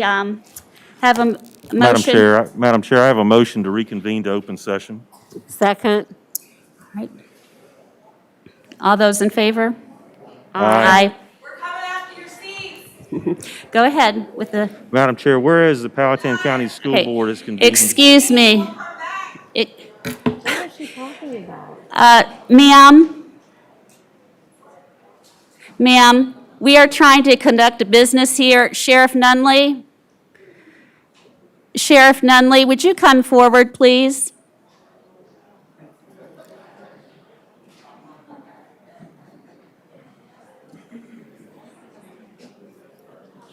Have a motion. Madam Chair, I have a motion to reconvene to open session. Second. Right. All those in favor? Aye. We're coming after your seats. Go ahead with the, Madam Chair, whereas the Powhatan County School hey, Board is convened. excuse me. Come back. What is she talking about? Ma'am, we are trying to conduct a business here. Sheriff Nunley? Sheriff Nunley, would you come forward, please?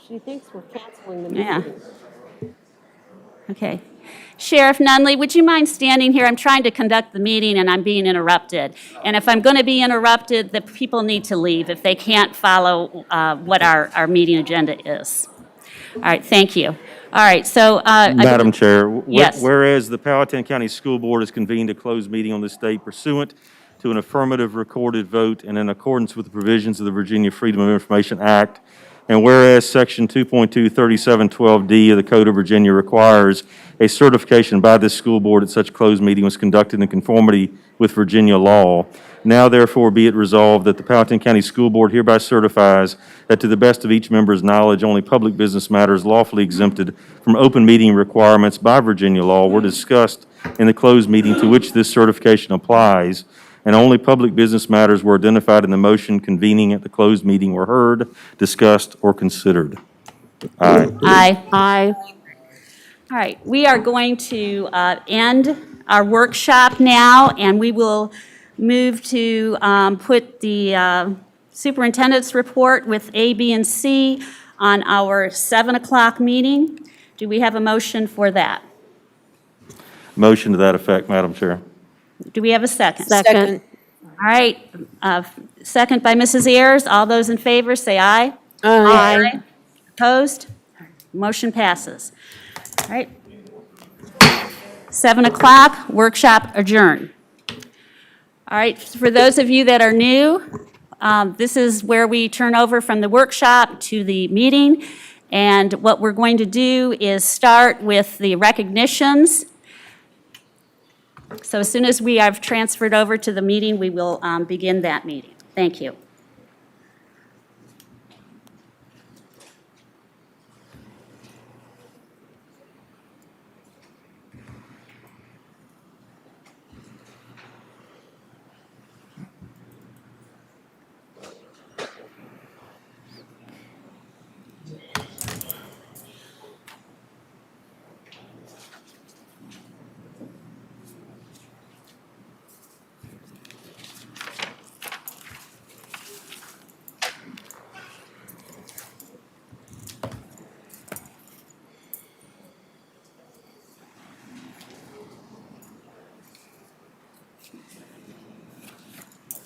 She thinks we're canceling the Yeah. meeting. Okay. Sheriff Nunley, would you mind standing here? I'm trying to conduct the meeting and I'm being interrupted. And if I'm going to be interrupted, the people need to leave if they can't follow what our meeting agenda is. All right, thank you. All right, so. Madam Chair, Yes. whereas the Powhatan County School Board has convened a closed meeting on this date pursuant to an affirmative recorded vote and in accordance with the provisions of the Virginia Freedom of Information Act, and whereas Section 2.23712D of the Code of Virginia requires a certification by this school board that such closed meeting was conducted in conformity with Virginia law, now therefore be it resolved that the Powhatan County School Board hereby certifies that to the best of each member's knowledge, only public business matters lawfully exempted from open meeting requirements by Virginia law were discussed in the closed meeting to which this certification applies, and only public business matters were identified in the motion convening at the closed meeting were heard, discussed, or considered. Aye. Aye. Aye. All right, we are going to end our workshop now, and we will move to put the superintendent's report with A, B, and C on our 7 o'clock meeting. Do we have a motion for that? Motion to that effect, Madam Chair. Do we have a second? Second. All right, second by Mrs. Ayers. All those in favor, say aye. Aye. Opposed? Motion passes. All right. 7 o'clock, workshop adjourned. All right, for those of you that are new, this is where we turn over from the workshop to the meeting. And what we're going to do is start with the recognitions. So as soon as we have transferred over to the meeting, we will begin that meeting. Thank you.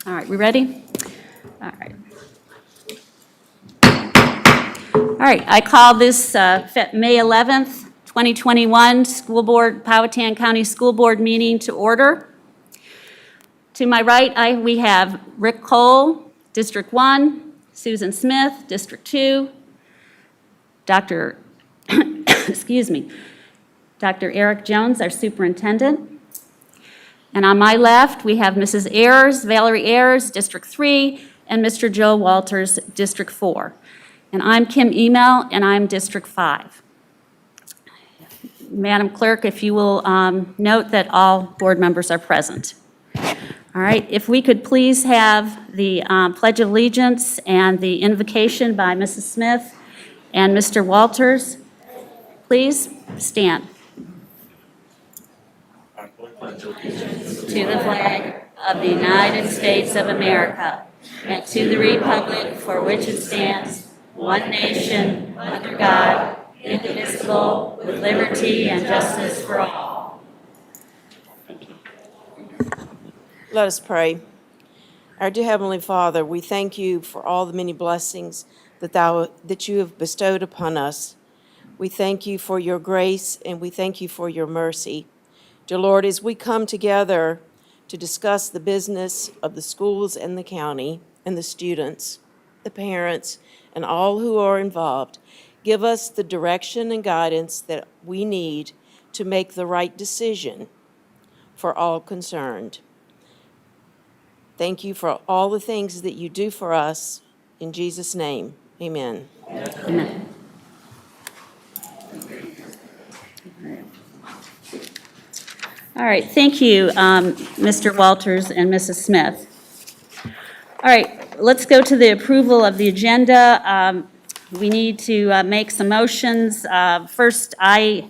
All right, we ready? All right. All right, I call this May 11th, 2021 Powhatan County School Board meeting to order. To my right, we have Rick Cole, District 1, Susan Smith, District 2, Dr. excuse me, Dr. Eric Jones, our superintendent. And on my left, we have Mrs. Ayers, Valerie Ayers, District 3, and Mr. Joe Walters, District 4. And I'm Kim Email, and I'm District 5. Madam Clerk, if you will note that all board members are present. All right, if we could please have the Pledge of Allegiance and the invocation by Mrs. Smith and Mr. Walters. Please stand. To the flag of the United States of America and to the republic for which it stands, one nation, under God, indivisible, with liberty and justice for all. Thank you. Let us pray. Our dear Heavenly Father, we thank you for all the many blessings that you have bestowed upon us. We thank you for your grace and we thank you for your mercy. Dear Lord, as we come together to discuss the business of the schools and the county and the students, the parents, and all who are involved, Give us the direction and guidance that we need to make the right decision for all concerned. Thank you for all the things that you do for us. In Jesus' name, amen. Amen. All right, thank you, Mr. Walters and Mrs. Smith. All right, let's go to the approval of the agenda. We need to make some motions. First, I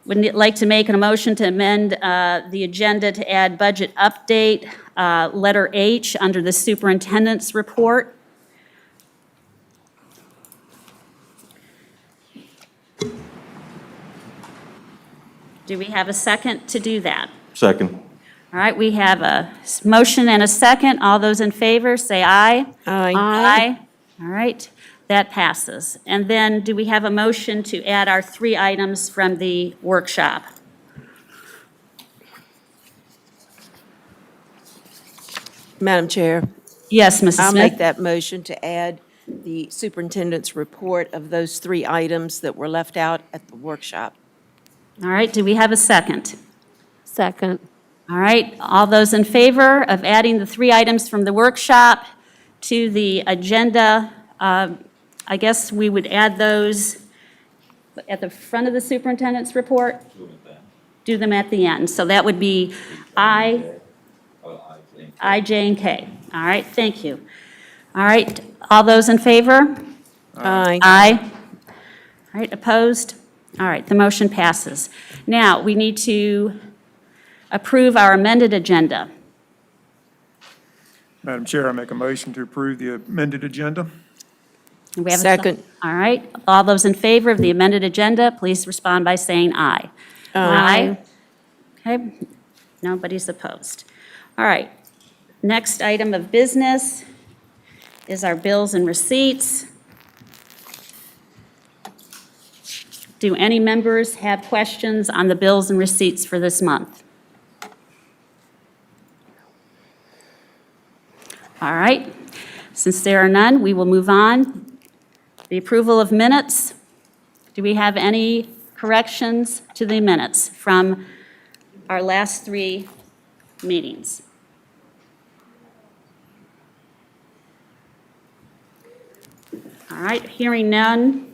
would like to make a motion to amend the agenda to add budget update, letter H, under the superintendent's report. Do we have a second to do that? Second. All right, we have a motion and a second. All those in favor, say aye. Aye. Aye. All right, that passes. And then do we have a motion to add our 3 items from the workshop? Madam Chair, Yes, Mrs. Smith? I'll make that motion to add the superintendent's report of those 3 items that were left out at the workshop. All right, do we have a second? Second. All right, all those in favor of adding the 3 items from the workshop to the agenda, I guess we would add those at the front of the superintendent's report? Do them at the end. So that would be I, J, and K. All right, thank you. All right, all those in favor? Aye. Aye. All right, opposed? All right, the motion passes. Now, we need to approve our amended agenda. Madam Chair, I make a motion to approve the amended agenda. Do we have a Second. All right, all those in favor of the amended agenda, please respond by saying aye. Aye. Okay, nobody's opposed. All right, next item of business is our bills and receipts. Do any members have questions on the bills and receipts for this month? All right, since there are none, we will move on. The approval of minutes. Do we have any corrections to the minutes from our last 3 meetings? All right, hearing none.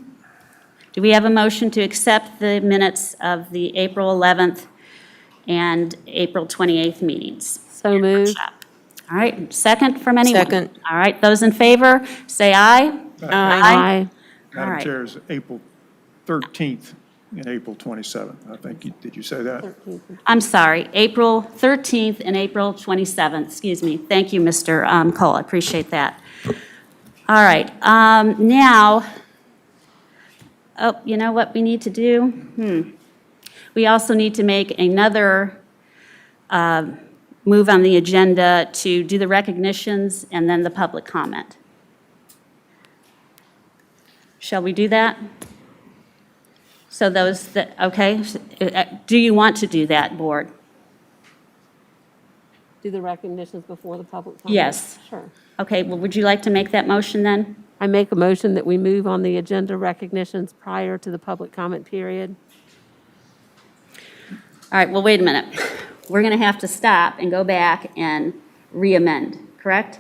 Do we have a motion to accept the minutes of the April 11th and April 28th meetings? So moved. All right, second from anyone? Second. All right, those in favor, say aye. Aye. All right. Madam Chair, is April 13th and April 27th. I think, did you say that? I'm sorry, April 13th and April 27th, excuse me. Thank you, Mr. Cole, I appreciate that. All right, now, oh, you know what we need to do? We also need to make another move on the agenda to do the recognitions and then the public comment. Shall we do that? So those that, okay, do you want to do that, board? Do the recognitions before the public comment? Yes. Sure. Okay, well, would you like to make that motion then? I make a motion that we move on the agenda recognitions prior to the public comment period. All right, well, wait a minute. We're going to have to stop and go back and re-amend, correct?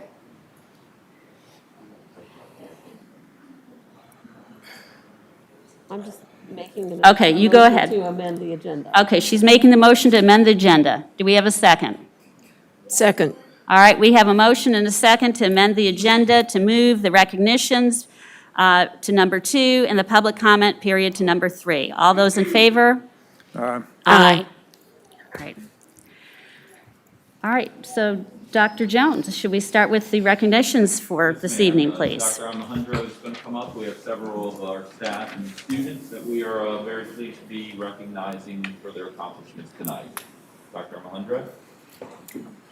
I'm just making an. Okay, you go motion ahead. To amend the agenda. Okay, she's making the motion to amend the agenda. Do we have a second? Second. All right, we have a motion and a second to amend the agenda to move the recognitions to number 2 and the public comment period to number 3. All those in favor? Aye. Aye. All right. All right, so Dr. Jones, should we start with the recognitions for this evening, please? Dr. Alejandro is going to come up. We have several of our staff and students that we are very pleased to be recognizing for their accomplishments tonight. Dr. Alejandro?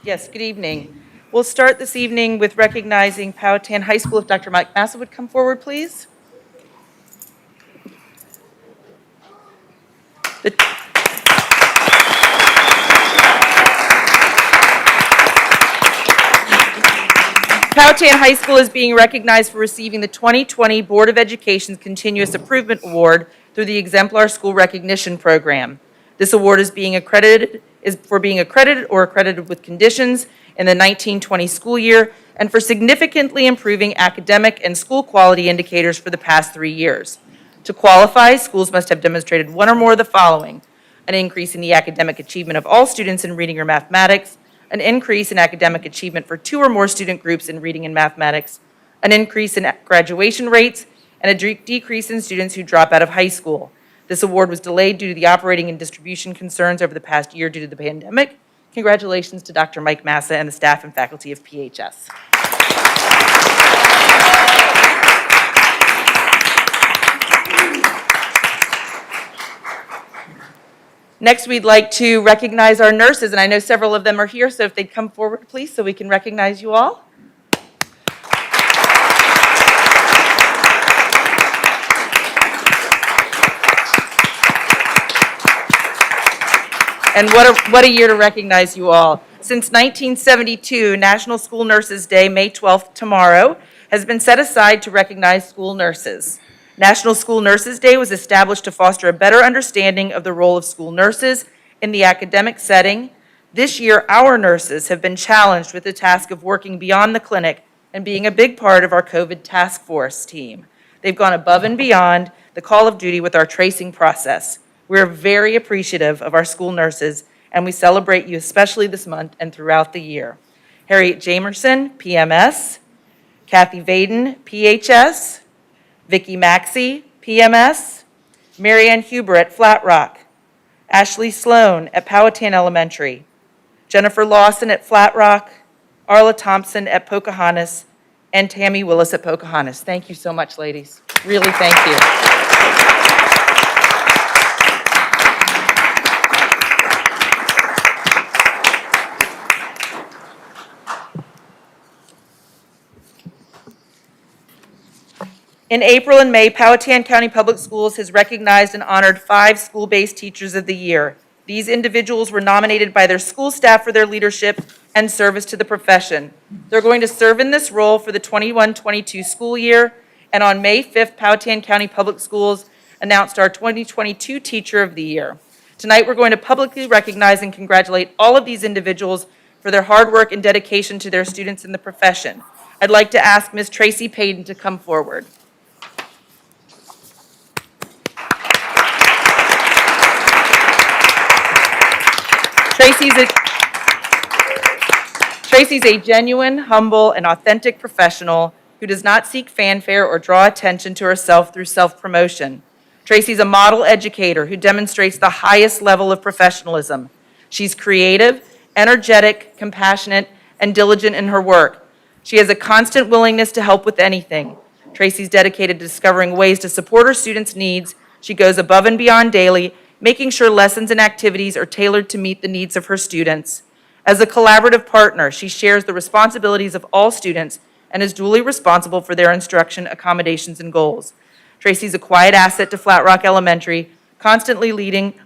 Yes, good evening. We'll start this evening with recognizing Powhatan High School. If Dr. Mike Massa would come forward, please. The- Powhatan High School is being recognized for receiving the 2020 Board of Education's Continuous Improvement Award through the Exemplar School Recognition Program. This award is being accredited or accredited with conditions in the 1920 school year and for significantly improving academic and school quality indicators for the past 3 years. To qualify, schools must have demonstrated one or more of the following: an increase in the academic achievement of all students in reading or mathematics, an increase in academic achievement for 2 or more student groups in reading and mathematics, an increase in graduation rates, and a decrease in students who drop out of high school. This award was delayed due to the operating and distribution concerns over the past year due to the pandemic. Congratulations to Dr. Mike Massa and the staff and faculty of PHS. Next, we'd like to recognize our nurses, and I know several of them are here, so if they'd come forward, please, so we can recognize you all. And what a year to recognize you all. Since 1972, National School Nurses Day, May 12th, tomorrow, has been set aside to recognize school nurses. National School Nurses Day was established to foster a better understanding of the role of school nurses in the academic setting. This year, our nurses have been challenged with the task of working beyond the clinic and being a big part of our COVID task force team. They've gone above and beyond the call of duty with our tracing process. We're very appreciative of our school nurses, and we celebrate you especially this month and throughout the year. Harriet Jamerson, PMS, Kathy Vaden, PHS, Vicki Maxey, PMS, Marianne Huber at Flat Rock, Ashley Sloan at Powhatan Elementary, Jennifer Lawson at Flat Rock, Arla Thompson at Pocahontas, and Tammy Willis at Pocahontas. Thank you so much, ladies. Really, thank you. In April and May, Powhatan County Public Schools has recognized and honored 5 school-based teachers of the year. These individuals were nominated by their school staff for their leadership and service to the profession. They're going to serve in this role for the 21-22 school year, and on May 5th, Powhatan County Public Schools announced our 2022 Teacher of the Year. Tonight, we're going to publicly recognize and congratulate all of these individuals for their hard work and dedication to their students in the profession. I'd like to ask Ms. Tracy Payton to come forward. Tracy's a genuine, humble, and authentic professional who does not seek fanfare or draw attention to herself through self-promotion. Tracy's a model educator who demonstrates the highest level of professionalism. She's creative, energetic, compassionate, and diligent in her work. She has a constant willingness to help with anything. Tracy's dedicated to discovering ways to support her students' needs. She goes above and beyond daily, making sure lessons and activities are tailored to meet the needs of her students. As a collaborative partner, she shares the responsibilities of all students and is duly responsible for their instruction, accommodations, and goals. Tracy's a quiet asset to Flat Rock Elementary, constantly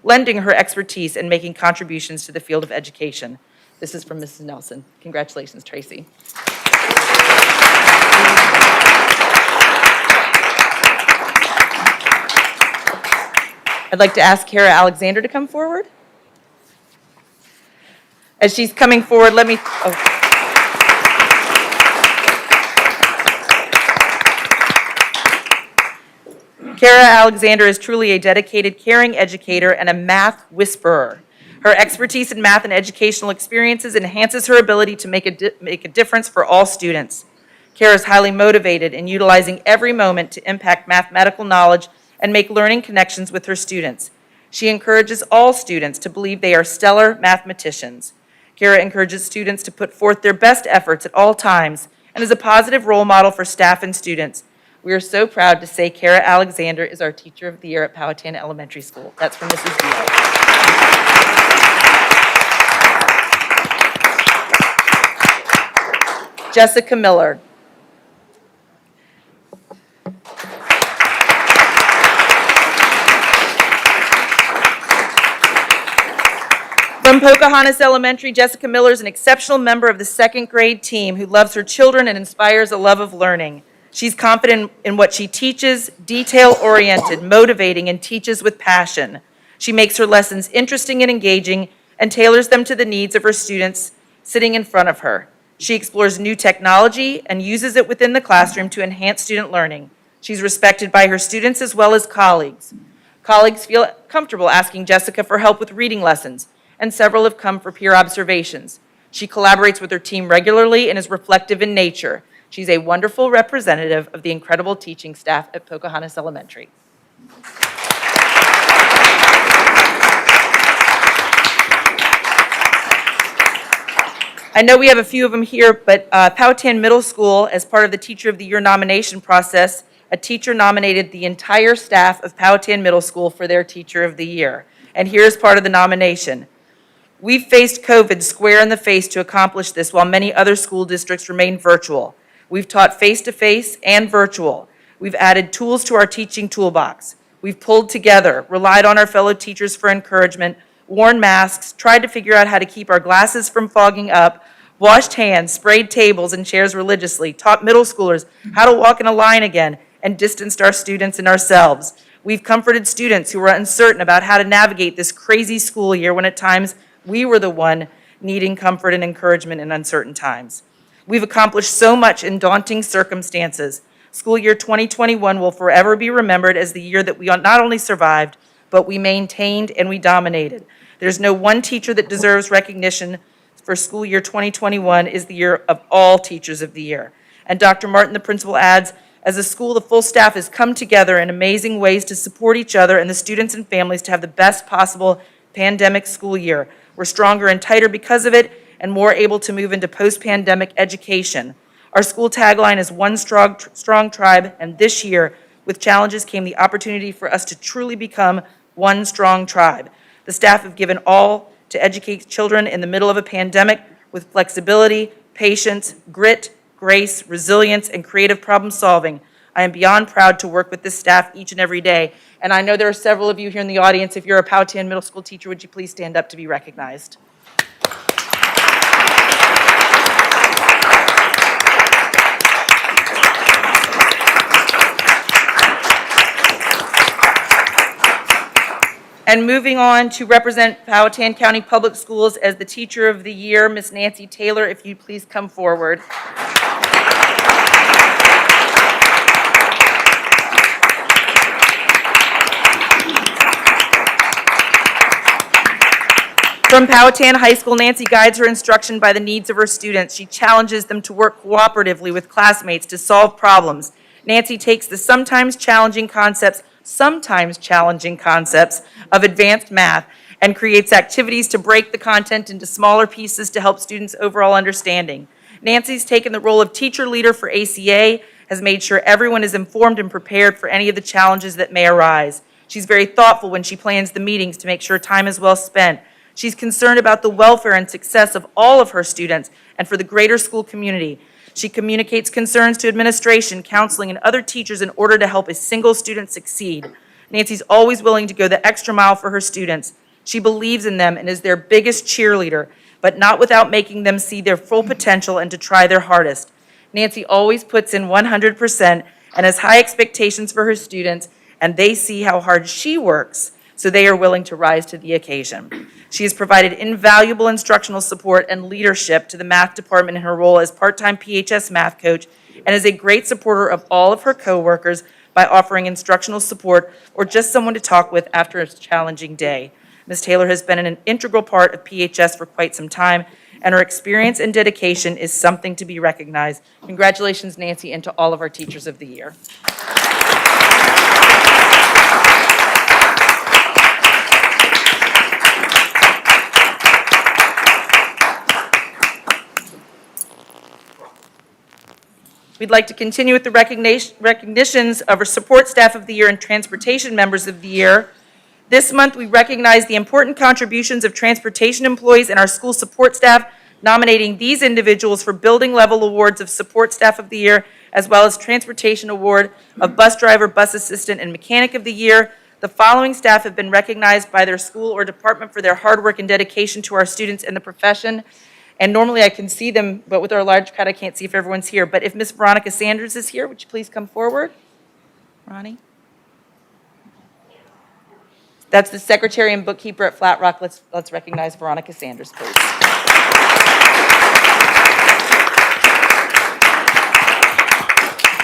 lending her expertise and making contributions to the field of education. This is from Mrs. Nelson. Congratulations, Tracy. I'd like to ask Kara Alexander to come forward. As she's coming forward, let me, Kara Alexander is truly a dedicated, caring educator and a math whisperer. Her expertise in math and educational experiences enhances her ability to make a difference for all students. Kara is highly motivated in utilizing every moment to impact mathematical knowledge and make learning connections with her students. She encourages all students to believe they are stellar mathematicians. Kara encourages students to put forth their best efforts at all times and is a positive role model for staff and students. We are so proud to say Kara Alexander is our Teacher of the Year at Powhatan Elementary School. That's from Mrs. Beal. Jessica Miller. From Pocahontas Elementary, Jessica Miller is an exceptional member of the second grade team who loves her children and inspires a love of learning. She's confident in what she teaches, detail-oriented, motivating, and teaches with passion. She makes her lessons interesting and engaging and tailors them to the needs of her students sitting in front of her. She explores new technology and uses it within the classroom to enhance student learning. She's respected by her students as well as colleagues. Colleagues feel comfortable asking Jessica for help with reading lessons, and several have come for peer observations. She collaborates with her team regularly and is reflective in nature. She's a wonderful representative of the incredible teaching staff at Pocahontas Elementary. I know we have a few of them here, but Powhatan Middle School, as part of the Teacher of the Year nomination process, a teacher nominated the entire staff of Powhatan Middle School for their Teacher of the Year. And here's part of the nomination. We've faced COVID square in the face to accomplish this while many other school districts remain virtual. We've taught face-to-face and virtual. We've added tools to our teaching toolbox. We've pulled together, relied on our fellow teachers for encouragement, worn masks, tried to figure out how to keep our glasses from fogging up, washed hands, sprayed tables and chairs religiously, taught middle schoolers how to walk in a line again, and distanced our students and ourselves. We've comforted students who were uncertain about how to navigate this crazy school year when at times we were the one needing comfort and encouragement in uncertain times. We've accomplished so much in daunting circumstances. School year 2021 will forever be remembered as the year that we not only survived, but we maintained and we dominated. There's no one teacher that deserves recognition for school year 2021 is the year of all teachers of the year. And Dr. Martin, the principal, adds, as a school, the full staff has come together in amazing ways to support each other and the students and families to have the best possible pandemic school year. We're stronger and tighter because of it and more able to move into post-pandemic education. Our school tagline is one strong tribe, and this year, with challenges came the opportunity for us to truly become one strong tribe. The staff have given all to educate children in the middle of a pandemic with flexibility, patience, grit, grace, resilience, and creative problem solving. I am beyond proud to work with this staff each and every day. And I know there are several of you here in the audience. If you're a Powhatan Middle School teacher, would you please stand up to be recognized? And moving on to represent Powhatan County Public Schools as the Teacher of the Year, Ms. Nancy Taylor, if you'd please come forward. From Powhatan High School, Nancy guides her instruction by the needs of her students. She challenges them to work cooperatively with classmates to solve problems. Nancy takes the sometimes challenging concepts of advanced math and creates activities to break the content into smaller pieces to help students' overall understanding. Nancy's taken the role of teacher leader for ACA, has made sure everyone is informed and prepared for any of the challenges that may arise. She's very thoughtful when she plans the meetings to make sure time is well spent. She's concerned about the welfare and success of all of her students and for the greater school community. She communicates concerns to administration, counseling, and other teachers in order to help a single student succeed. Nancy's always willing to go the extra mile for her students. She believes in them and is their biggest cheerleader, but not without making them see their full potential and to try their hardest. Nancy always puts in 100% and has high expectations for her students, and they see how hard she works, so they are willing to rise to the occasion. She has provided invaluable instructional support and leadership to the math department in her role as part-time PHS math coach and is a great supporter of all of her coworkers by offering instructional support or just someone to talk with after a challenging day. Ms. Taylor has been an integral part of PHS for quite some time, and her experience and dedication is something to be recognized. Congratulations, Nancy, and to all of our Teachers of the Year. We'd like to continue with the recognitions of our Support Staff of the Year and Transportation Members of the Year. This month, we recognize the important contributions of transportation employees and our school support staff, nominating these individuals for building level awards of Support Staff of the Year, as well as Transportation Award of Bus Driver, Bus Assistant, and Mechanic of the Year. The following staff have been recognized by their school or department for their hard work and dedication to our students in the profession. And normally I can see them, but with our large crowd, I can't see if everyone's here. But if Miss Veronica Sanders is here, would you please come forward? Ronnie? That's the secretary and bookkeeper at Flat Rock. Let's recognize Veronica Sanders, please.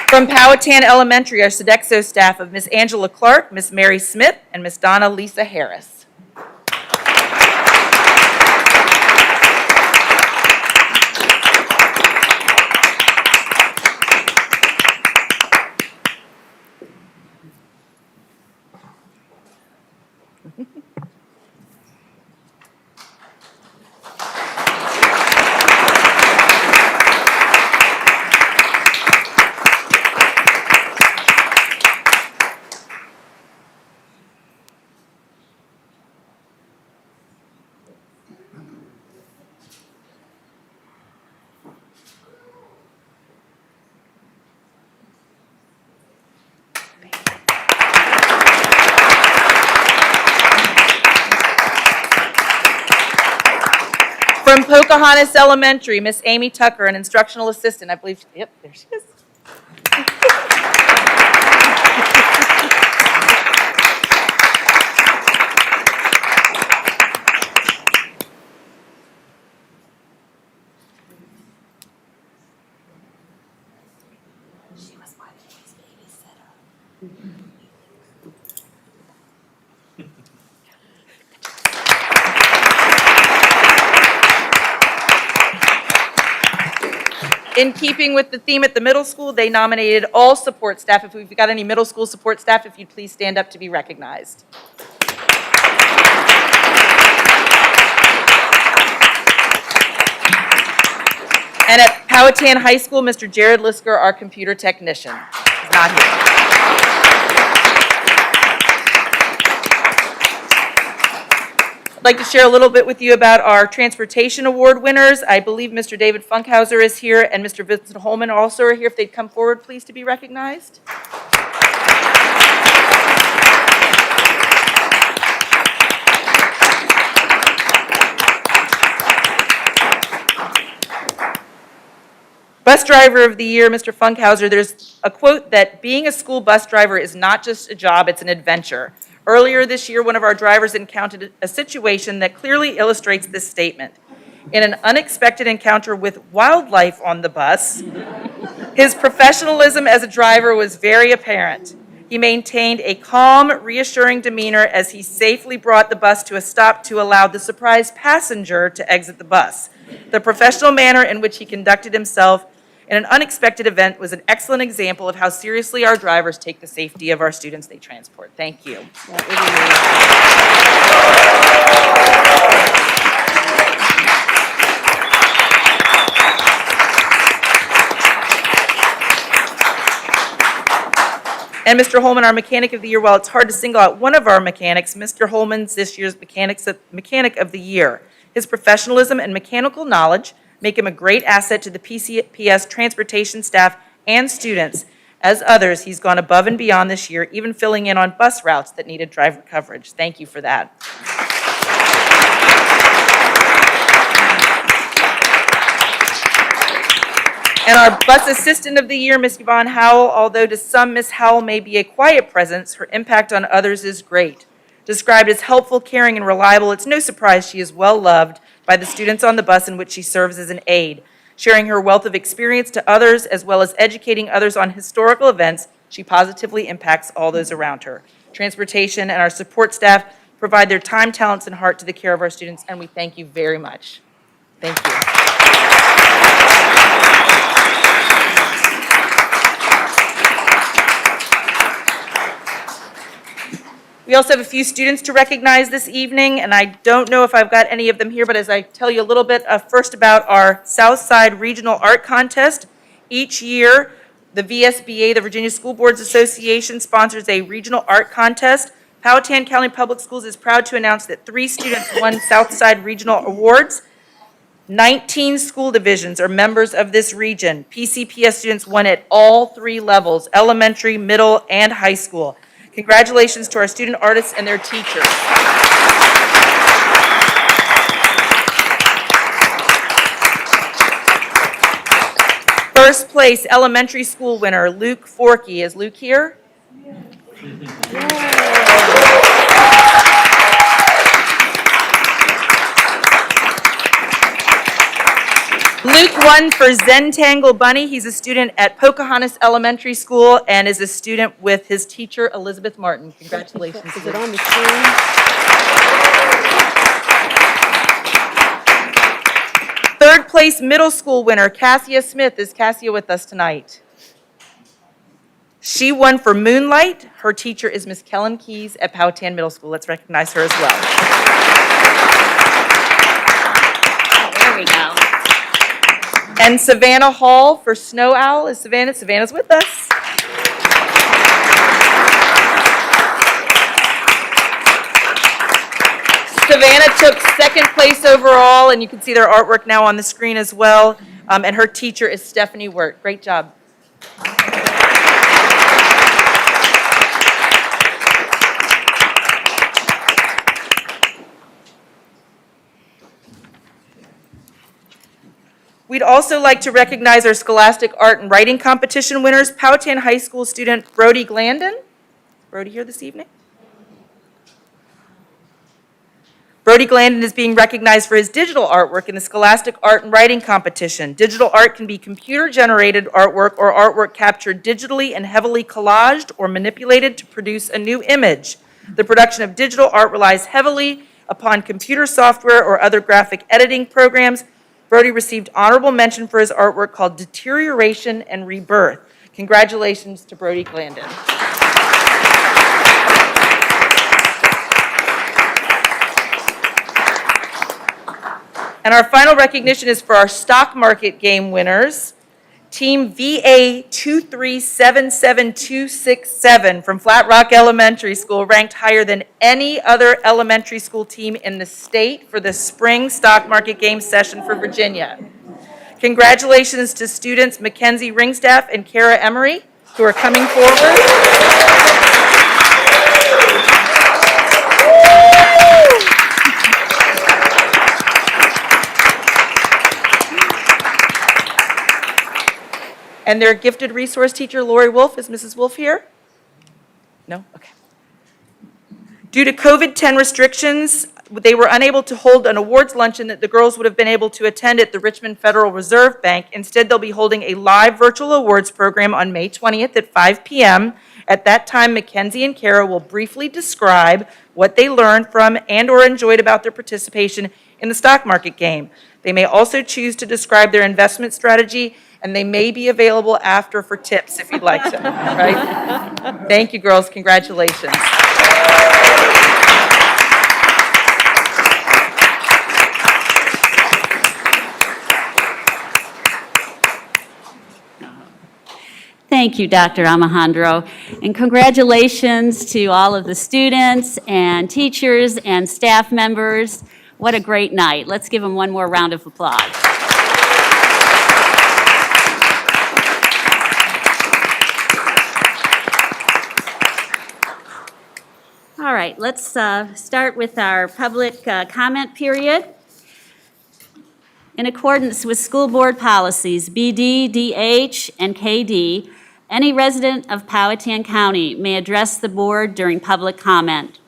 From Powhatan Elementary, our Sodexo staff of Miss Angela Clark, Miss Mary Smith, and Miss Donna Lisa Harris. From Pocahontas Elementary, Miss Amy Tucker, an instructional assistant, I believe, yep, there she is. In keeping with the theme at the middle school, they nominated all support staff. If we've got any middle school support staff, if you'd please stand up to be recognized. And at Powhatan High School, Mr. Jared Lisker, our computer technician, is not here. I'd like to share a little bit with you about our Transportation Award winners. I believe Mr. David Funkhauser is here and Mr. Vincent Holman also are here. If they'd come forward, please, to be recognized. Bus Driver of the Year, Mr. Funkhauser, there's a quote that being a school bus driver is not just a job, it's an adventure. Earlier this year, one of our drivers encountered a situation that clearly illustrates this statement. In an unexpected encounter with wildlife on the bus, his professionalism as a driver was very apparent. He maintained a calm, reassuring demeanor as he safely brought the bus to a stop to allow the surprised passenger to exit the bus. The professional manner in which he conducted himself in an unexpected event was an excellent example of how seriously our drivers take the safety of our students they transport. Thank you. And Mr. Holman, our Mechanic of the Year. While it's hard to single out one of our mechanics, Mr. Holman's this year's Mechanic of the Year. His professionalism and mechanical knowledge make him a great asset to the PCPS transportation staff and students. As others, he's gone above and beyond this year, even filling in on bus routes that needed driver coverage. Thank you for that. And our Bus Assistant of the Year, Miss Yvonne Howell. Although to some Miss Howell may be a quiet presence, her impact on others is great. Described as helpful, caring, and reliable, it's no surprise she is well loved by the students on the bus in which she serves as an aide. Sharing her wealth of experience to others, as well as educating others on historical events, she positively impacts all those around her. Transportation and our support staff provide their time, talents, and heart to the care of our students, and we thank you very much. Thank you. We also have a few students to recognize this evening, and I don't know if I've got any of them here, but as I tell you a little bit first about our Southside Regional Art Contest, each year the VSBA, the Virginia School Boards Association, sponsors a regional art contest. Powhatan County Public Schools is proud to announce that 3 students won Southside Regional Awards. 19 school divisions are members of this region. PCPS students won at all 3 levels, elementary, middle, and high school. Congratulations to our student artists and their teachers. First place elementary school winner, Luke Forkey. Is Luke here? Luke won for Zentangle Bunny. He's a student at Pocahontas Elementary School and is a student with his teacher, Elizabeth Martin. Congratulations. Is it on the screen? Third place middle school winner, Cassia Smith. Is Cassia with us tonight? She won for Moonlight. Her teacher is Miss Kellen Keys at Powhatan Middle School. Let's recognize her as well. There we go. And Savannah Hall for Snow Owl. Is Savannah? Savannah's with us. Savannah took second place overall, and you can see their artwork now on the screen as well. And her teacher is Stephanie Wirt. Great job. We'd also like to recognize our Scholastic Art and Writing Competition winners, Powhatan High School student Brody Glandon. Brody here this evening? Brody Glandon is being recognized for his digital artwork in the Scholastic Art and Writing Competition. Digital art can be computer-generated artwork or artwork captured digitally and heavily collaged or manipulated to produce a new image. The production of digital art relies heavily upon computer software or other graphic editing programs. Brody received honorable mention for his artwork called Deterioration and Rebirth. Congratulations to Brody Glandon. And our final recognition is for our stock market game winners. Team VA 2377267 from Flat Rock Elementary School ranked higher than any other elementary school team in the state for the spring stock market game session for Virginia. Congratulations to students Mackenzie Ringstaff and Kara Emery, who are coming forward. And their gifted resource teacher, Lori Wolf. Is Mrs. Wolf here? No? Okay. Due to COVID-10 restrictions, they were unable to hold an awards luncheon that the girls would have been able to attend at the Richmond Federal Reserve Bank. Instead, they'll be holding a live virtual awards program on May 20th at 5 p.m. At that time, Mackenzie and Kara will briefly describe what they learned from and or enjoyed about their participation in the stock market game. They may also choose to describe their investment strategy, and they may be available after for tips if you'd like to, right? Thank you, girls. Congratulations. Thank you, Dr. Alejandro, and congratulations to all of the students and teachers and staff members. What a great night. Let's give them one more round of applause. All right, let's start with our public comment period. In accordance with school board policies BD, DH, and KD, any resident of Powhatan County may address the board during public comment.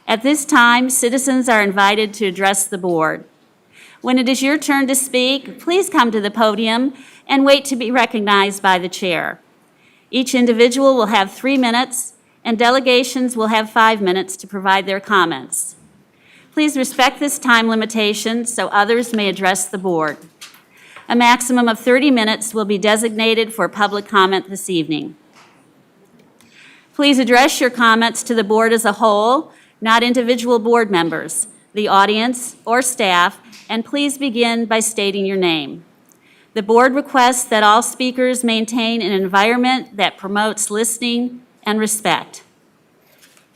At this time, citizens are invited to address the board. When it is your turn to speak, please come to the podium and wait to be recognized by the chair. Each individual will have 3 minutes, and delegations will have 5 minutes to provide their comments. Please respect this time limitation so others may address the board. A maximum of 30 minutes will be designated for public comment this evening. Please address your comments to the board as a whole, not individual board members, the audience, or staff, and please begin by stating your name. The board requests that all speakers maintain an environment that promotes listening and respect.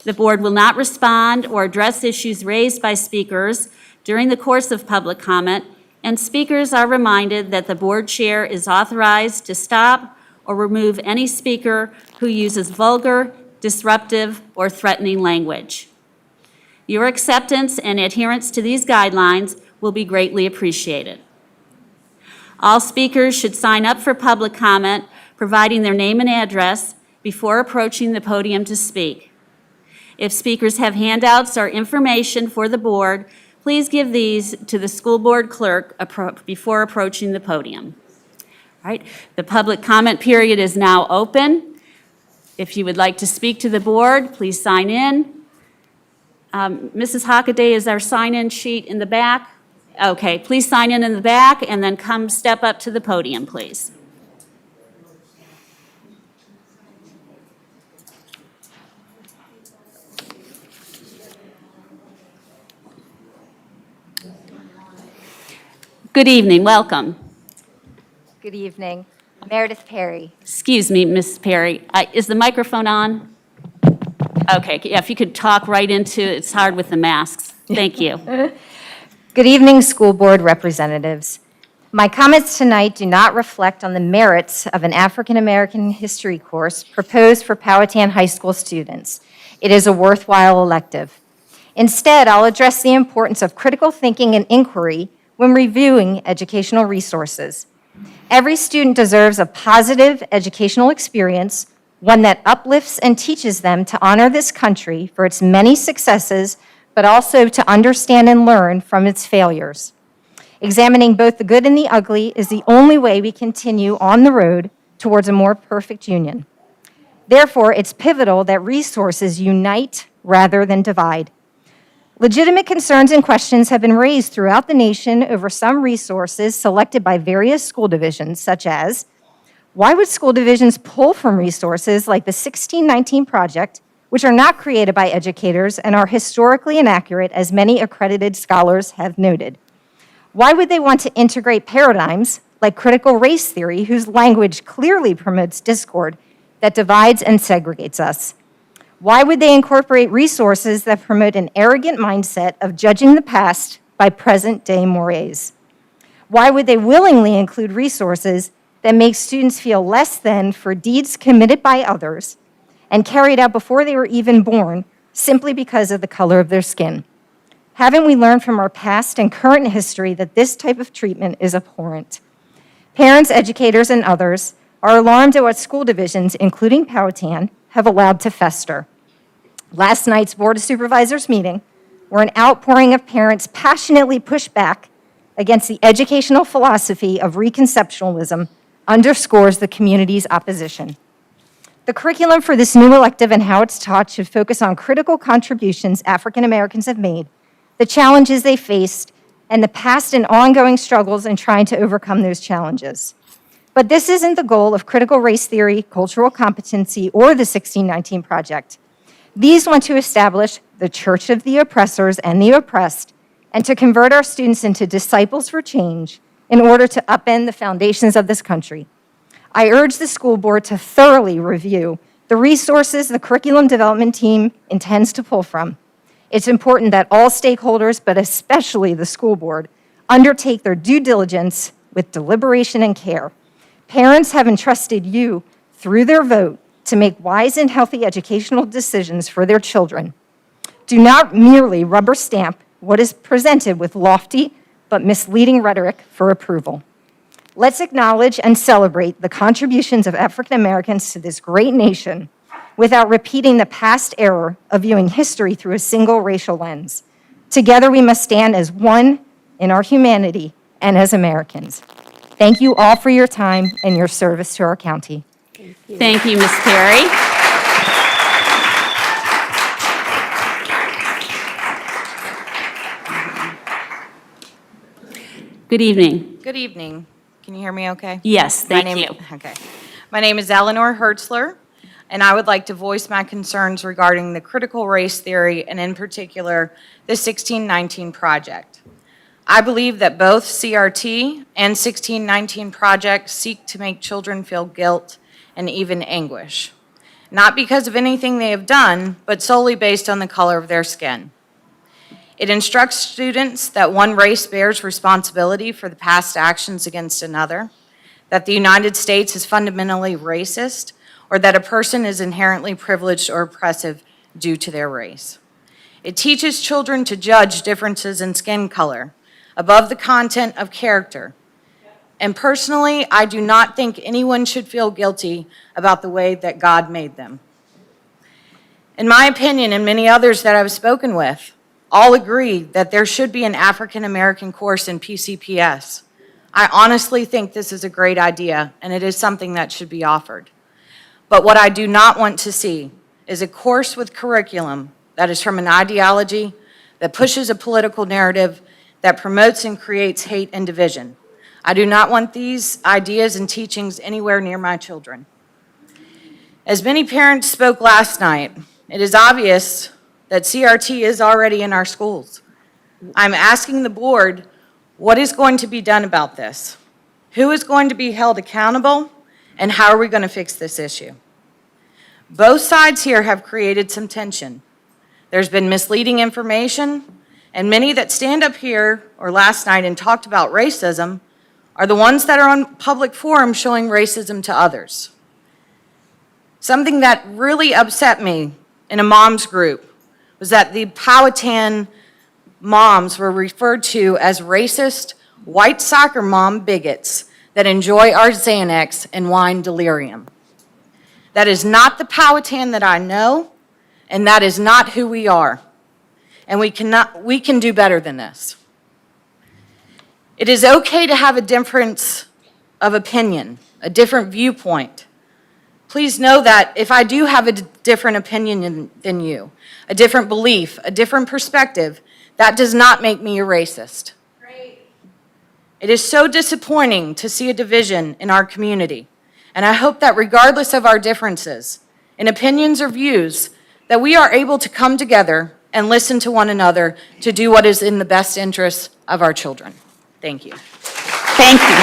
The board will not respond or address issues raised by speakers during the course of public comment, and speakers are reminded that the board chair is authorized to stop or remove any speaker who uses vulgar, disruptive, or threatening language. Your acceptance and adherence to these guidelines will be greatly appreciated. All speakers should sign up for public comment, providing their name and address before approaching the podium to speak. If speakers have handouts or information for the board, please give these to the school board clerk before approaching the podium. All right, the public comment period is now open. If you would like to speak to the board, please sign in. Mrs. Hockaday, is our sign-in sheet in the back? Okay, please sign in the back and then come step up to the podium, please. Good evening, welcome. Good evening. Meredith Perry. Excuse me, Ms. Perry, is the microphone on? Okay, yeah, if you could talk right into, it's hard with the masks. Thank you. Good evening, school board representatives. My comments tonight do not reflect on the merits of an African American history course proposed for Powhatan High School students. It is a worthwhile elective. Instead, I'll address the importance of critical thinking and inquiry when reviewing educational resources. Every student deserves a positive educational experience, one that uplifts and teaches them to honor this country for its many successes, but also to understand and learn from its failures. Examining both the good and the ugly is the only way we continue on the road towards a more perfect union. Therefore, it's pivotal that resources unite rather than divide. Legitimate concerns and questions have been raised throughout the nation over some resources selected by various school divisions, such as, why would school divisions pull from resources like the 1619 Project, which are not created by educators and are historically inaccurate, as many accredited scholars have noted? Why would they want to integrate paradigms like critical race theory, whose language clearly promotes discord that divides and segregates us? Why would they incorporate resources that promote an arrogant mindset of judging the past by present-day mores? Why would they willingly include resources that make students feel less than for deeds committed by others and carried out before they were even born simply because of the color of their skin? Haven't we learned from our past and current history that this type of treatment is abhorrent? Parents, educators, and others are alarmed at what school divisions, including Powhatan, have allowed to fester. Last night's Board of Supervisors meeting, where an outpouring of parents passionately pushed back against the educational philosophy of reconceptualism, underscores the community's opposition. The curriculum for this new elective and how it's taught should focus on critical contributions African Americans have made, the challenges they faced, and the past and ongoing struggles in trying to overcome those challenges. But this isn't the goal of critical race theory, cultural competency, or the 1619 Project. These want to establish the church of the oppressors and the oppressed, and to convert our students into disciples for change in order to upend the foundations of this country. I urge the school board to thoroughly review the resources the curriculum development team intends to pull from. It's important that all stakeholders, but especially the school board, undertake their due diligence with deliberation and care. Parents have entrusted you, through their vote, to make wise and healthy educational decisions for their children. Do not merely rubber stamp what is presented with lofty but misleading rhetoric for approval. Let's acknowledge and celebrate the contributions of African Americans to this great nation without repeating the past error of viewing history through a single racial lens. Together, we must stand as one in our humanity and as Americans. Thank you all for your time and your service to our county. Thank you, Ms. Perry. Good evening. Good evening. Can you hear me okay? Yes, thank My name- you. Okay. My name is Eleanor Hertzler, and I would like to voice my concerns regarding the critical race theory, and in particular, the 1619 Project. I believe that both CRT and 1619 Project seek to make children feel guilt and even anguish, not because of anything they have done, but solely based on the color of their skin. It instructs students that one race bears responsibility for the past actions against another, that the United States is fundamentally racist, or that a person is inherently privileged or oppressive due to their race. It teaches children to judge differences in skin color above the content of character. And personally, I do not think anyone should feel guilty about the way that God made them. In my opinion, and many others that I've spoken with, all agree that there should be an African American course in PCPS. I honestly think this is a great idea, and it is something that should be offered. But what I do not want to see is a course with curriculum that is from an ideology that pushes a political narrative that promotes and creates hate and division. I do not want these ideas and teachings anywhere near my children. As many parents spoke last night, it is obvious that CRT is already in our schools. I'm asking the board, what is going to be done about this? Who is going to be held accountable, and how are we going to fix this issue? Both sides here have created some tension. There's been misleading information, and many that stand up here or last night and talked about racism are the ones that are on public forums showing racism to others. Something that really upset me in a mom's group was that the Powhatan moms were referred to as racist, white soccer mom bigots that enjoy our Xanax and wine delirium. That is not the Powhatan that I know, and that is not who we are. And we can do better than this. It is okay to have a difference of opinion, a different viewpoint. Please know that if I do have a different opinion than you, a different belief, a different perspective, that does not make me a racist. It is so disappointing to see a division in our community, and I hope that regardless of our differences in opinions or views, that we are able to come together and listen to one another to do what is in the best interest of our children. Thank you. Thank you.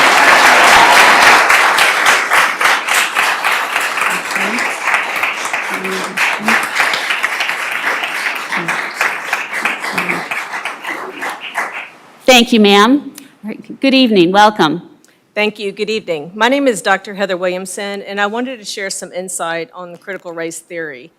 Thank you, ma'am. All right, good evening, welcome. Thank you. Good evening. My name is Dr. Heather Williamson, and I wanted to share some insight on critical race theory.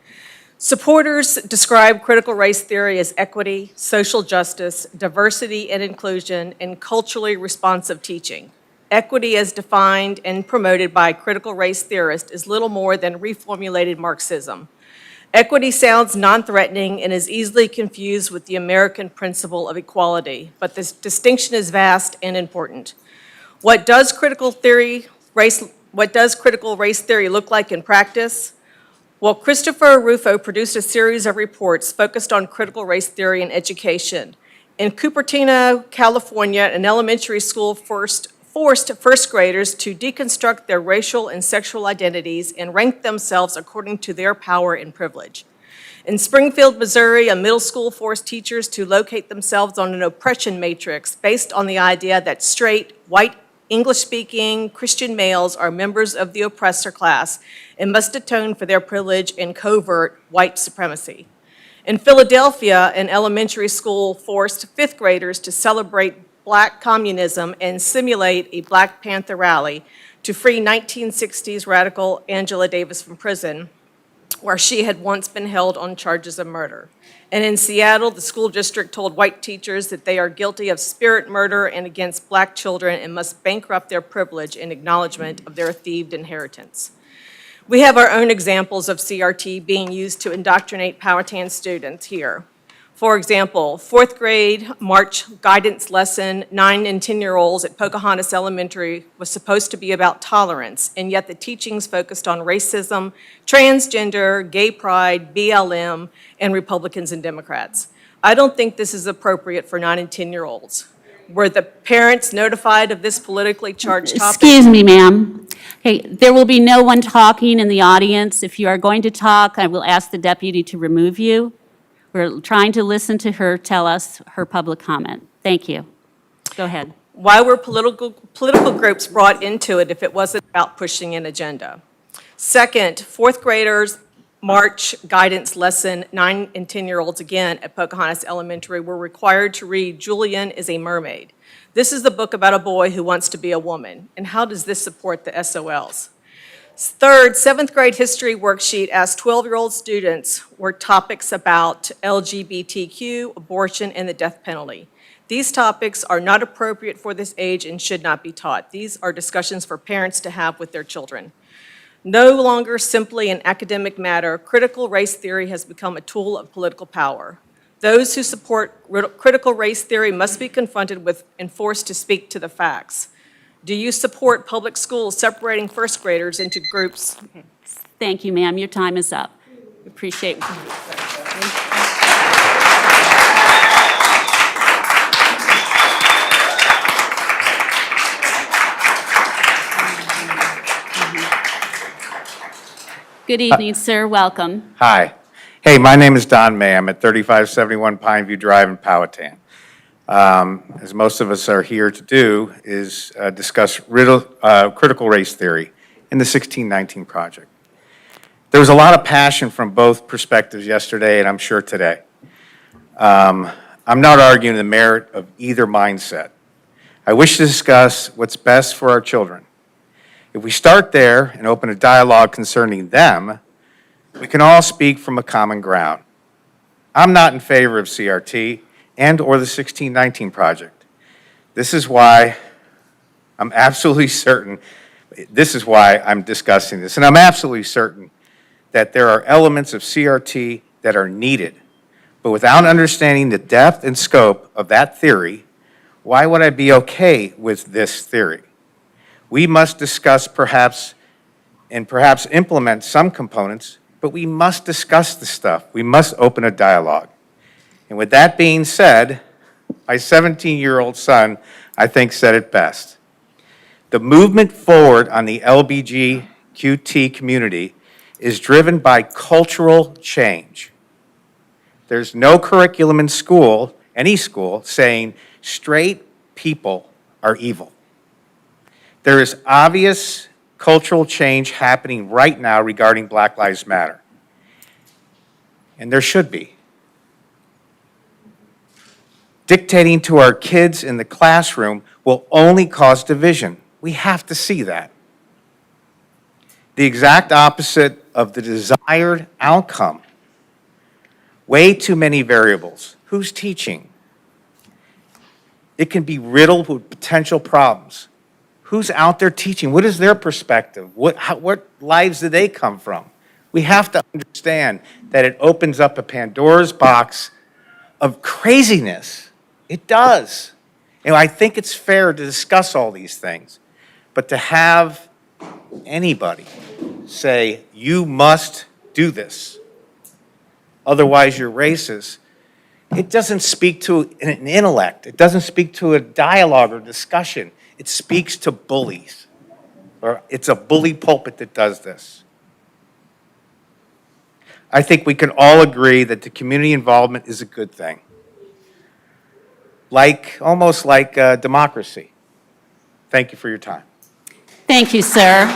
Supporters describe critical race theory as equity, social justice, diversity and inclusion, and culturally responsive teaching. Equity, as defined and promoted by critical race theorists, is little more than reformulated Marxism. Equity sounds non-threatening and is easily confused with the American principle of equality, but this distinction is vast and important. What does critical race theory look like in practice? Well, Christopher Rufo produced a series of reports focused on critical race theory in education. In Cupertino, California, an elementary school forced first graders to deconstruct their racial and sexual identities and rank themselves according to their power and privilege. In Springfield, Missouri, a middle school forced teachers to locate themselves on an oppression matrix based on the idea that straight, white, English-speaking Christian males are members of the oppressor class and must atone for their privilege and covert white supremacy. In Philadelphia, an elementary school forced fifth graders to celebrate Black communism and simulate a Black Panther rally to free 1960s radical Angela Davis from prison, where she had once been held on charges of murder. And in Seattle, the school district told white teachers that they are guilty of spirit murder and against Black children and must bankrupt their privilege in acknowledgement of their thieved inheritance. We have our own examples of CRT being used to indoctrinate Powhatan students here. For example, fourth grade March guidance lesson, 9 and 10-year-olds at Pocahontas Elementary was supposed to be about tolerance, and yet the teachings focused on racism, transgender, gay pride, BLM, and Republicans and Democrats. I don't think this is appropriate for 9 and 10-year-olds. Were the parents notified of this politically charged topic? Excuse me, ma'am. Okay, there will be no one talking in the audience. If you are going to talk, I will ask the deputy to remove you. We're trying to listen to her tell us her public comment. Thank you. Go ahead. Why were political groups brought into it if it wasn't about pushing an agenda? Second, fourth graders March guidance lesson, 9 and 10-year-olds again at Pocahontas Elementary were required to read Julian is a Mermaid. This is the book about a boy who wants to be a woman. And how does this support the SOLs? Third, seventh grade history worksheet asked 12-year-old students were topics about LGBTQ, abortion, and the death penalty. These topics are not appropriate for this age and should not be taught. These are discussions for parents to have with their children. No longer simply an academic matter, critical race theory has become a tool of political power. Those who support critical race theory must be confronted with and forced to speak to the facts. Do you support public schools separating first graders into groups? Thank you, ma'am. Your time is up. Appreciate it. Good evening, sir. Welcome. Hi. Hey, my name is Don May. I'm at 3571 Pineview Drive in Powhatan. As most of us are here to do, is discuss critical race theory in the 1619 project. There was a lot of passion from both perspectives yesterday, and I'm sure today. I'm not arguing the merit of either mindset. I wish to discuss what's best for our children. If we start there and open a dialogue concerning them, we can all speak from a common ground. I'm not in favor of CRT and or the 1619 project. This is why I'm absolutely certain, this is why I'm discussing this, and I'm absolutely certain that there are elements of CRT that are needed. But without understanding the depth and scope of that theory, why would I be okay with this theory? We must discuss perhaps implement some components, but we must discuss the stuff. We must open a dialogue. And with that being said, my 17-year-old son, I think, said it best. The movement forward on the LGBTQ community is driven by cultural change. There's no curriculum in school, any school, saying straight people are evil. There is obvious cultural change happening right now regarding Black Lives Matter. And there should be. Dictating to our kids in the classroom will only cause division. We have to see that. The exact opposite of the desired outcome. Way too many variables. Who's teaching? It can be riddled with potential problems. Who's out there teaching? What is their perspective? What lives do they come from? We have to understand that it opens up a Pandora's box of craziness. It does. And I think it's fair to discuss all these things. But to have anybody say, you must do this, otherwise you're racist, it doesn't speak to an intellect. It doesn't speak to a dialogue or discussion. It speaks to bullies. Or it's a bully pulpit that does this. I think we can all agree that the community involvement is a good thing. Almost like democracy. Thank you for your time. Thank you, sir.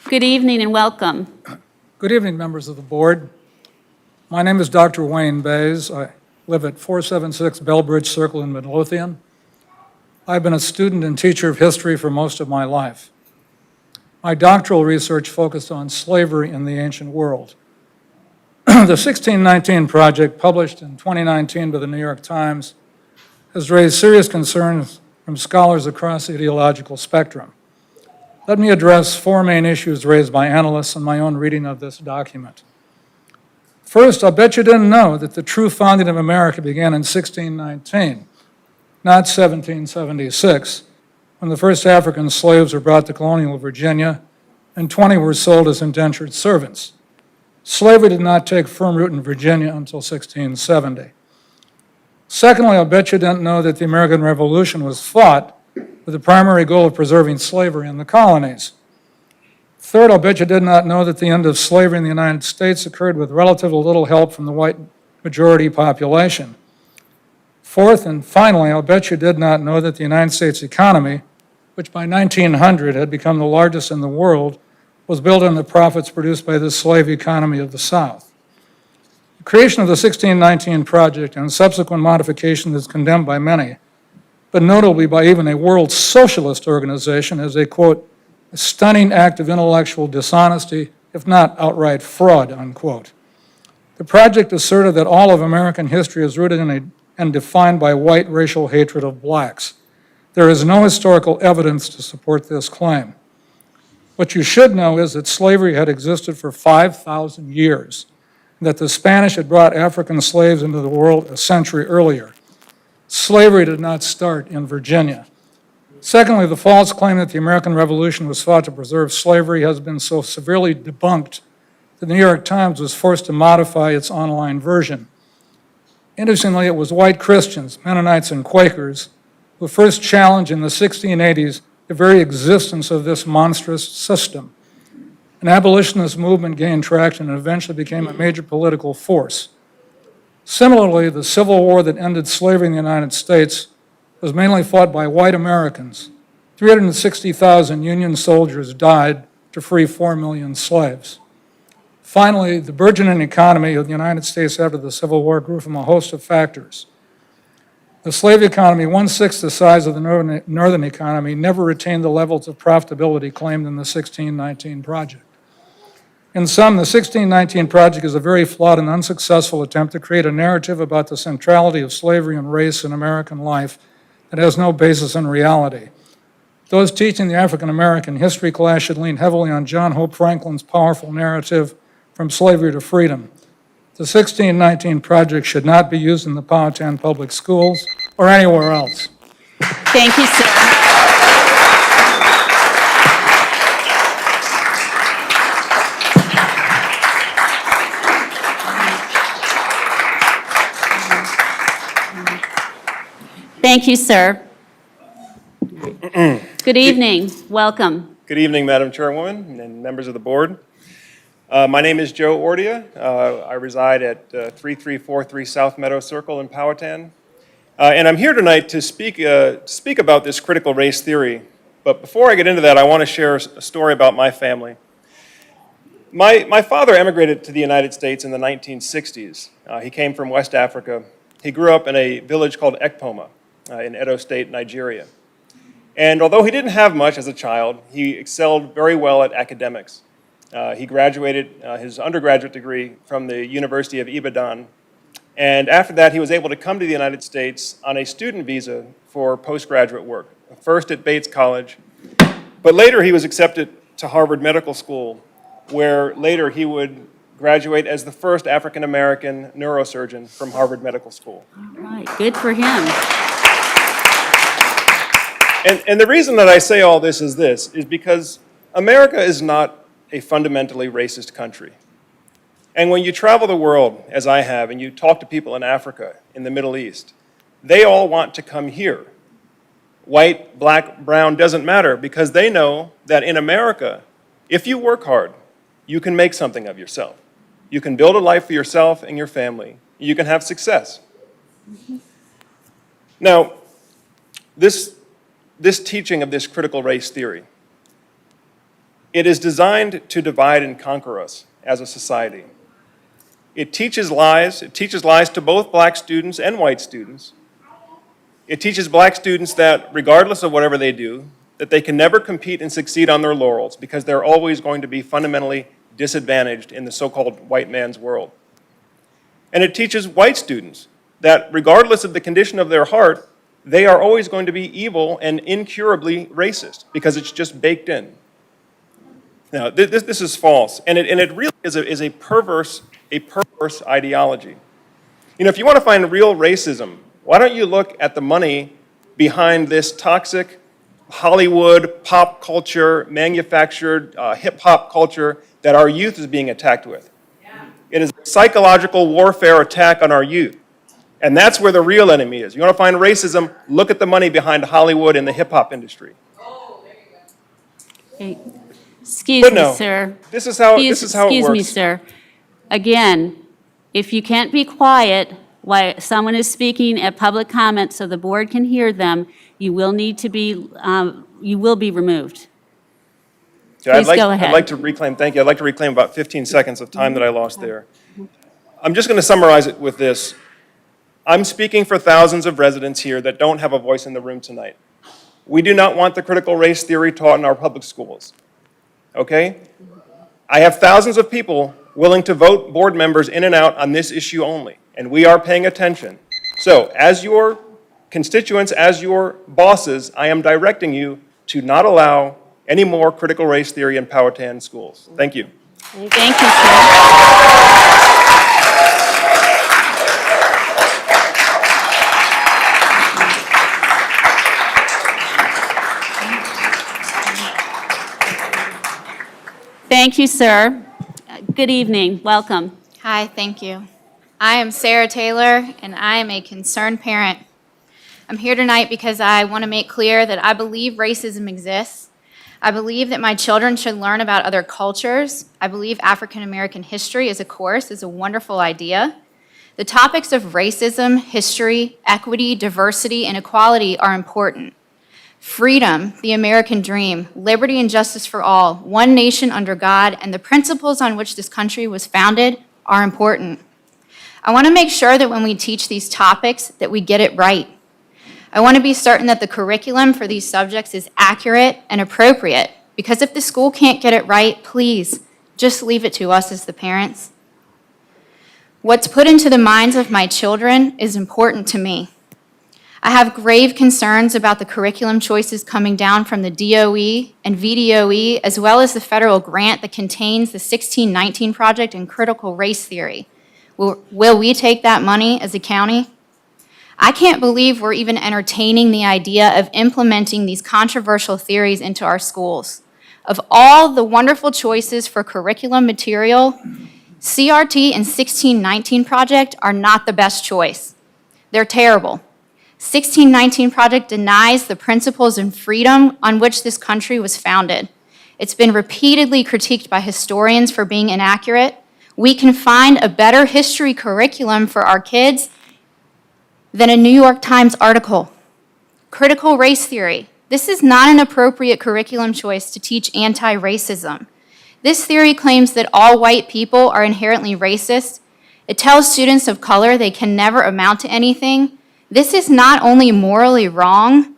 Good evening and welcome. Good evening, members of the board. My name is Dr. Wayne Bays. I live at 476 Bellbridge Circle in Midlothian. I've been a student and teacher of history for most of my life. My doctoral research focused on slavery in the ancient world. The 1619 project, published in 2019 by the New York Times, has raised serious concerns from scholars across the ideological spectrum. Let me address four main issues raised by analysts in my own reading of this document. First, I'll bet you didn't know that the true founding of America began in 1619, not 1776, when the first African slaves were brought to colonial Virginia and 20 were sold as indentured servants. Slavery did not take firm root in Virginia until 1670. Secondly, I'll bet you didn't know that the American Revolution was fought with the primary goal of preserving slavery in the colonies. Third, I'll bet you did not know that the end of slavery in the United States occurred with relatively little help from the white majority population. Fourth, and finally, I'll bet you did not know that the United States economy, which by 1900 had become the largest in the world, was built on the profits produced by the slave economy of the South. The creation of the 1619 Project and subsequent modification is condemned by many, but notably by even a world socialist organization as a, quote, a stunning act of intellectual dishonesty, if not outright fraud, unquote. The project asserted that all of American history is rooted in and defined by white racial hatred of blacks. There is no historical evidence to support this claim. What you should know is that slavery had existed for 5,000 years, and that the Spanish had brought African slaves into the world a century earlier. Slavery did not start in Virginia. Secondly, the false claim that the American Revolution was fought to preserve slavery has been so severely debunked that the New York Times was forced to modify its online version. Interestingly, it was white Christians, Mennonites, and Quakers who first challenged in the 1680s the very existence of this monstrous system. An abolitionist movement gained traction and eventually became a major political force. Similarly, the Civil War that ended slavery in the United States was mainly fought by white Americans. 360,000 Union soldiers died to free 4 million slaves. Finally, the burgeoning economy of the United States after the Civil War grew from a host of factors. The slave economy, 1/6 the size of the northern economy, never retained the levels of profitability claimed in the 1619 Project. In sum, the 1619 Project is a very flawed and unsuccessful attempt to create a narrative about the centrality of slavery and race in American life that has no basis in reality. Those teaching the African American history class should lean heavily on John Hope Franklin's powerful narrative, From Slavery to Freedom. The 1619 Project should not be used in the Powhatan Public Schools or anywhere else. Thank you, sir. Thank you, sir. Good evening. Welcome. Good evening, Madam Chairwoman and members of the board. My name is Joe Ordia. I reside at 3343 South Meadow Circle in Powhatan. And I'm here tonight to speak about this critical race theory. But before I get into that, I want to share a story about my family. My father emigrated to the United States in the 1960s. He came from West Africa. He grew up in a village called Ekpoma in Edo State, Nigeria. And although he didn't have much as a child, he excelled very well at academics. He graduated his undergraduate degree from the University of Ibadan. And after that, he was able to come to the United States on a student visa for postgraduate work, first at Bates College, but later he was accepted to Harvard Medical School, where later he would graduate as the first African-American neurosurgeon from Harvard Medical School. All right, good for him. And the reason that I say all this is because America is not a fundamentally racist country. And when you travel the world, as I have, and you talk to people in Africa, in the Middle East, they all want to come here. White, black, brown, doesn't matter, because they know that in America, if you work hard, you can make something of yourself. You can build a life for yourself and your family. You can have success. Now, this teaching of this critical race theory, it is designed to divide and conquer us as a society. It teaches lies. It teaches lies to both black students and white students. It teaches black students that regardless of whatever they do, that they can never compete and succeed on their laurels because they're always going to be fundamentally disadvantaged in the so-called white man's world. And it teaches white students that regardless of the condition of their heart, they are always going to be evil and incurably racist because it's just baked in. Now, this is false, and it really is a perverse ideology. You know, if you want to find real racism, why don't you look at the money behind this toxic Hollywood, pop culture, manufactured hip-hop culture that our youth is being attacked with? Yeah. It is a psychological warfare attack on our youth, and that's where the real enemy is. You want to find racism, look at the money behind Hollywood and the hip-hop industry. Oh, there you go. Okay. Excuse me, sir. This is how it works. Excuse me, sir. Again, if you can't be quiet while someone is speaking at public comment so the board can hear them, you will need to be, you will be removed. Yeah, Please go ahead. I'd like to reclaim, thank you, I'd like to reclaim about 15 seconds of time that I lost there. I'm just going to summarize it with this. I'm speaking for thousands of residents here that don't have a voice in the room tonight. We do not want the critical race theory taught in our public schools, okay? I have thousands of people willing to vote board members in and out on this issue only, and we are paying attention. So, as your constituents, as your bosses, I am directing you to not allow any more critical race theory in Powhatan schools. Thank you. Thank you, sir. Thank you, sir. Good evening. Welcome. Hi, thank you. I am Sarah Taylor, and I am a concerned parent. I'm here tonight because I want to make clear that I believe racism exists. I believe that my children should learn about other cultures. I believe African American history as a course is a wonderful idea. The topics of racism, history, equity, diversity, and equality are important. Freedom, the American dream, liberty and justice for all, one nation under God, and the principles on which this country was founded are important. I want to make sure that when we teach these topics that we get it right. I want to be certain that the curriculum for these subjects is accurate and appropriate, because if the school can't get it right, please, just leave it to us as the parents. What's put into the minds of my children is important to me. I have grave concerns about the curriculum choices coming down from the DOE and VDOE, as well as the federal grant that contains the 1619 project and critical race theory. Will we take that money as a county? I can't believe we're even entertaining the idea of implementing these controversial theories into our schools. Of all the wonderful choices for curriculum material, CRT and 1619 project are not the best choice. They're terrible. 1619 project denies the principles and freedom on which this country was founded. It's been repeatedly critiqued by historians for being inaccurate. We can find a better history curriculum for our kids than a New York Times article. Critical race theory. This is not an appropriate curriculum choice to teach anti-racism. This theory claims that all white people are inherently racist. It tells students of color they can never amount to anything. This is not only morally wrong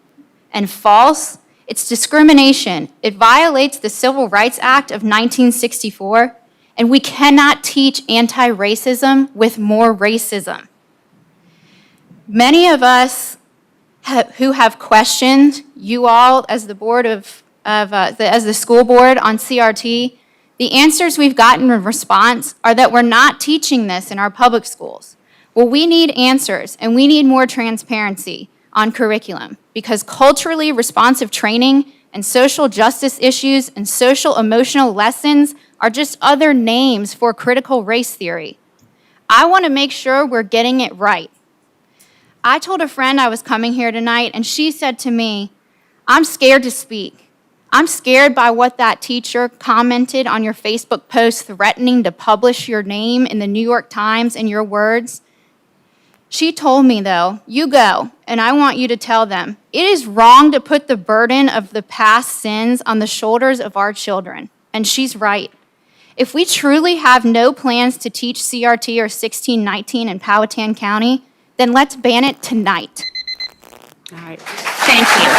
and false, it's discrimination. It violates the Civil Rights Act of 1964, and we cannot teach anti-racism with more racism. Many of us who have questioned you all as the board as the school board on CRT, the answers we've gotten in response are that we're not teaching this in our public schools. Well, we need answers, and we need more transparency on curriculum, because culturally responsive training and social justice issues and social emotional lessons are just other names for critical race theory. I want to make sure we're getting it right. I told a friend I was coming here tonight, and she said to me, "I'm scared to speak. I'm scared by what that teacher commented on your Facebook post threatening to publish your name in the New York Times and your words." She told me, though, "You go, and I want you to tell them, it is wrong to put the burden of the past sins on the shoulders of our children." And she's right. If we truly have no plans to teach CRT or 1619 in Powhatan County, then let's ban it tonight. All right. Thank you.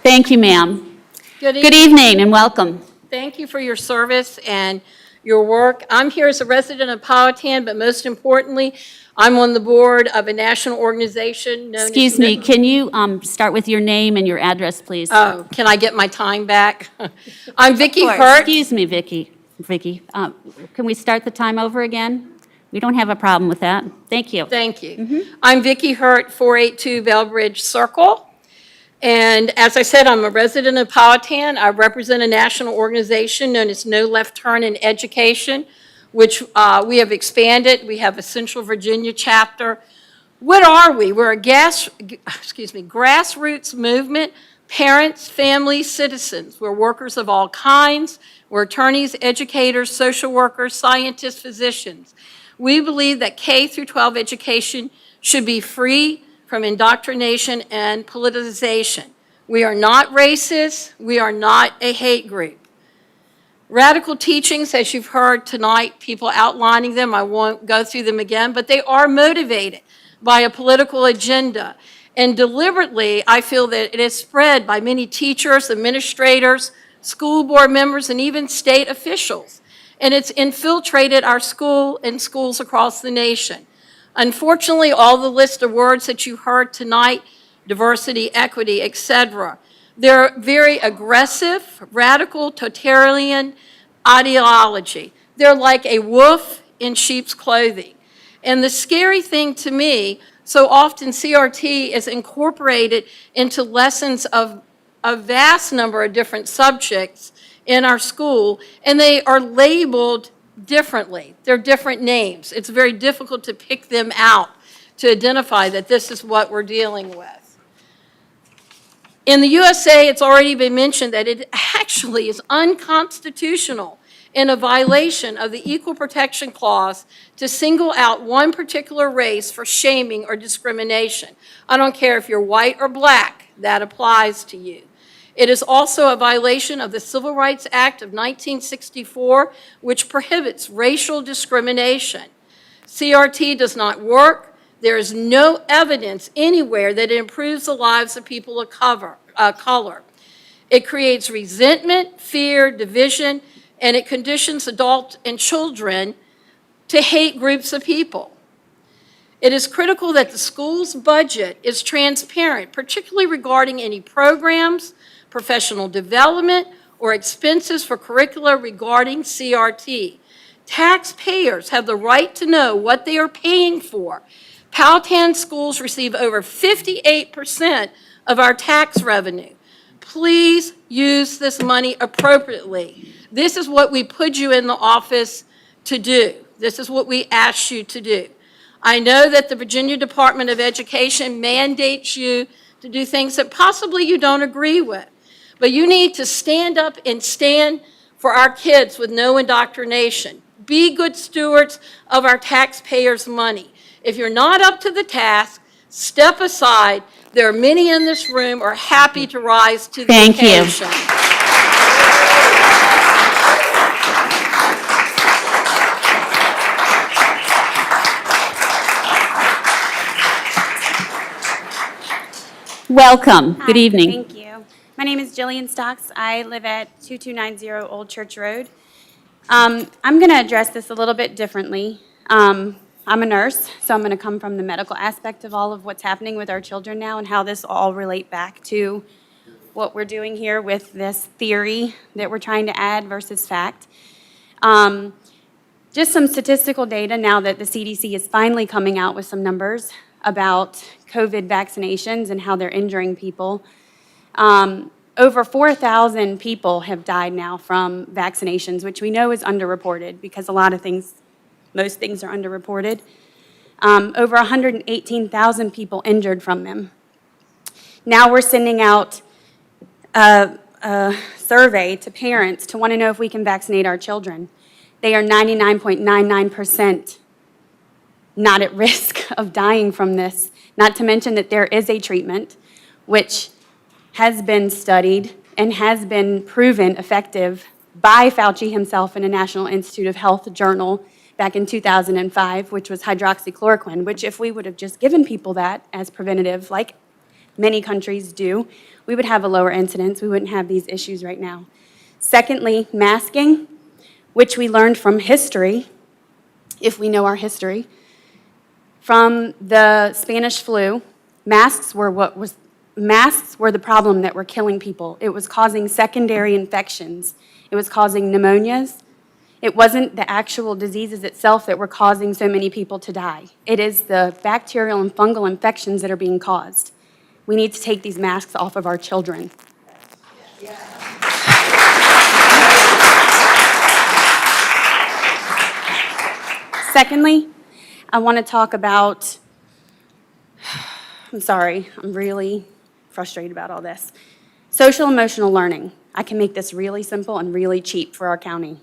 Thank you, ma'am. Good evening and welcome. Thank you for your service and your work. I'm here as a resident of Powhatan, but most importantly, I'm on the board of a national organization known as... Excuse me, can you start with your name and your address, please? Oh, can I get my time back? I'm Vicki Hurt. Excuse me, Vicki. Can we start the time over again? We don't have a problem with that. Thank you. Thank you. I'm Vicki Hurt, 482 Bellbridge Circle. And as I said, I'm a resident of Powhatan. I represent a national organization known as No Left Turn in Education, which we have expanded. We have a Central Virginia chapter. What are we? We're a grassroots movement, parents, families, citizens. We're workers of all kinds. We're attorneys, educators, social workers, scientists, physicians. We believe that K through 12 education should be free from indoctrination and politicization. We are not racist. We are not a hate group. Radical teachings, as you've heard tonight, people outlining them, I won't go through them again, but they are motivated by a political agenda. And deliberately, I feel that it is spread by many teachers, administrators, school board members, and even state officials. And it's infiltrated our school and schools across the nation. Unfortunately, all the list of words that you heard tonight, diversity, equity, etc., they're very aggressive, radical, totalitarian ideology. They're like a wolf in sheep's clothing. And the scary thing to me, so often CRT is incorporated into lessons of a vast number of different subjects in our school, and they are labeled differently. They're different names. It's very difficult to pick them out to identify that this is what we're dealing with. In the USA, it's already been mentioned that it actually is unconstitutional in a violation of the Equal Protection Clause to single out one particular race for shaming or discrimination. I don't care if you're white or black, that applies to you. It is also a violation of the Civil Rights Act of 1964, which prohibits racial discrimination. CRT does not work. There is no evidence anywhere that it improves the lives of people of color. It creates resentment, fear, division, and it conditions adults and children to hate groups of people. It is critical that the school's budget is transparent, particularly regarding any programs, professional development, or expenses for curricula regarding CRT. Taxpayers have the right to know what they are paying for. Powhatan schools receive over 58% of our tax revenue. Please use this money appropriately. This is what we put you in the office to do. This is what we asked you to do. I know that the Virginia Department of Education mandates you to do things that possibly you don't agree with, but you need to stand up and stand for our kids with no indoctrination. Be good stewards of our taxpayers' money. If you're not up to the task, step aside. There are many in this room who are happy to rise to the occasion. Welcome. Good Hi, evening. Thank you. My name is Jillian Stocks. I live at 2290 Old Church Road. I'm going to address this a little bit differently. I'm a nurse, so I'm going to come from the medical aspect of all of what's happening with our children now and how this all relate back to what we're doing here with this theory that we're trying to add versus fact. Just some statistical data now that the CDC is finally coming out with some numbers about COVID vaccinations and how they're injuring people. Over 4,000 people have died now from vaccinations, which we know is underreported because most things are underreported. Over 118,000 people injured from them. Now we're sending out a survey to parents to want to know if we can vaccinate our children. They are 99.99% not at risk of dying from this, not to mention that there is a treatment which has been studied and has been proven effective by Fauci himself in a National Institute of Health journal back in 2005, which was hydroxychloroquine, which if we would have just given people that as preventative, like many countries do, we would have a lower incidence. We wouldn't have these issues right now. Secondly, masking, which we learned from history, if we know our history, from the Spanish flu. Masks were the problem that were killing people. It was causing secondary infections. It was causing pneumonias. It wasn't the actual diseases itself that were causing so many people to die. It is the bacterial and fungal infections that are being caused. We need to take these masks off of our children. Secondly, I want to talk about, I'm sorry, I'm really frustrated about all this. Social emotional learning. I can make this really simple and really cheap for our county.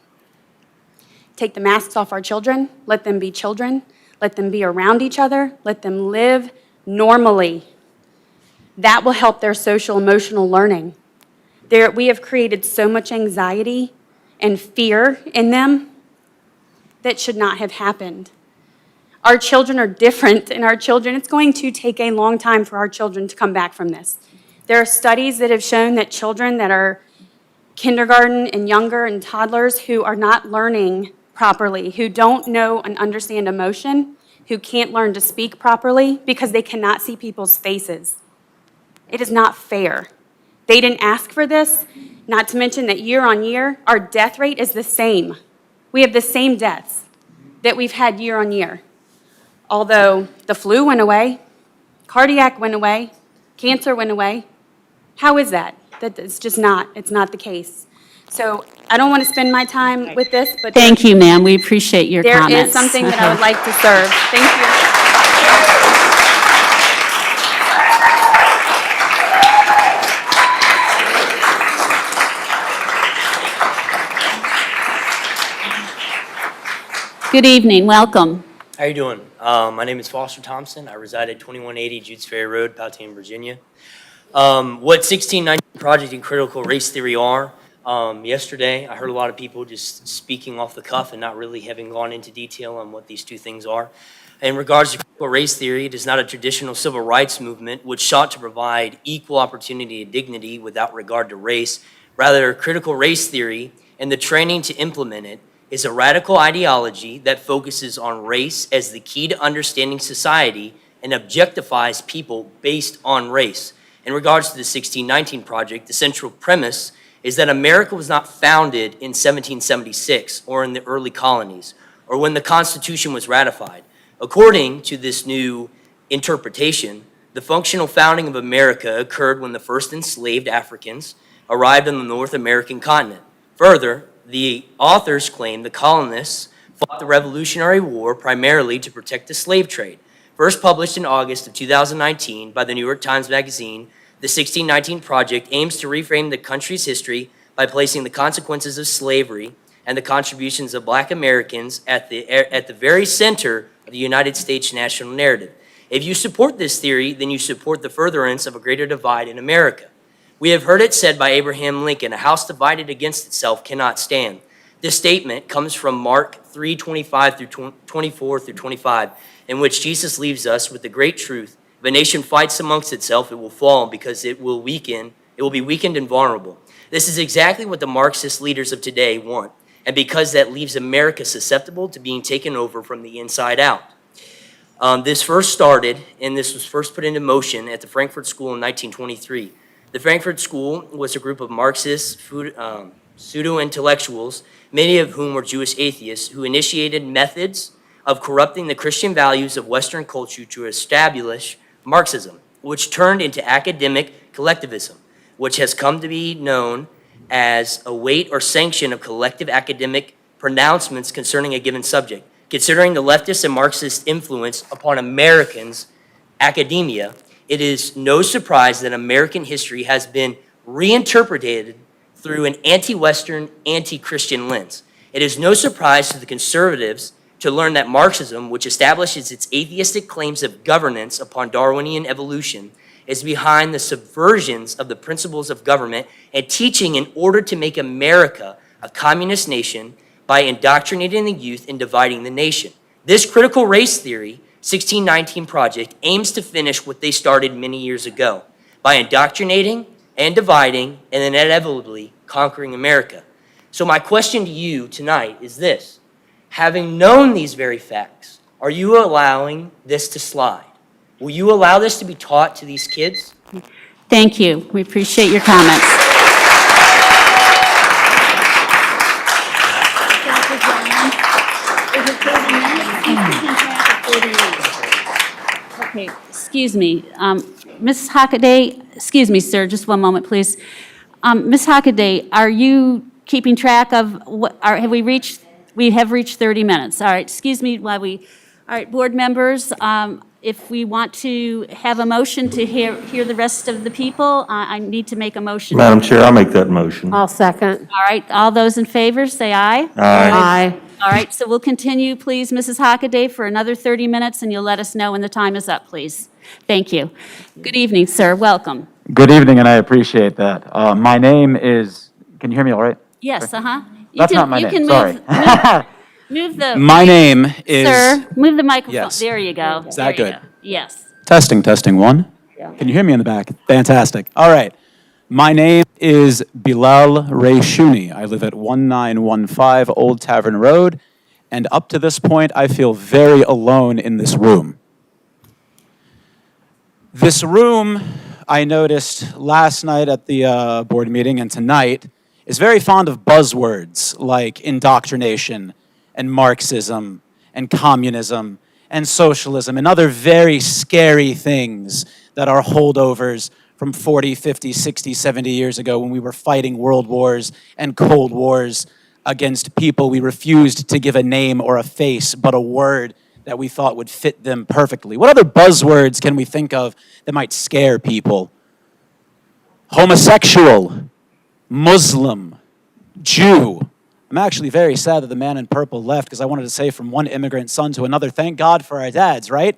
Take the masks off our children, let them be children, Let them be around each other. Let them live normally. That will help their social emotional learning. We have created so much anxiety and fear in them that should not have happened. Our children are different, and it's going to take a long time for our children to come back from this. There are studies that have shown that children that are kindergarten and younger and toddlers who are not learning properly, who don't know and understand emotion, who can't learn to speak properly because they cannot see people's faces. It is not fair. They didn't ask for this, not to mention that year on year, our death rate is the same. We have the same deaths that we've had year on year. Although the flu went away, cardiac went away, cancer went away. How is that? It's just not, it's not the case. So I don't want to spend my time with this, but Thank you, ma'am. We appreciate your there comments. is something that I would like to serve. Thank you. Good evening, welcome. How you doing? My name is Foster Thompson. I reside at 2180 Judes Ferry Road, Powhatan, Virginia. What 1619 Project and critical race theory are, yesterday I heard a lot of people just speaking off the cuff and not really having gone into detail on what these two things are. In regards to critical race theory, it is not a traditional civil rights movement which sought to provide equal opportunity and dignity without regard to race. Rather, critical race theory and the training to implement it is a radical ideology that focuses on race as the key to understanding society and objectifies people based on race. In regards to the 1619 Project, the central premise is that America was not founded in 1776 or in the early colonies or when the Constitution was ratified. According to this new interpretation, the functional founding of America occurred when the first enslaved Africans arrived on the North American continent. Further, the authors claim the colonists fought the Revolutionary War primarily to protect the slave trade. First published in August of 2019 by the New York Times Magazine, the 1619 Project aims to reframe the country's history by placing the consequences of slavery and the contributions of Black Americans at the very center of the United States national narrative. If you support this theory, then you support the furtherance of a greater divide in America. We have heard it said by Abraham Lincoln, a house divided against itself cannot stand. This statement comes from Mark 3:25 through 24 through 25, in which Jesus leaves us with the great truth: if a nation fights amongst itself, it will fall because it will be weakened and vulnerable. This is exactly what the Marxist leaders of today want, and because that leaves America susceptible to being taken over from the inside out. This first started, and this was first put into motion at the Frankfurt School in 1923. The Frankfurt School was a group of Marxist pseudo-intellectuals, many of whom were Jewish atheists, who initiated methods of corrupting the Christian values of Western culture to establish Marxism, which turned into academic collectivism, which has come to be known as a weight or sanction of collective academic pronouncements concerning a given subject. Considering the leftist and Marxist influence upon Americans' academia, it is no surprise that American history has been reinterpreted through an anti-Western, anti-Christian lens. It is no surprise to the conservatives to learn that Marxism, which establishes its atheistic claims of governance upon Darwinian evolution, is behind the subversions of the principles of government and teaching in order to make America a communist nation by indoctrinating the youth and dividing the nation. This critical race theory 1619 Project aims to finish what they started many years ago by indoctrinating and dividing and then inevitably conquering America. So my question to you tonight is this: having known these very facts, are you allowing this to slide? Will you allow this to be taught to these kids? Thank you. We appreciate your comments. Okay, excuse me. Ms. Hockaday, excuse me, sir, just one moment, please. Ms. Hockaday, are you keeping track of what, have we reached? We have reached 30 minutes. All right, excuse me while all right, board members, if we want to have a motion to hear the rest of the people, I need to make a motion. Madam Chair, I'll make that motion. I'll second. All right, all those in favor, say aye. Aye. Aye. All right, so we'll continue, please, Mrs. Hockaday, for another 30 minutes, and you'll let us know when the time is up, please. Thank you. Good evening, sir. Welcome. Good evening, and I appreciate that. My name is, can you hear me all right? Yes, uh-huh. That's not my name, sorry. Move the. My name is. Sir, move the microphone. Yes. There you go. Is that There you good? go. Yes. Testing, testing, one. Can you hear me in the back? Fantastic. All right. My name is Bilal Rayshuni. I live at 1915 Old Tavern Road, and up to this point, I feel very alone in this room. This room, I noticed last night at the board meeting and tonight, is very fond of buzzwords like indoctrination and Marxism and communism and socialism and other very scary things that are holdovers from 40, 50, 60, 70 years ago when we were fighting world wars and cold wars against people we refused to give a name or a face, but a word that we thought would fit them perfectly. What other buzzwords can we think of that might scare people? Homosexual, Muslim, Jew. I'm actually very sad that the man in purple left because I wanted to say from one immigrant son to another, thank God for our dads, right?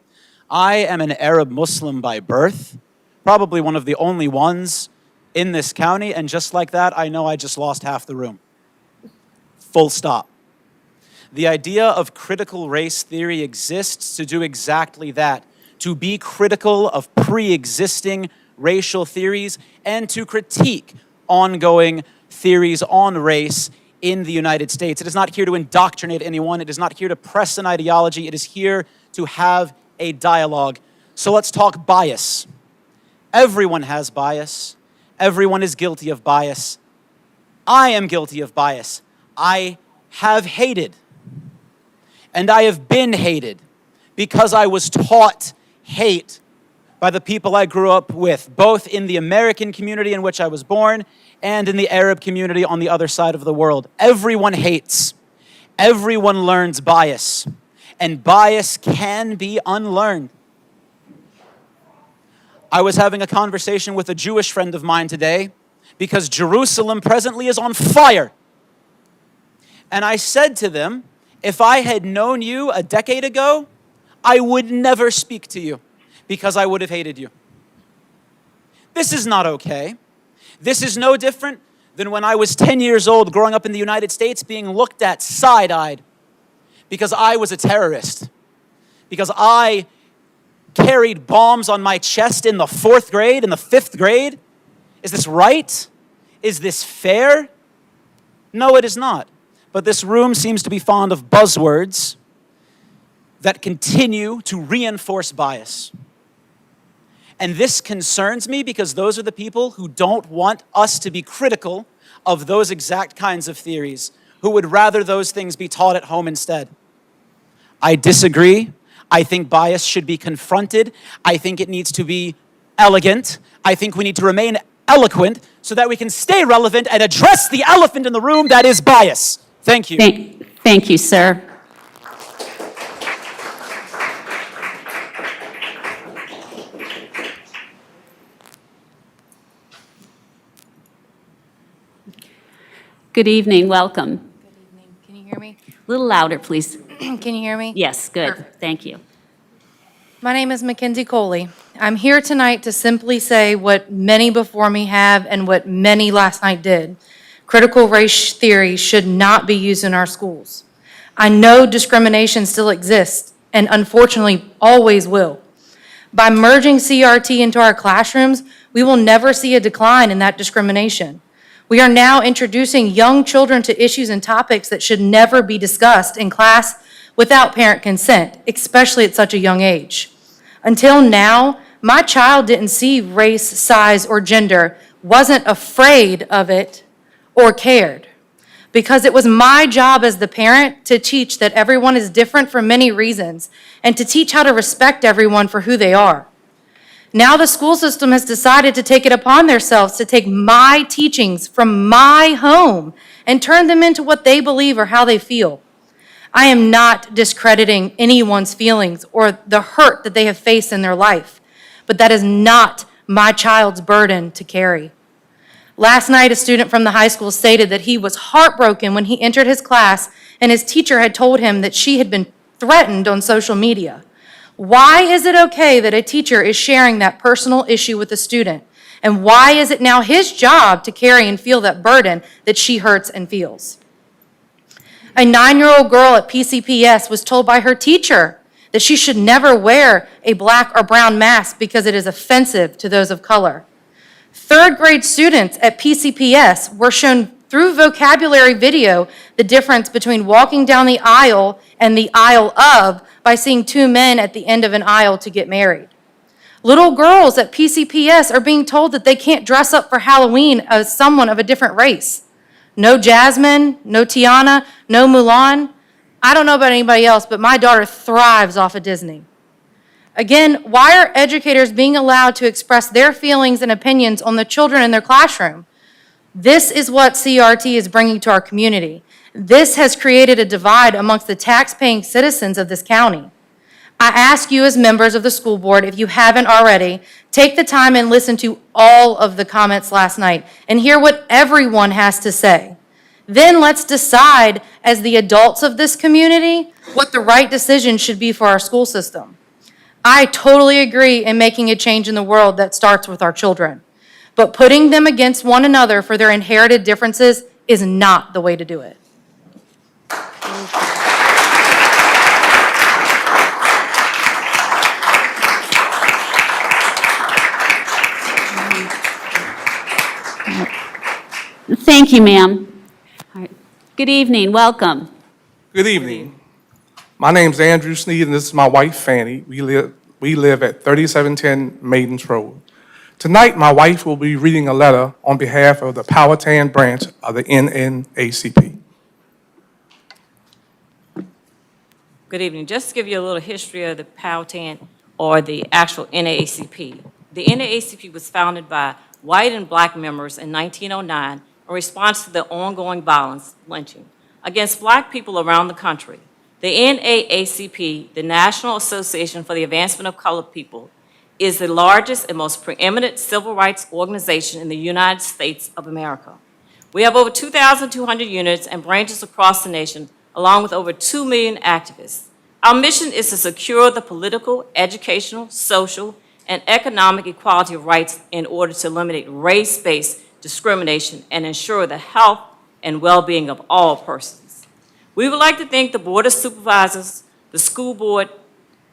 I am an Arab Muslim by birth, probably one of the only ones in this county, and just like that, I know I just lost half the room. Full stop. The idea of critical race theory exists to do exactly that, to be critical of pre-existing racial theories and to critique ongoing theories on race in the United States. It is not here to indoctrinate anyone. It is not here to press an ideology. It is here to have a dialogue. So let's talk bias. Everyone has bias. Everyone is guilty of bias. I am guilty of bias. I have hated. And I have been hated because I was taught hate by the people I grew up with, both in the American community in which I was born and in the Arab community on the other side of the world. Everyone hates. Everyone learns bias. And bias can be unlearned. I was having a conversation with a Jewish friend of mine today because Jerusalem presently is on fire. And I said to them, if I had known you a decade ago, I would never speak to you because I would have hated you. This is not okay. This is no different than when I was 10 years old growing up in the United States being looked at side-eyed because I was a terrorist, because I carried bombs on my chest in the 4th grade, in the 5th grade. Is this right? Is this fair? No, it is not. But this room seems to be fond of buzzwords that continue to reinforce bias. And this concerns me because those are the people who don't want us to be critical of those exact kinds of theories, who would rather those things be taught at home instead. I disagree. I think bias should be confronted. I think it needs to be elegant. I think we need to remain eloquent so that we can stay relevant and address the elephant in the room that is bias. Thank you. Thank you, sir. Good evening, welcome. Good evening. Can you hear me? A little louder, please. Can you hear me? Yes, good, Perfect. thank you. My name is Mackenzie Coley. I'm here tonight to simply say what many before me have and what many last night did. Critical race theory should not be used in our schools. I know discrimination still exists and unfortunately always will. By merging CRT into our classrooms, we will never see a decline in that discrimination. We are now introducing young children to issues and topics that should never be discussed in class without parent consent, especially at such a young age. Until now, my child didn't see race, size, or gender, wasn't afraid of it, or cared. Because it was my job as the parent to teach that everyone is different for many reasons and to teach how to respect everyone for who they are. Now the school system has decided to take it upon themselves to take my teachings from my home and turn them into what they believe or how they feel. I am not discrediting anyone's feelings or the hurt that they have faced in their life, but that is not my child's burden to carry. Last night, a student from the high school stated that he was heartbroken when he entered his class and his teacher had told him that she had been threatened on social media. Why is it okay that a teacher is sharing that personal issue with a student? And why is it now his job to carry and feel that burden that she hurts and feels? A 9-year-old girl at PCPS was told by her teacher that she should never wear a black or brown mask because it is offensive to those of color. Third-grade students at PCPS were shown through vocabulary video the difference between walking down the aisle and the aisle of by seeing two men at the end of an aisle to get married. Little girls at PCPS are being told that they can't dress up for Halloween as someone of a different race. No Jasmine, no Tiana, no Mulan. I don't know about anybody else, but my daughter thrives off of Disney. Again, why are educators being allowed to express their feelings and opinions on the children in their classroom? This is what CRT is bringing to our community. This has created a divide amongst the tax-paying citizens of this county. I ask you as members of the school board, if you haven't already, take the time and listen to all of the comments last night and hear what everyone has to say. Then let's decide, as the adults of this community, what the right decision should be for our school system. I totally agree in making a change in the world that starts with our children. But putting them against one another for their inherited differences is not the way to do it. Thank you, ma'am. All right. Good evening, welcome. Good evening. My name's Andrew Sneed, and this is my wife, Fanny. We live at 3710 Maidens Road. Tonight, my wife will be reading a letter on behalf of the Powhatan branch of the NNACP. Good evening. Just to give you a little history of the Powhatan, or the actual NAACP. The NAACP was founded by white and black members in 1909 in response to the ongoing violence, lynching, against black people around the country. The NAACP, the National Association for the Advancement of Colored People, is the largest and most preeminent civil rights organization in the United States of America. We have over 2,200 units and branches across the nation, along with over 2 million activists. Our mission is to secure the political, educational, social, and economic equality of rights in order to eliminate race-based discrimination and ensure the health and well-being of all persons. We would like to thank the Board of Supervisors, the school board,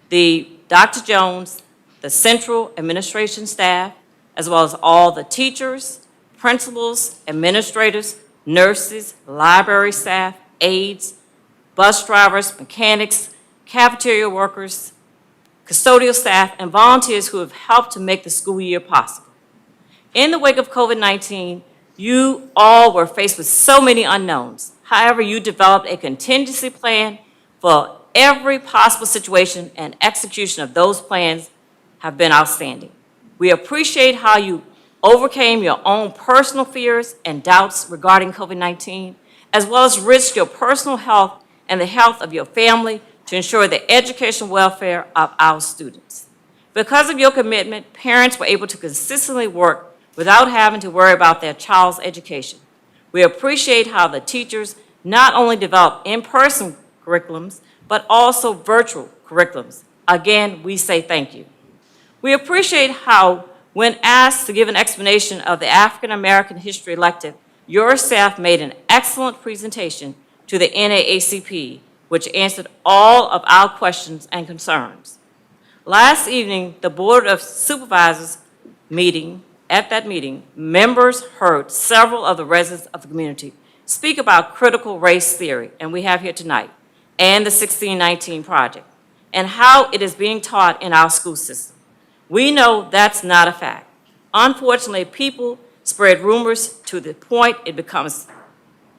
the Dr. Jones, the central administration staff, as well as all the teachers, principals, administrators, nurses, library staff, aides, bus drivers, mechanics, cafeteria workers, custodial staff, and volunteers who have helped to make the school year possible. In the wake of COVID-19, you all were faced with so many unknowns. However, you developed a contingency plan for every possible situation, and execution of those plans have been outstanding. We appreciate how you overcame your own personal fears and doubts regarding COVID-19, as well as risked your personal health and the health of your family to ensure the educational welfare of our students. Because of your commitment, parents were able to consistently work without having to worry about their child's education. We appreciate how the teachers not only developed in-person curriculums, but also virtual curriculums. Again, we say thank you. We appreciate how, when asked to give an explanation of the African American History elective, your staff made an excellent presentation to the NAACP, which answered all of our questions and concerns. Last evening, the Board of Supervisors meeting, at that meeting, members heard several of the residents of the community speak about critical race theory, and we have here tonight, and the 1619 Project, and how it is being taught in our school system. We know that's not a fact. Unfortunately, people spread rumors to the point it becomes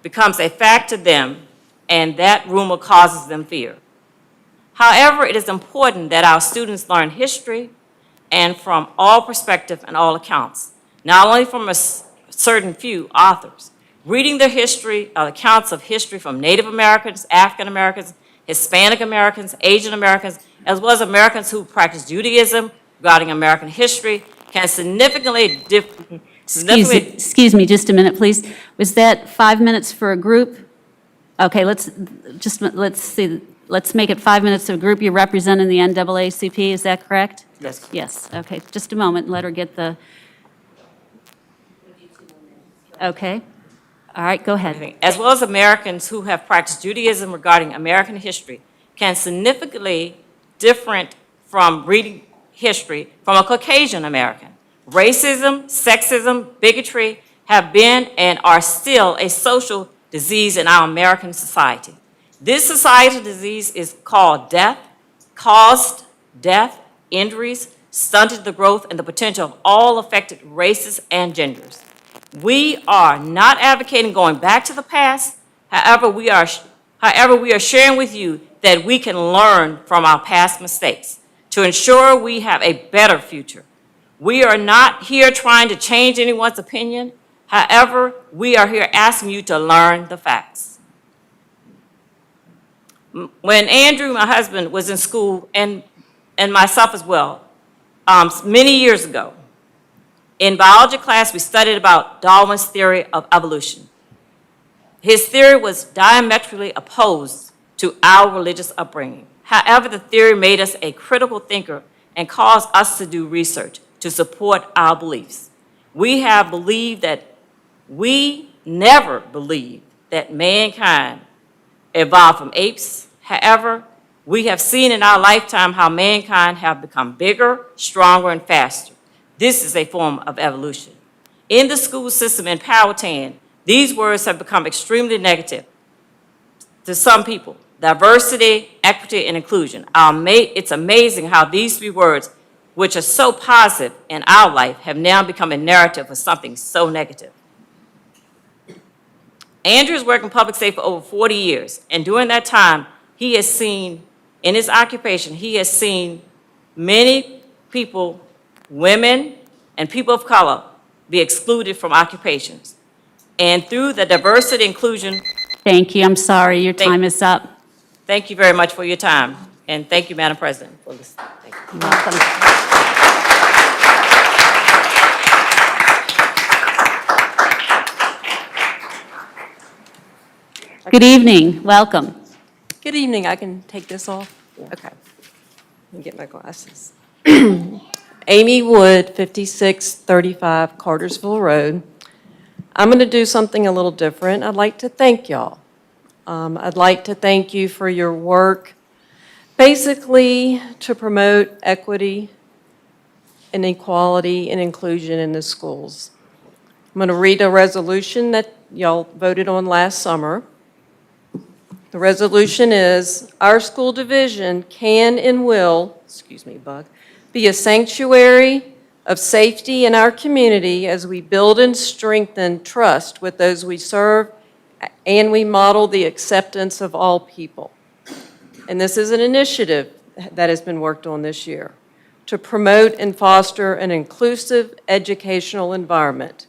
a fact to them, and that rumor causes them fear. However, it is important that our students learn history and from all perspectives and all accounts, not only from a certain few authors. Reading their history, accounts of history from Native Americans, African Americans, Hispanic Americans, Asian Americans, as well as Americans who practice Judaism regarding American history, can significantly Excuse me just a minute, please. Was that 5 minutes for a group? Okay, let's see, let's make it 5 minutes to a group. You're representing the NAACP, is that correct? Yes. Yes, okay, just a moment, let her get the, okay. All right, go ahead. As well as Americans who have practiced Judaism regarding American history can significantly different from reading history from a Caucasian American. Racism, sexism, bigotry have been and are still a social disease in our American society. This societal disease is called death, caused death, injuries, stunted the growth and the potential of all affected races and genders. We are not advocating going back to the past. However, we are sharing with you that we can learn from our past mistakes to ensure we have a better future. We are not here trying to change anyone's opinion. However, we are here asking you to learn the facts. When Andrew, my husband, was in school, and myself as well, many years ago, in biology class, we studied about Darwin's theory of evolution. His theory was diametrically opposed to our religious upbringing. However, the theory made us a critical thinker and caused us to do research to support our beliefs. We never believed that mankind evolved from apes. However, we have seen in our lifetime how mankind have become bigger, stronger, and faster. This is a form of evolution. In the school system in Powhatan, these words have become extremely negative to some people. Diversity, equity, and inclusion. It's amazing how these three words, which are so positive in our life, have now become a narrative of something so negative. Andrew has worked in public safety for over 40 years, and during that time, he has seen, in his occupation, he has seen many people, women, and people of color be excluded from occupations. And through the diversity inclusion. Thank you, I'm sorry, your time is up. Thank you very much for your time, and thank you, Madam President, for this. Thank you. You're welcome. Good evening, welcome. Good evening, I can take this off? Okay. Let me get my glasses. Amy Wood, 5635 Cartersville Road. I'm going to do something a little different. I'd like to thank y'all. I'd like to thank you for your work, basically to promote equity and equality and inclusion in the schools. I'm going to read a resolution that y'all voted on last summer. The resolution is, our school division can and will, be a sanctuary of safety in our community as we build and strengthen trust with those we serve, and we model the acceptance of all people. And this is an initiative that has been worked on this year to promote and foster an inclusive educational environment.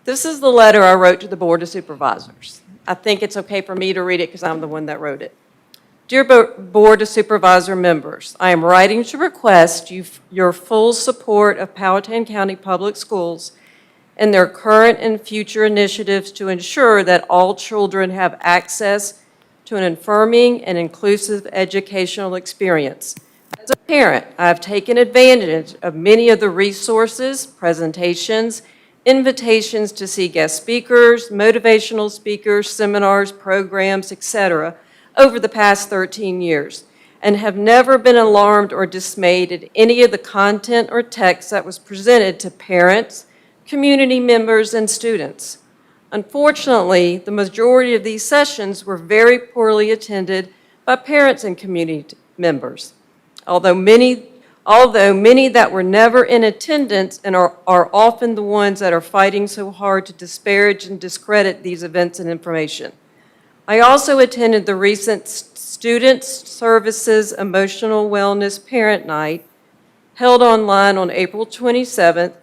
This is the letter I wrote to the Board of Supervisors. I think it's okay for me to read it because I'm the one that wrote it. Dear Board of Supervisor members, I am writing to request your full support of Powhatan County Public Schools and their current and future initiatives to ensure that all children have access to an affirming and inclusive educational experience. As a parent, I have taken advantage of many of the resources, presentations, invitations to see guest speakers, motivational speakers, seminars, programs, etc., over the past 13 years, and have never been alarmed or dismayed at any of the content or text that was presented to parents, community members, and students. Unfortunately, the majority of these sessions were very poorly attended by parents and community members. Although many that were never in attendance and are often the ones that are fighting so hard to disparage and discredit these events and information. I also attended the recent Student Services Emotional Wellness Parent Night held online on April 27th,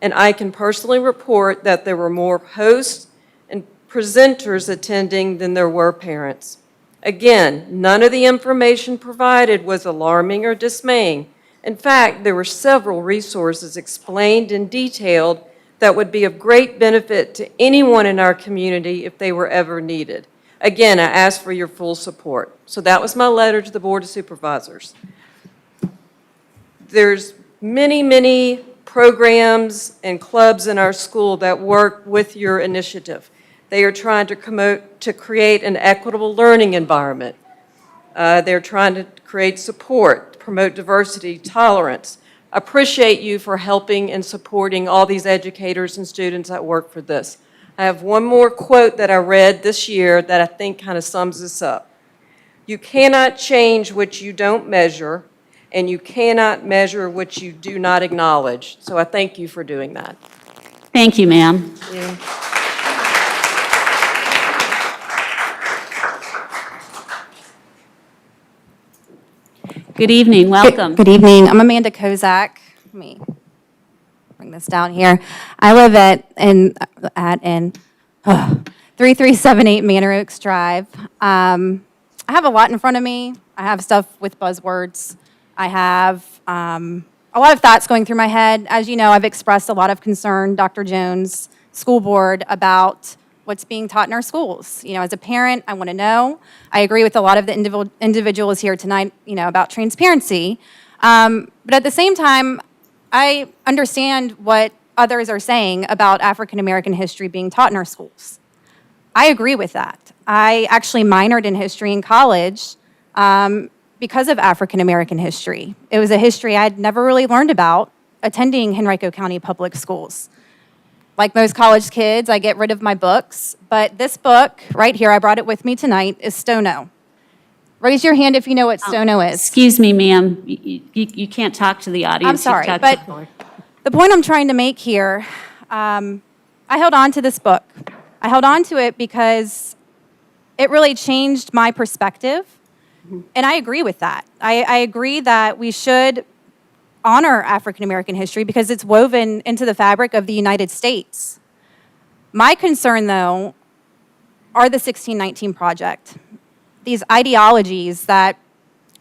and I can personally report that there were more hosts and presenters attending than there were parents. Again, none of the information provided was alarming or dismaying. In fact, there were several resources explained and detailed that would be of great benefit to anyone in our community if they were ever needed. Again, I ask for your full support. So that was my letter to the Board of Supervisors. There's many, many programs and clubs in our school that work with your initiative. They are trying to create an equitable learning environment. They're trying to create support, promote diversity, tolerance. Appreciate you for helping and supporting all these educators and students that work for this. I have one more quote that I read this year that I think kind of sums this up. You cannot change what you don't measure, and you cannot measure what you do not acknowledge. So I thank you for doing that. Thank you, ma'am. Yeah. Good evening, welcome. Good evening. I'm Amanda Kozak. Let me bring this down here. I live at 3378 Manor Oaks Drive. I have a lot in front of me. I have stuff with buzzwords. I have a lot of thoughts going through my head. As you know, I've expressed a lot of concern, Dr. Jones, school board, about what's being taught in our schools. You know, as a parent, I want to know. I agree with a lot of the individuals here tonight, you know, about transparency. But at the same time, I understand what others are saying about African American history being taught in our schools. I agree with that. I actually minored in history in college because of African American history. It was a history I'd never really learned about attending Henrico County Public Schools. Like most college kids, I get rid of my books, but this book right here, I brought it with me tonight, is Stono. Raise your hand if you know what Stono is. Excuse me, ma'am. You can't talk to the audience. I'm sorry, You but talk to- the point I'm trying to make here, I held on to this book. I held on to it because it really changed my perspective, and I agree with that. I agree that we should honor African American history because it's woven into the fabric of the United States. My concern, though, are the 1619 Project. These ideologies that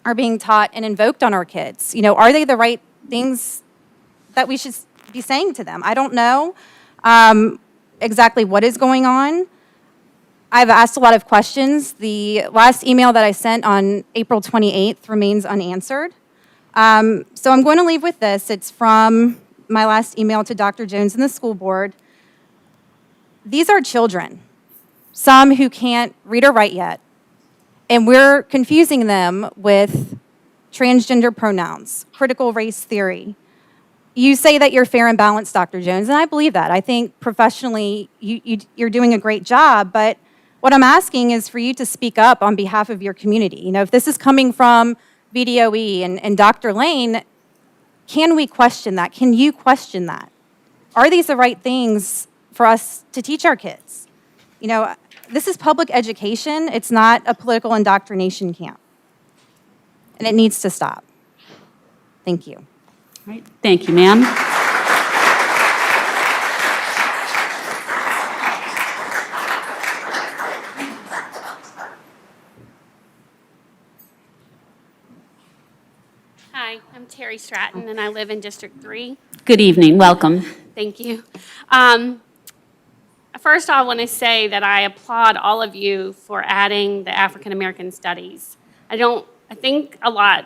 are being taught and invoked on our kids. You know, are they the right things that we should be saying to them? I don't know exactly what is going on. I've asked a lot of questions. The last email that I sent on April 28th remains unanswered. So I'm going to leave with this. It's from my last email to Dr. Jones and the school board. These are children, some who can't read or write yet, and we're confusing them with transgender pronouns, critical race theory. You say that you're fair and balanced, Dr. Jones, and I believe that. I think professionally you're doing a great job, but what I'm asking is for you to speak up on behalf of your community. You know, if this is coming from VDOE and Dr. Lane, can we question that? Can you question that? Are these the right things for us to teach our kids? You know, this is public education. It's not a political indoctrination camp. And it needs to stop. Thank you. All right. Thank you, ma'am. Hi, I'm Terry Stratton, and I live in District 3. Good evening, welcome. Thank you. First, I want to say that I applaud all of you for adding the African American studies. I think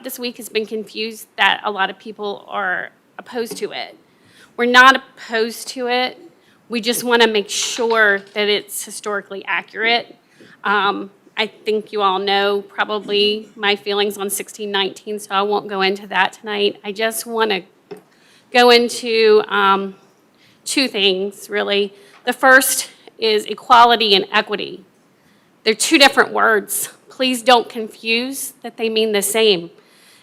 this week has been confused that a lot of people are opposed to it. We're not opposed to it. We just want to make sure that it's historically accurate. I think you all know probably my feelings on 1619, so I won't go into that tonight. I just want to go into two things, really. The first is equality and equity. They're two different words. Please don't confuse that they mean the same.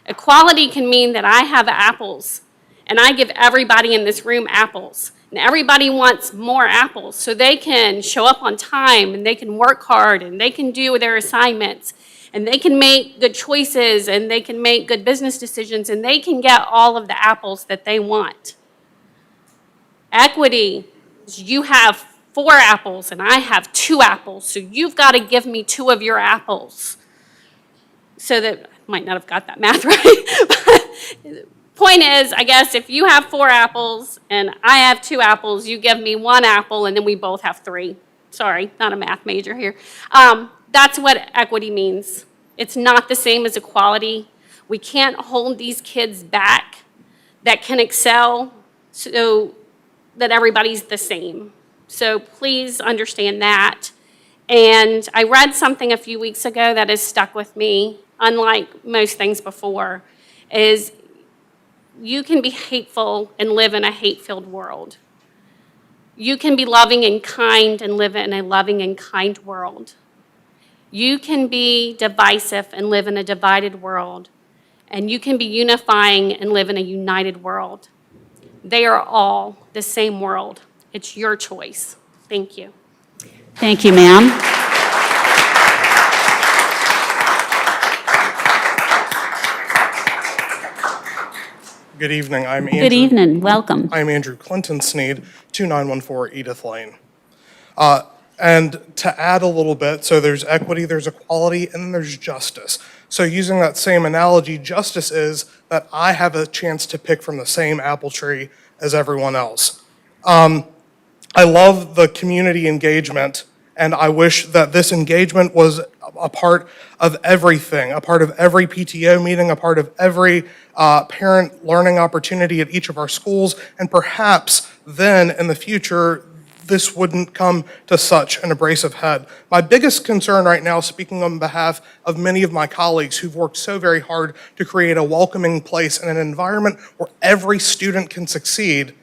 Equality can mean that I have apples, and I give everybody in this room apples. And everybody wants more apples so they can show up on time and they can work hard and they can do their assignments and they can make good choices and they can make good business decisions and they can get all of the apples that they want. Equity is you have 4 apples and I have 2 apples, so you've got to give me 2 of your apples. So that, I might not have got that math right, point is, I guess if you have 4 apples and I have 2 apples, you give me 1 apple and then we both have 3. Sorry, not a math major here. That's what equity means. It's not the same as equality. We can't hold these kids back that can excel so that everybody's the same. So please understand that. And I read something a few weeks ago that has stuck with me, unlike most things before, is you can be hateful and live in a hate-filled world. You can be loving and kind and live in a loving and kind world. You can be divisive and live in a divided world. And you can be unifying and live in a united world. They are all the same world. It's your choice. Thank you. Thank you, ma'am. Good evening. I'm Andrew. Good evening. Welcome. I'm Andrew Clinton Sneed, 2914 Edith Lane. And to add a little bit, so there's equity, there's equality, and there's justice. So using that same analogy, justice is that I have a chance to pick from the same apple tree as everyone else. I love the community engagement, and I wish that this engagement was a part of everything, a part of every PTO meeting, a part of every parent learning opportunity at each of our schools, and perhaps then in the future, this wouldn't come to such an abrasive head. My biggest concern right now, speaking on behalf of many of my colleagues who've worked so very hard to create a welcoming place and an environment where every student can succeed,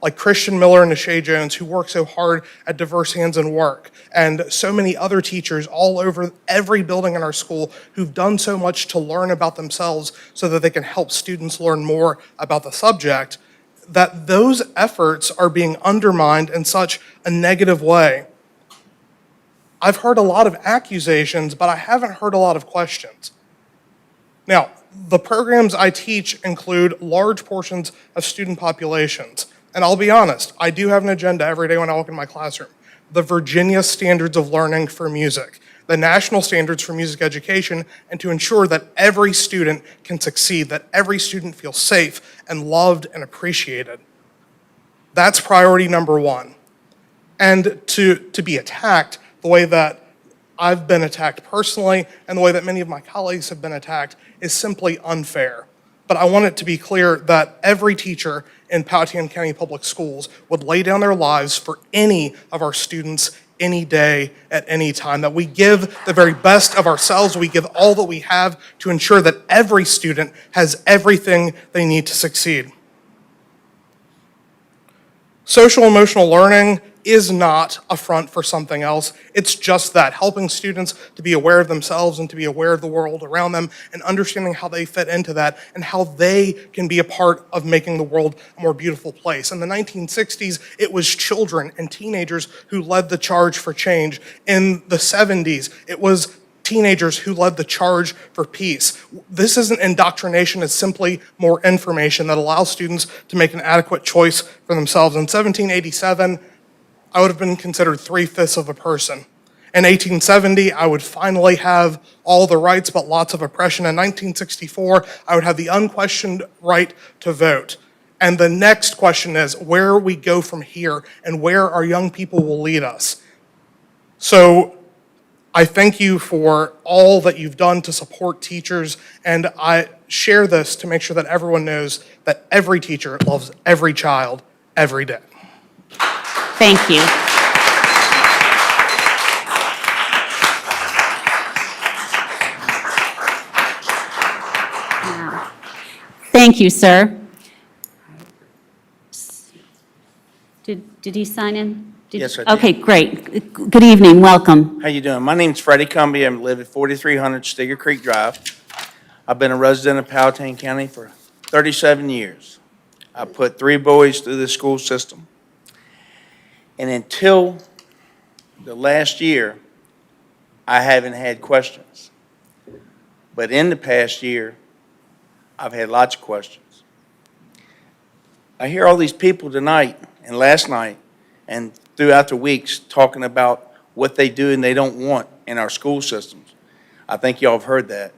like Christian Miller and Nashay Jones, who work so hard at Diverse Hands in Work, and so many other teachers all over every building in our school who've done so much to learn about themselves so that they can help students learn more about the subject, that those efforts are being undermined in such a negative way. I've heard a lot of accusations, but I haven't heard a lot of questions. Now, the programs I teach include large portions of student populations. And I'll be honest, I do have an agenda every day when I walk in my classroom. The Virginia Standards of Learning for Music, the national standards for music education, and to ensure that every student can succeed, that every student feels safe and loved and appreciated. That's priority number 1. And to be attacked the way that I've been attacked personally and the way that many of my colleagues have been attacked is simply unfair. But I want it to be clear that every teacher in Powhatan County Public Schools would lay down their lives for any of our students any day at any time, that we give the very best of ourselves, we give all that we have to ensure that every student has everything they need to succeed. Social emotional learning is not a front for something else. It's just that, helping students to be aware of themselves and to be aware of the world around them and understanding how they fit into that and how they can be a part of making the world a more beautiful place. In the 1960s, it was children and teenagers who led the charge for change. In the 70s, it was teenagers who led the charge for peace. This isn't indoctrination, it's simply more information that allows students to make an adequate choice for themselves. In 1787, I would have been considered 3/5 of a person. In 1870, I would finally have all the rights but lots of oppression. In 1964, I would have the unquestioned right to vote. And the next question is where we go from here and where our young people will lead us. So I thank you for all that you've done to support teachers, and I share this to make sure that everyone knows that every teacher loves every child every day. Thank you. Thank you, sir. Did he sign in? Yes, I did. Okay, great. Good evening, welcome. How you doing? My name's Freddie Cumbie. I live at 4300 Steger Creek Drive. I've been a resident of Powhatan County for 37 years. I put 3 boys through the school system. And until the last year, I haven't had questions. But in the past year, I've had lots of questions. I hear all these people tonight and last night and throughout the weeks talking about what they do and they don't want in our school systems. I think y'all have heard that.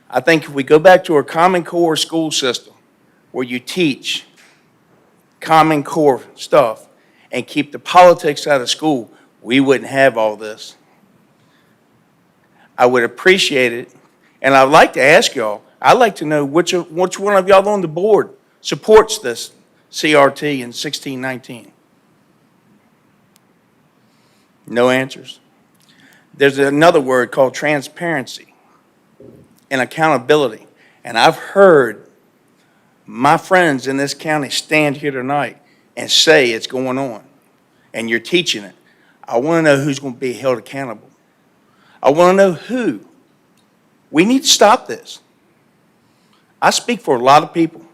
I think if we go back to our Common Core school system where you teach Common Core stuff and keep the politics out of school, we wouldn't have all this. I would appreciate it, and I'd like to ask y'all, I'd like to know which one of y'all on the board supports this CRT in 1619. No answers. There's another word called transparency and accountability, and I've heard my friends in this county stand here tonight and say it's going on, and you're teaching it. I want to know who's going to be held accountable. I want to know who. We need to stop this. I speak for a lot of people.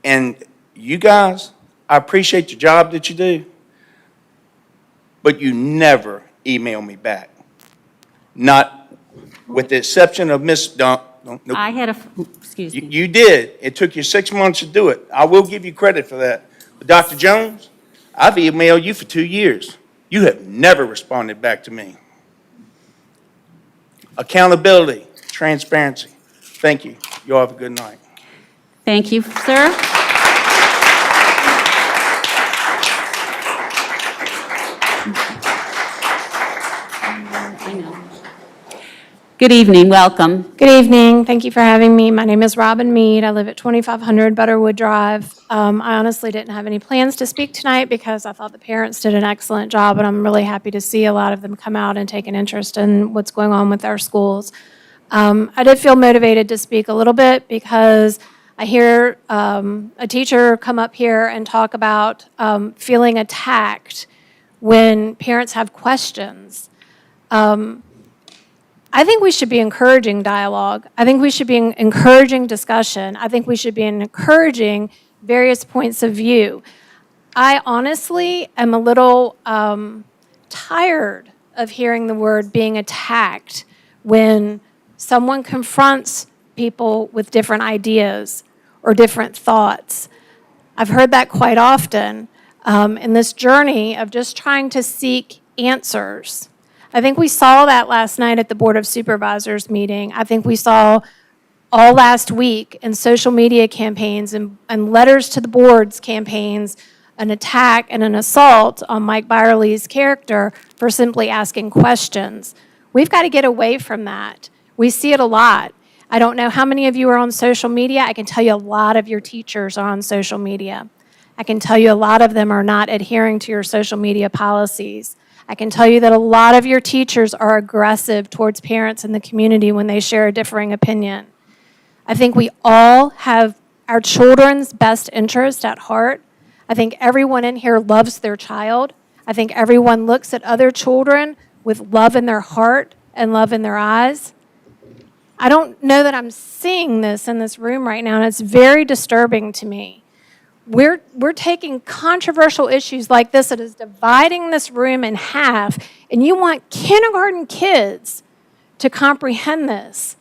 And you guys, I appreciate the job that you do, but you never email me back. Not with the exception of Miss Dunk. Nope. I had a, excuse me. You did. It took you 6 months to do it. I will give you credit for that. But Dr. Jones, I've emailed you for 2 years. You have never responded back to me. Accountability, transparency. Thank you. You all have a good night. Thank you, sir. Good evening, welcome. Good evening. Thank you for having me. My name is Robin Mead. I live at 2500 Butterwood Drive. I honestly didn't have any plans to speak tonight because I thought the parents did an excellent job, and I'm really happy to see a lot of them come out and take an interest in what's going on with our schools. I did feel motivated to speak a little bit because I hear a teacher come up here and talk about feeling attacked when parents have questions. I think we should be encouraging dialogue. I think we should be encouraging discussion. I think we should be encouraging various points of view. I honestly am a little tired of hearing the word being attacked when someone confronts people with different ideas or different thoughts. I've heard that quite often in this journey of just trying to seek answers. I think we saw that last night at the Board of Supervisors meeting. I think we saw all last week in social media campaigns and letters to the boards campaigns an attack and an assault on Mike Byerly's character for simply asking questions. We've got to get away from that. We see it a lot. I don't know how many of you are on social media. I can tell you a lot of your teachers are on social media. I can tell you a lot of them are not adhering to your social media policies. I can tell you that a lot of your teachers are aggressive towards parents in the community when they share a differing opinion. I think we all have our children's best interest at heart. I think everyone in here loves their child. I think everyone looks at other children with love in their heart and love in their eyes. I don't know that I'm seeing this in this room right now, and it's very disturbing to me. We're taking controversial issues like this that is dividing this room in half, and you want kindergarten kids to comprehend this.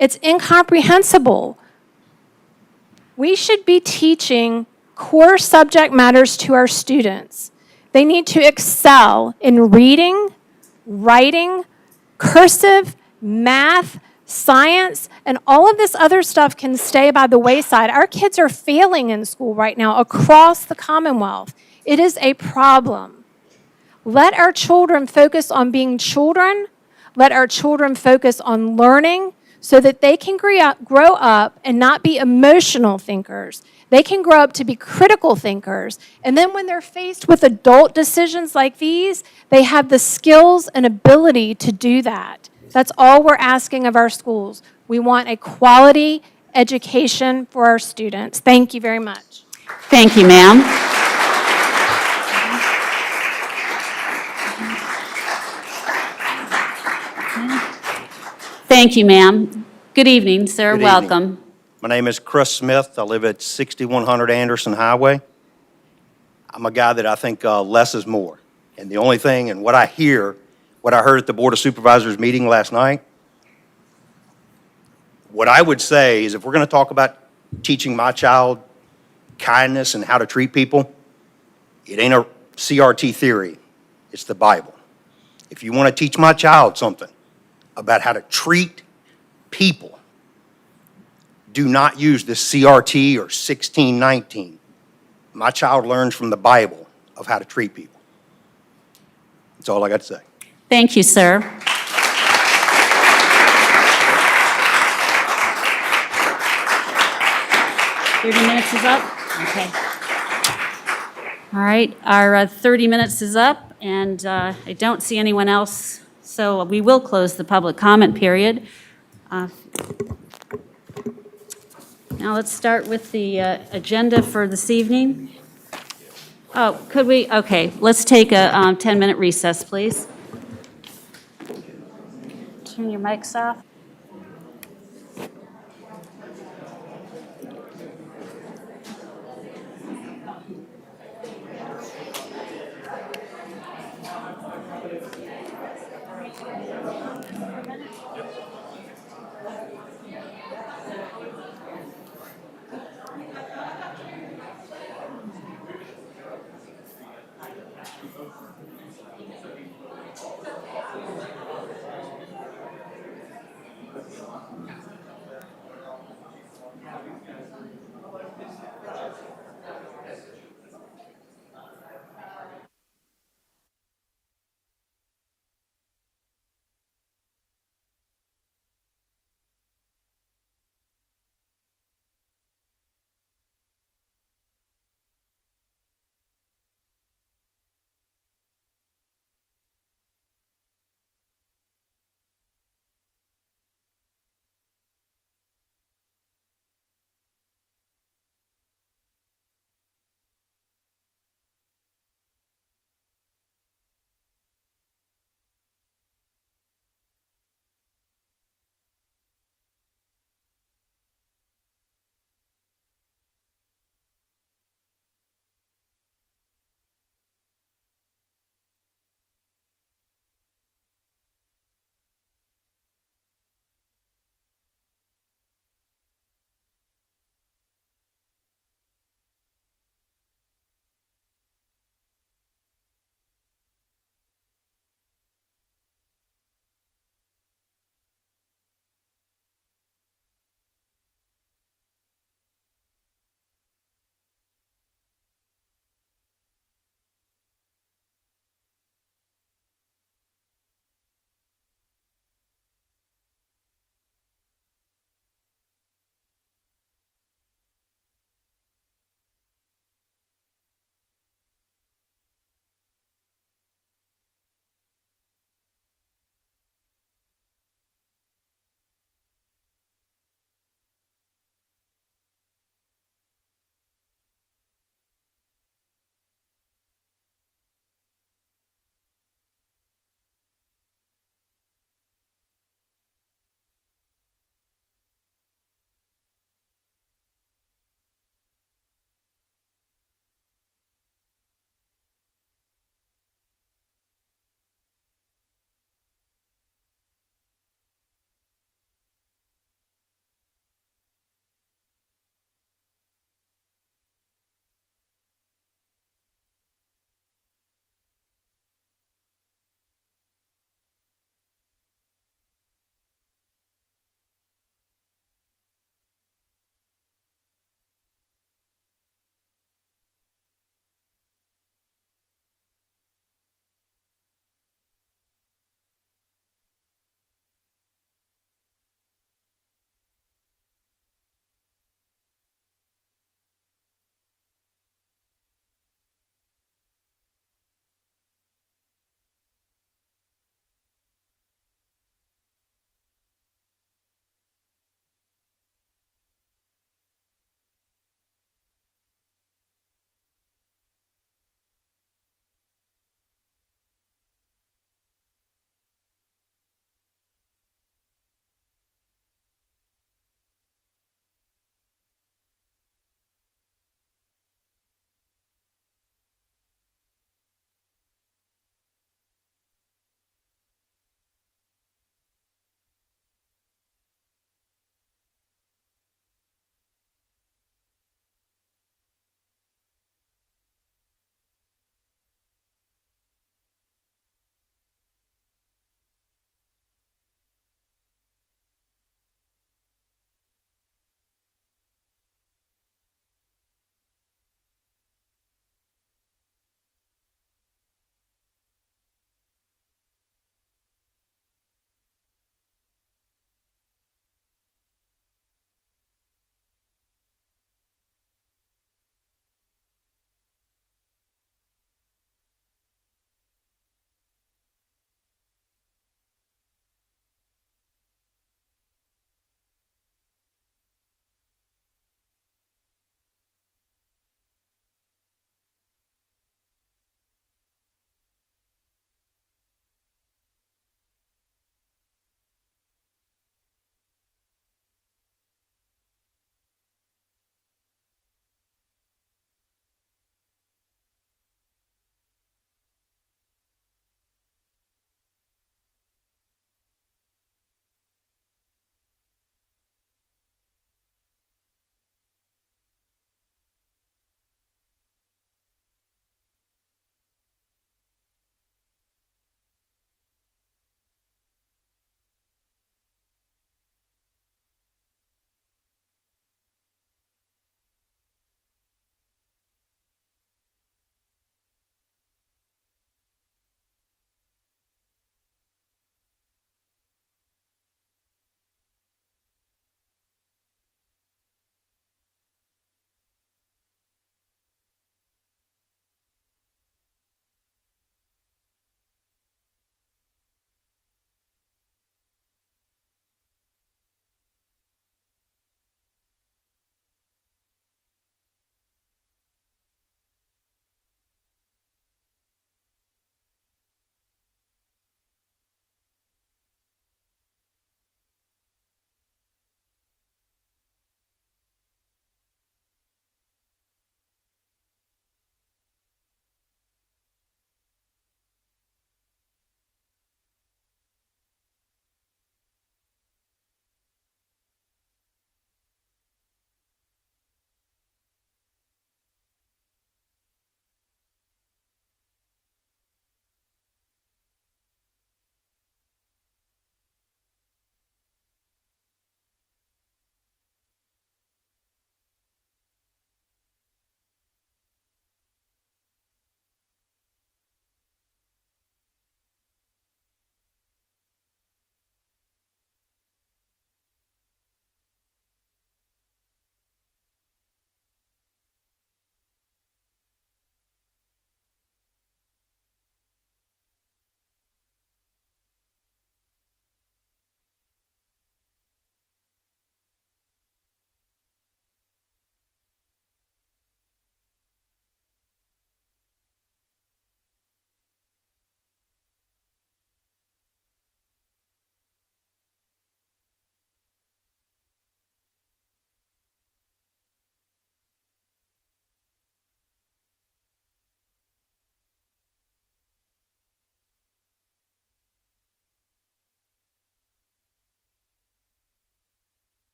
It's incomprehensible. We should be teaching core subject matters to our students. They need to excel in reading, writing, cursive, math, science, and all of this other stuff can stay by the wayside. Our kids are failing in school right now across the Commonwealth. It is a problem. Let our children focus on being children. Let our children focus on learning so that they can grow up and not be emotional thinkers. They can grow up to be critical thinkers. And then when they're faced with adult decisions like these, they have the skills and ability to do that. That's all we're asking of our schools. We want a quality education for our students. Thank you very much. Thank you, ma'am. Thank you, ma'am. Good evening, sir. Good Welcome. evening. My name is Chris Smith. I live at 6100 Anderson Highway. I'm a guy that I think less is more. And the only thing, and what I heard at the Board of Supervisors meeting last night, what I would say is if we're going to talk about teaching my child kindness and how to treat people, it ain't a CRT theory, it's the Bible. If you want to teach my child something about how to treat people, do not use the CRT or 1619. My child learns from the Bible of how to treat people. That's all I got to say. Thank you, sir. Minutes is up? Okay. All right, our 30 minutes is up, and I don't see anyone else, so we will close the public comment period. Now let's start with the agenda for this evening. Oh, could we, okay, let's take a 10-minute recess, please. Turn your mics off.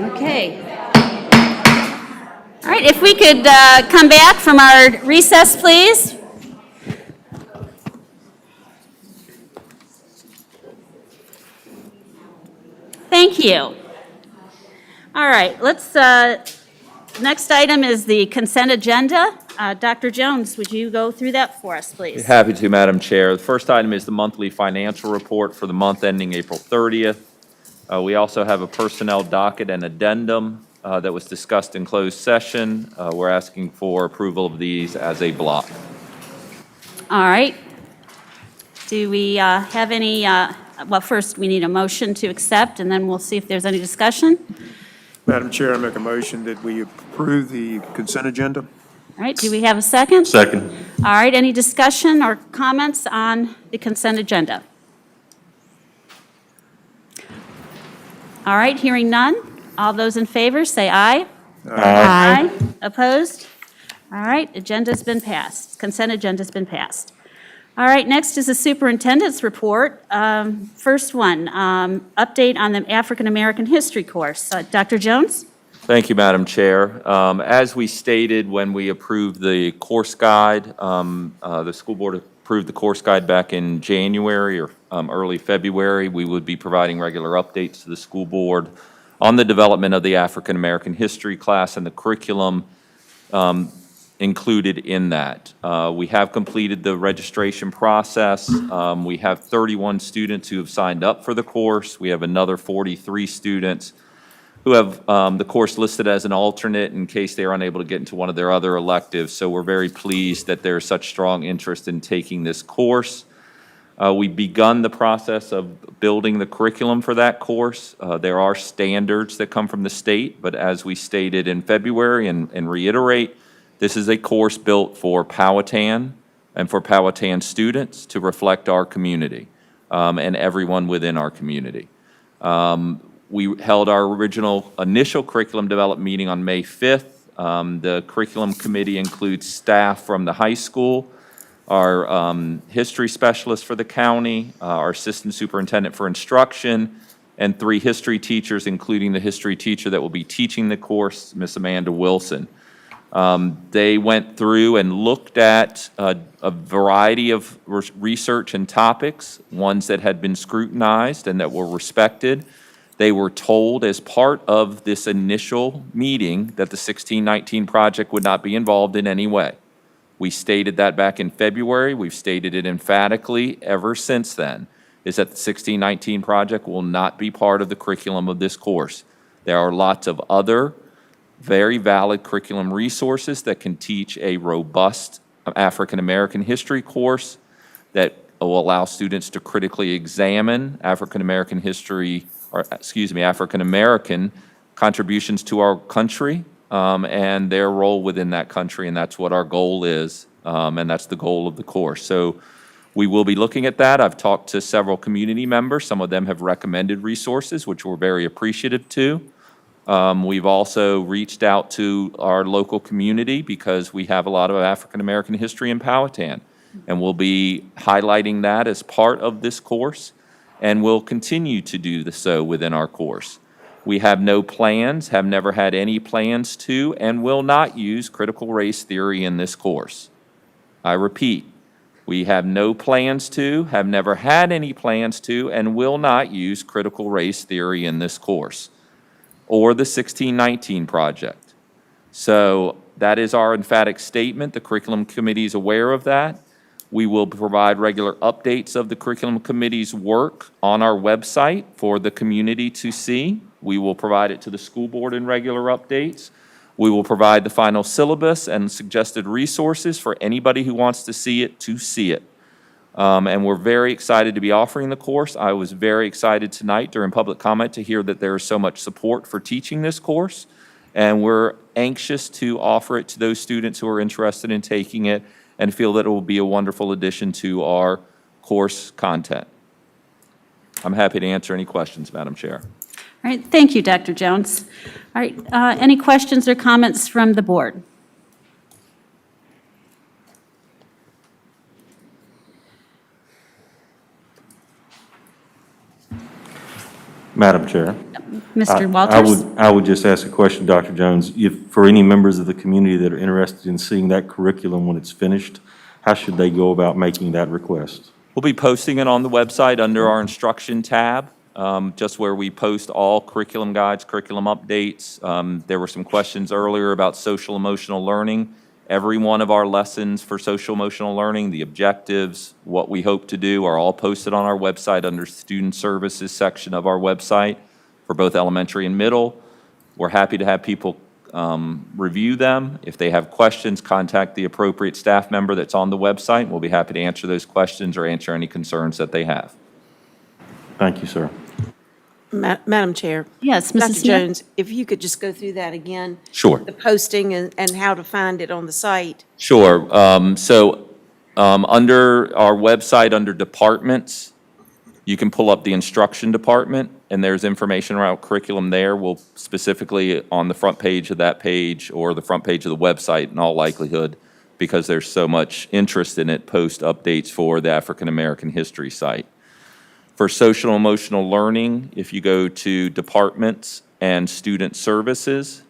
Okay. All right, if we could come back from our recess, please. Thank you. All right, next item is the consent agenda. Dr. Jones, would you go through that for us, please? Happy to, Madam Chair. The first item is the monthly financial report for the month ending April 30th. We also have a personnel docket and addendum that was discussed in closed session. We're asking for approval of these as a block. All right. Do we have any, well, first, we need a motion to accept, and then we'll see if there's any discussion. Madam Chair, I make a motion that we approve the consent agenda. All right, do we have a second? Second. All right, any discussion or comments on the consent agenda? All right, hearing none. All those in favor, say aye. Aye. Opposed? All right, agenda's been passed. Consent agenda's been passed. All right, next is the superintendent's report. First one, update on the African American History course. Dr. Jones? Thank you, Madam Chair. As we stated when we approved the course guide, the school board approved the course guide back in January or early February. We would be providing regular updates to the school board on the development of the African American History class and the curriculum included in that. We have completed the registration process. We have 31 students who have signed up for the course. We have another 43 students who have the course listed as an alternate in case they are unable to get into one of their other electives. So we're very pleased that there's such strong interest in taking this course. We've begun the process of building the curriculum for that course. There are standards that come from the state, but as we stated in February and reiterate, this is a course built for Powhatan and for Powhatan students to reflect our community and everyone within our community. We held our initial curriculum development meeting on May 5th. The curriculum committee includes staff from the high school, our history specialist for the county, our assistant superintendent for instruction, and 3 history teachers, including the history teacher that will be teaching the course, Miss Amanda Wilson. They went through and looked at a variety of research and topics, ones that had been scrutinized and that were respected. They were told as part of this initial meeting that the 1619 project would not be involved in any way. We stated that back in February. We've stated it emphatically ever since then, is that the 1619 project will not be part of the curriculum of this course. There are lots of other very valid curriculum resources that can teach a robust African American history course that will allow students to critically examine African American history, or excuse me, African American contributions to our country and their role within that country, and that's what our goal is, and that's the goal of the course. So we will be looking at that. I've talked to several community members. Some of them have recommended resources, which we're very appreciative to. We've also reached out to our local community because we have a lot of African American history in Powhatan, and we'll be highlighting that as part of this course, and we'll continue to do so within our course. We have no plans, have never had any plans to, and will not use critical race theory in this course. I repeat, we have no plans to, have never had any plans to, and will not use critical race theory in this course or the 1619 project. So that is our emphatic statement. The curriculum committee is aware of that. We will provide regular updates of the curriculum committee's work on our website for the community to see. We will provide it to the school board in regular updates. We will provide the final syllabus and suggested resources for anybody who wants to see it to see it. And we're very excited to be offering the course. I was very excited tonight during public comment to hear that there is so much support for teaching this course. And we're anxious to offer it to those students who are interested in taking it and feel that it will be a wonderful addition to our course content. I'm happy to answer any questions, Madam Chair. All right, thank you, Dr. Jones. All right, any questions or comments from the board? Madam Chair. Mr. Walters? I would just ask a question, Dr. Jones. If, for any members of the community that are interested in seeing that curriculum when it's finished, how should they go about making that request? We'll be posting it on the website under our instruction tab, just where we post all curriculum guides, curriculum updates. There were some questions earlier about social emotional learning. Every one of our lessons for social emotional learning, the objectives, what we hope to do are all posted on our website under Student Services section of our website for both elementary and middle. We're happy to have people review them. If they have questions, contact the appropriate staff member that's on the website. We'll be happy to answer those questions or answer any concerns that they have. Thank you, sir. Madam Chair. Yes, Mrs. Dr. Smith? Jones, if you could just go through that again. Sure. The posting and how to find it on the site. Sure. Under our website, under departments, you can pull up the instruction department, and there's information around curriculum there. We'll specifically on the front page of that page or the front page of the website in all likelihood, because there's so much interest in it, post updates for the African American History site. For social emotional learning, if you go to departments and student services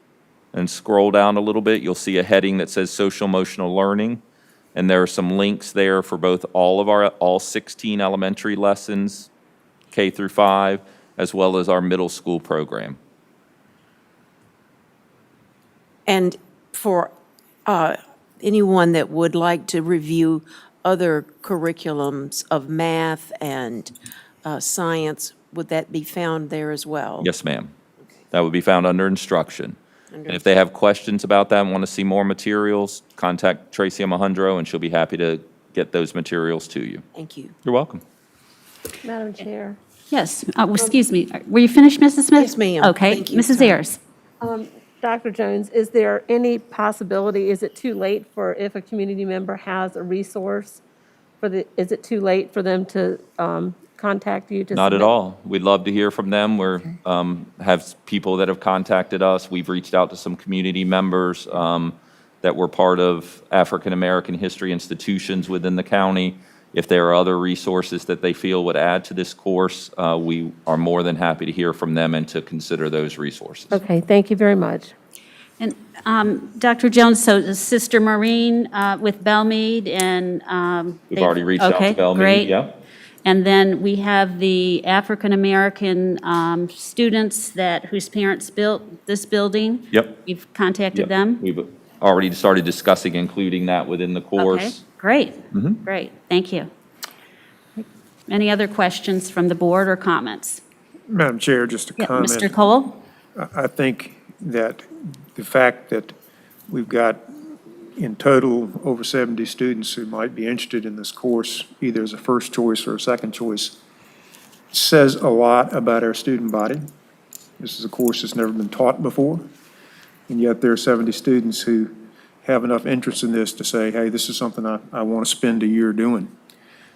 and scroll down a little bit, you'll see a heading that says social emotional learning. And there are some links there for both all 16 elementary lessons, K through 5, as well as our middle school program. And for anyone that would like to review other curriculums of math and science, would that be found there as well? Yes, ma'am. That would be found under instruction. And if they have questions about that and want to see more materials, contact Tracy Amahundro, and she'll be happy to get those materials to you. Thank you. You're welcome. Madam Chair. Yes, excuse me. Were you finished, Mrs. Smith? Yes, ma'am. Okay, Thank you. Mrs. Ayers. Dr. Jones, is there any possibility, is it too late for, if a community member has a resource, is it too late for them to contact you? Not at all. We'd love to hear from them. We're, have people that have contacted us. We've reached out to some community members that were part of African American history institutions within the county. If there are other resources that they feel would add to this course, we are more than happy to hear from them and to consider those resources. Okay, thank you very much. And Dr. Jones, so Sister Maureen with Belmead and... We've already reached out to okay, Belmead, great. yeah. And then we have the African-American students whose parents built this building. Yep. You've contacted Yep. them? We've already started discussing including that within the course. Okay, great, great, thank you. Any other questions from the board or comments? Madam Chair, just a Yeah, comment. Mr. Cole? I think that the fact that we've got in total over 70 students who might be interested in this course, either as a first choice or a second choice, says a lot about our student body. This is a course that's never been taught before, and yet there are 70 students who have enough interest in this to say, hey, this is something I want to spend a year doing.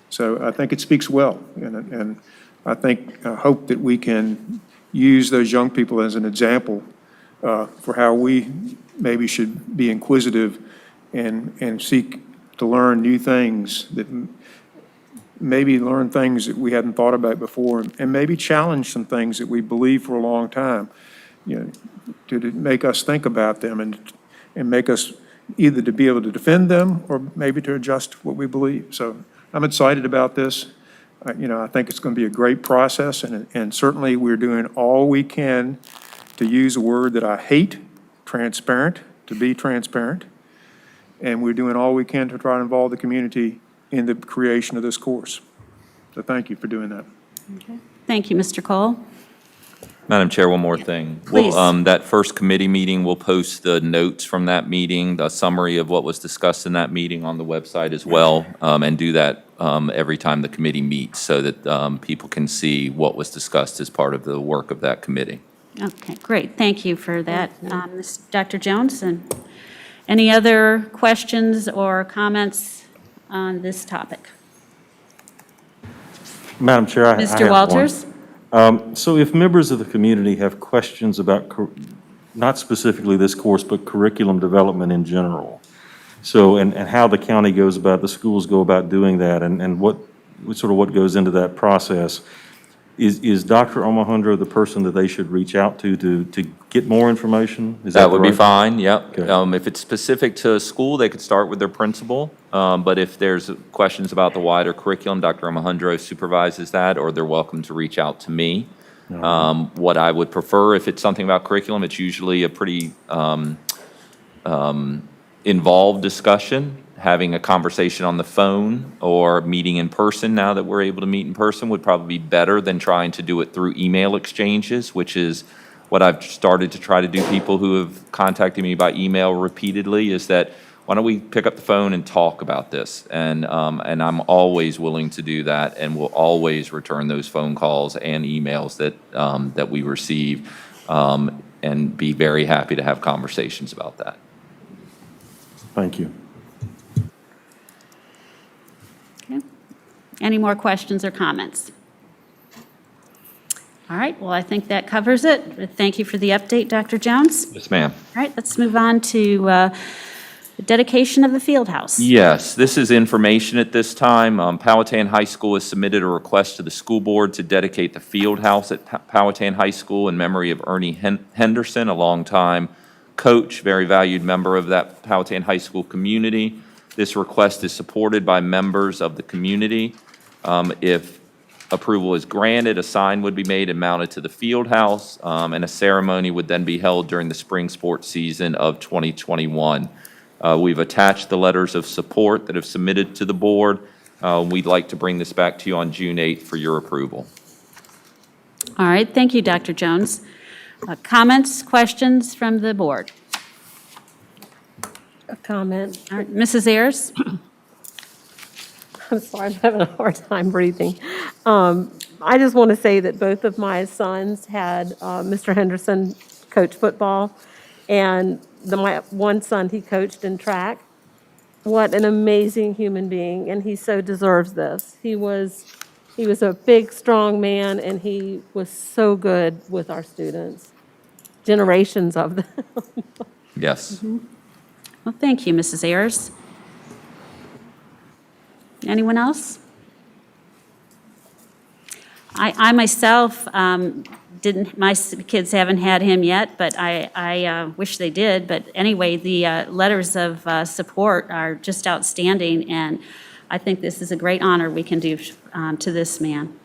So I think it speaks well, and I hope that we can use those young people as an example for how we maybe should be inquisitive and seek to learn new things, that maybe learn things that we hadn't thought about before, and maybe challenge some things that we believe for a long time, to make us think about them and make us either to be able to defend them or maybe to adjust what we believe. So I'm excited about this. I think it's going to be a great process, and certainly we're doing all we can to use a word that I hate, transparent, to be transparent. And we're doing all we can to try to involve the community in the creation of this course. So thank you for doing that. Okay. Thank you, Mr. Cole. Madam Chair, one more thing. Please. That first committee meeting, we'll post the notes from that meeting, the summary of what was discussed in that meeting on the website as well, and do that every time the committee meets so that people can see what was discussed as part of the work of that committee. Okay, great, thank you for that, Dr. Jones. And any other questions or comments on this topic? Madam Chair, I have Mr. one. Walters? So if members of the community have questions about, not specifically this course, but curriculum development in general, so, and how the county goes about, the schools go about doing that, and what goes into that process, Is Dr. Omohundro the person that they should reach out to get more information? Is That the would be right- fine, yep. Okay. If it's specific to a school, they could start with their principal. But if there's questions about the wider curriculum, Dr. Omohundro supervises that, or they're welcome to reach out to me. What I would prefer, if it's something about curriculum, it's usually a pretty involved discussion. Having a conversation on the phone or meeting in person, now that we're able to meet in person, would probably be better than trying to do it through email exchanges, which is what I've started to try to do. People who have contacted me by email repeatedly is that, why don't we pick up the phone and talk about this? And I'm always willing to do that, and will always return those phone calls and emails that we receive, and be very happy to have conversations about that. Thank you. Any more questions or comments? All right, well, I think that covers it. Thank you for the update, Dr. Jones. Yes, ma'am. All right, let's move on to the dedication of the field house. Yes, this is information at this time. Powhatan High School has submitted a request to the school board to dedicate the field house at Powhatan High School in memory of Ernie Henderson, a longtime coach, very valued member of that Powhatan High School community. This request is supported by members of the community. If approval is granted, a sign would be made and mounted to the field house, and a ceremony would then be held during the spring sports season of 2021. We've attached the letters of support that have submitted to the board. We'd like to bring this back to you on June 8th for your approval. All right, thank you, Dr. Jones. Comments, questions from the board? A comment. All right, Mrs. Ayers? I'm sorry, I'm having a hard time breathing. I just want to say that both of my sons had Mr. Henderson coach football, and my one son, he coached in track. What an amazing human being, and he so deserves this. He was a big, strong man, and he was so good with our students. Generations of them. Yes. Well, thank you, Mrs. Ayers. Anyone else? I myself didn't, my kids haven't had him yet, but I wish they did. But anyway, the letters of support are just outstanding, and I think this is a great honor we can do to this man.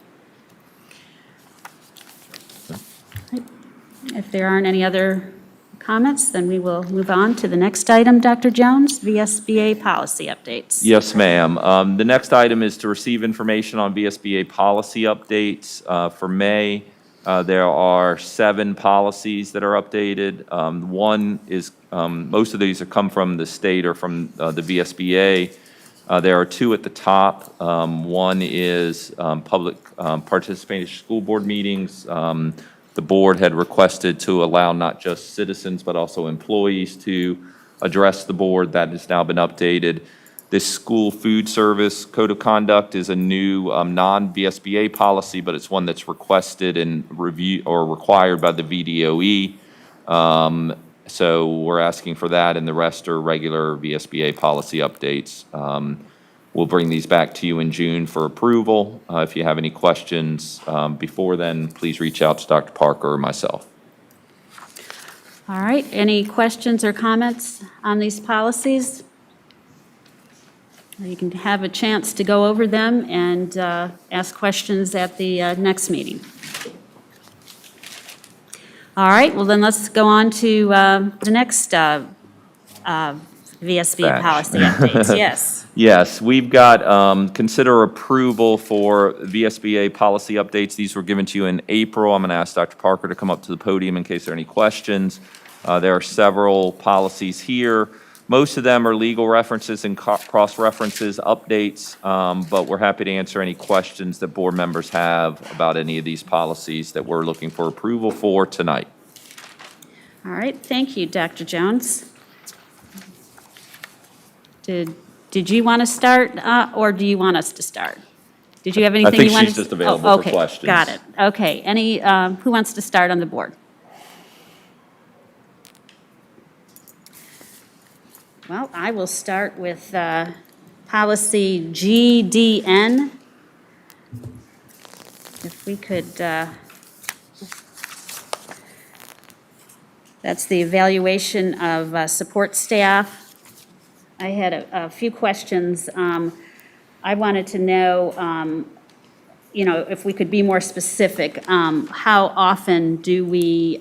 If there aren't any other comments, then we will move on to the next item, Dr. Jones, VSBA policy updates. Yes, ma'am. The next item is to receive information on VSBA policy updates. For May, there are 7 policies that are updated. One is, most of these have come from the state or from the VSBA. There are 2 at the top. One is public participating school board meetings. The board had requested to allow not just citizens, but also employees to address the board. That has now been updated. This school food service code of conduct is a new non-VSBA policy, but it's one that's requested and review or required by the VDOE. So we're asking for that, and the rest are regular VSBA policy updates. We'll bring these back to you in June for approval. If you have any questions before then, please reach out to Dr. Parker or myself. All right, any questions or comments on these policies? You can have a chance to go over them and ask questions at the next meeting. All right, well then let's go on to the next VSB Batch. policy updates. Yes. Yes, we've got consider approval for VSBA policy updates. These were given to you in April. I'm going to ask Dr. Parker to come up to the podium in case there are any questions. There are several policies here. Most of them are legal references and cross-references, updates, but we're happy to answer any questions that board members have about any of these policies that we're looking for approval for tonight. All right, thank you, Dr. Jones. Did you want to start, or do you want us to start? Did you have anything you wanted? I think she's just available for questions. Got it. Okay, any, who wants to start on the board? Well, I will start with policy GDN. if we could, that's the evaluation of support staff. I had a few questions. I wanted to know, if we could be more specific, how often do we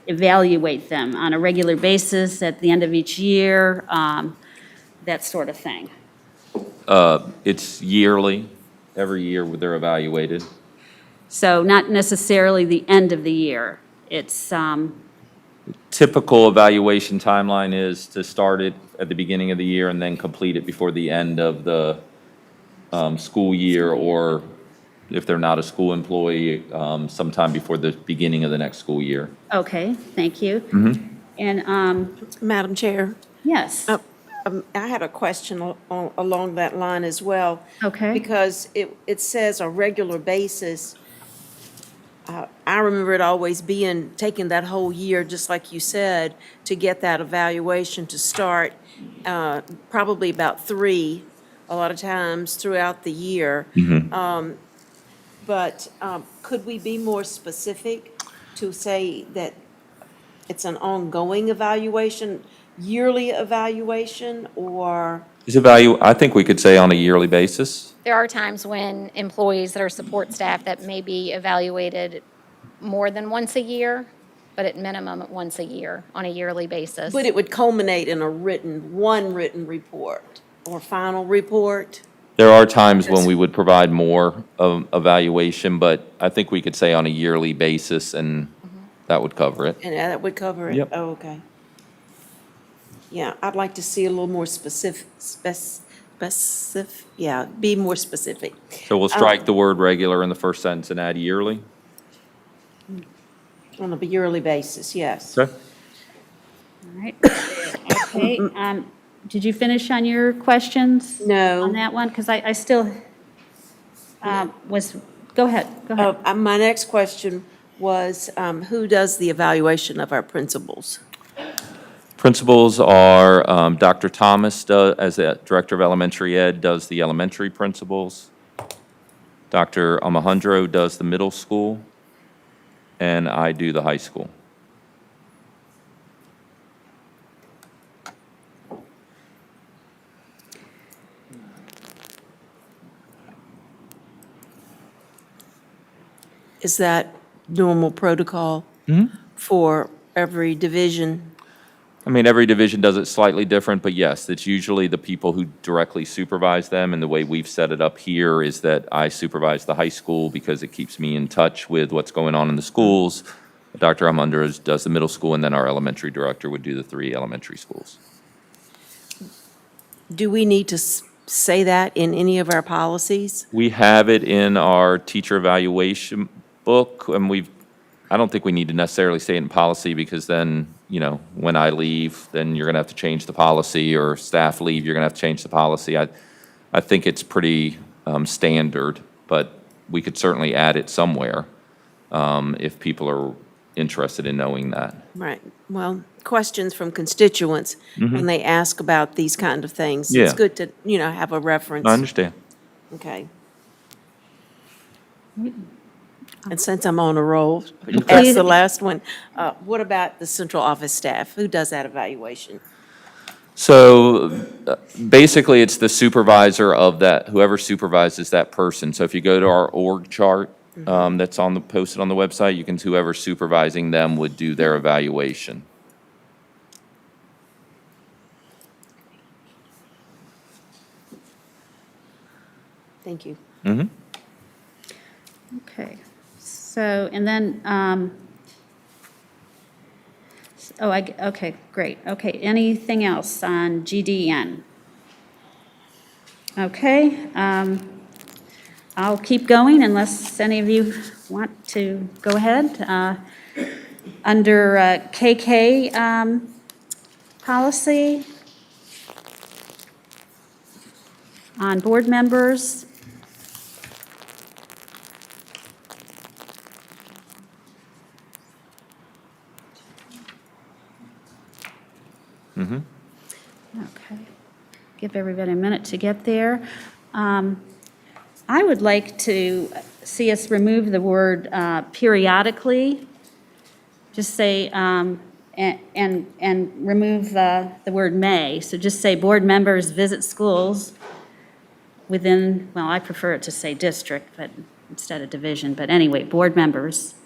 evaluate them? On a regular basis, at the end of each year, that sort of thing? It's yearly. Every year they're evaluated. So not necessarily the end of the year. It's, Typical evaluation timeline is to start it at the beginning of the year and then complete it before the end of the school year, or if they're not a school employee, sometime before the beginning of the next school year. okay, thank you. And, Madam Chair, yes, I had a question along that line as well. okay. Because it says a regular basis. I remember it always being, taking that whole year, just like you said, to get that evaluation to start, probably about 3, a lot of times throughout the year. But could we be more specific to say that it's an ongoing evaluation, yearly evaluation, or? I think we could say on a yearly basis. There are times when employees that are support staff that may be evaluated more than once a year, but at minimum once a year on a yearly basis. But it would culminate in one written report or final report? There are times when we would provide more evaluation, but I think we could say on a yearly basis, and that would cover it. And that would cover it? Yep. Oh, okay. Yeah, I'd like to see a little more specific, be more specific. So we'll strike the word regular in the first sentence and add yearly. On a yearly basis, yes. Okay. All right, okay. Did you finish on your questions? No. On that one? Because I still go ahead, go ahead. My next question was, who does the evaluation of our principals? Principals are, Dr. Thomas, as the Director of Elementary Ed, does the elementary principals. Dr. Alejandro does the middle school, and I do the high school. Is that normal protocol for every division? I mean, every division does it slightly different, but yes, it's usually the people who directly supervise them, and the way we've set it up here is that I supervise the high school because it keeps me in touch with what's going on in the schools. Dr. Alejandro does the middle school, and then our elementary director would do the 3 elementary schools. Do we need to say that in any of our policies? We have it in our teacher evaluation book, and I don't think we need to necessarily say it in policy, because then, when I leave, then you're going to have to change the policy, or staff leave, you're going to have to change the policy. I think it's pretty standard, but we could certainly add it somewhere if people are interested in knowing that. Right. Well, questions from constituents when they ask about these kind of things. Yeah. It's good to, have a reference. I understand. Okay. And since I'm on a roll, Please. that's the last one. What about the central office staff? Who does that evaluation? So basically, it's the supervisor of that, whoever supervises that person. So if you go to our org chart that's posted on the website, you can, whoever supervising them would do their evaluation. Thank you. Okay, so, and then, okay, great. Okay, anything else on GDN? Okay, I'll keep going unless any of you want to go ahead. Under KK policy on board members. Okay, give everybody a minute to get there. I would like to see us remove the word periodically. Just say, and remove the word may. So just say board members visit schools within, well, I prefer it to say district, but instead of division. But anyway, board members,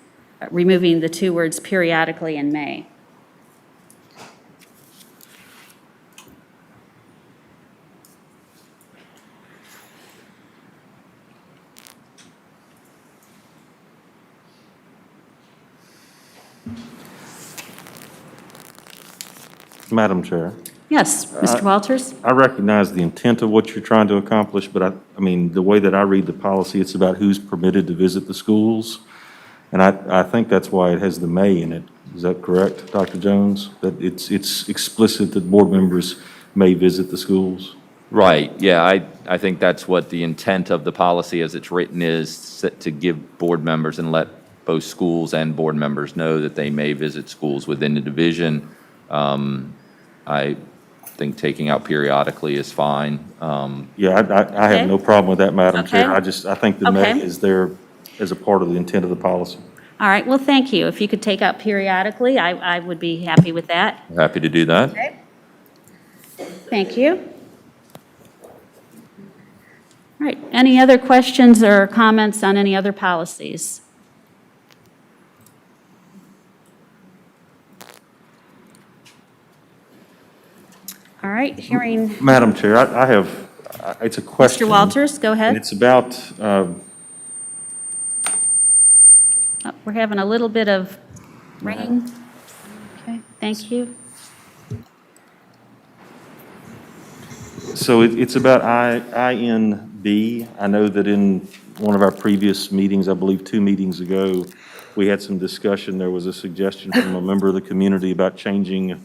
removing the two words periodically and may. Madam Chair. Yes, Mr. Walters? I recognize the intent of what you're trying to accomplish, but I mean, the way that I read the policy, it's about who's permitted to visit the schools. And I think that's why it has the may in it. Is that correct, Dr. Jones? That it's explicit that board members may visit the schools? Right, yeah, I think that's what the intent of the policy as it's written is, to give board members and let both schools and board members know that they may visit schools within the division. I think taking out periodically is fine. Yeah, I have no problem with that, Madam Chair. Okay. I think the may Okay. is there as a part of the intent of the policy. All right, well, thank you. If you could take out periodically, I would be happy with that. Happy to do that. Okay. Thank you. All right, any other questions or comments on any other policies? All right, hearing Madam Chair, I have, it's a question. Mr. Walters, go And ahead. it's about, Oh, we're having a little bit of rain. Okay, thank you. so it's about INB. I know that in one of our previous meetings, I believe 2 meetings ago, we had some discussion. There was a suggestion from a member of the community about changing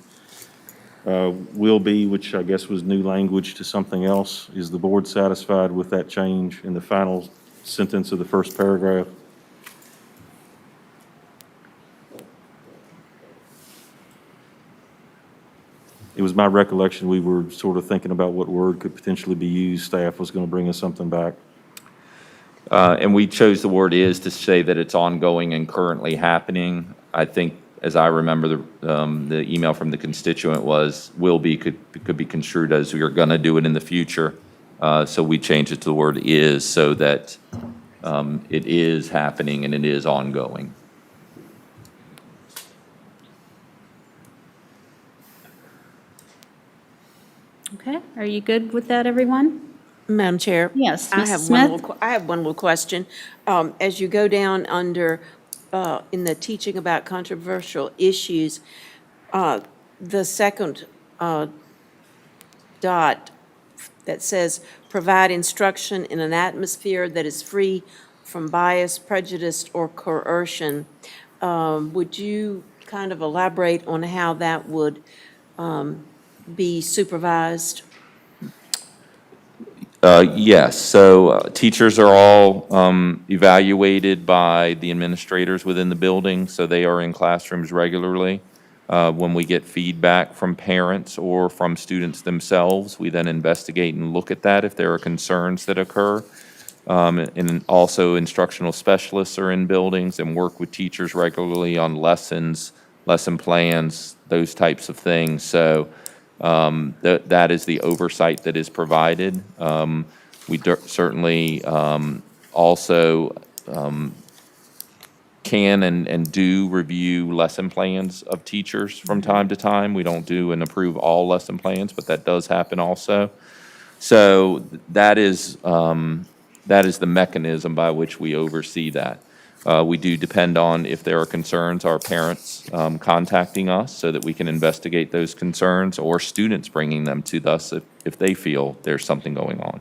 will be, which I guess was new language, to something else. Is the board satisfied with that change in the final sentence of the first paragraph? It was my recollection we were sort of thinking about what word could potentially be used. Staff was going to bring us something back. And we chose the word is to say that it's ongoing and currently happening. I think, as I remember, the email from the constituent was, will be could be construed as we are going to do it in the future. So we changed it to the word is, so that it is happening and it is ongoing. Okay, are you good with that, everyone? Madam Chair? Yes, I Mrs. have Smith? I have one little question. As you go down under, in the teaching about controversial issues, the second dot that says, provide instruction in an atmosphere that is free from bias, prejudice, or coercion. Would you kind of elaborate on how that would be supervised? Yes, so teachers are all evaluated by the administrators within the building, so they are in classrooms regularly. When we get feedback from parents or from students themselves, we then investigate and look at that if there are concerns that occur. And also instructional specialists are in buildings and work with teachers regularly on lessons, lesson plans, those types of things. So that is the oversight that is provided. We certainly also can and do review lesson plans of teachers from time to time. We don't do and approve all lesson plans, but that does happen also. So that is the mechanism by which we oversee that. We do depend on, if there are concerns, our parents contacting us so that we can investigate those concerns, or students bringing them to us if they feel there's something going on.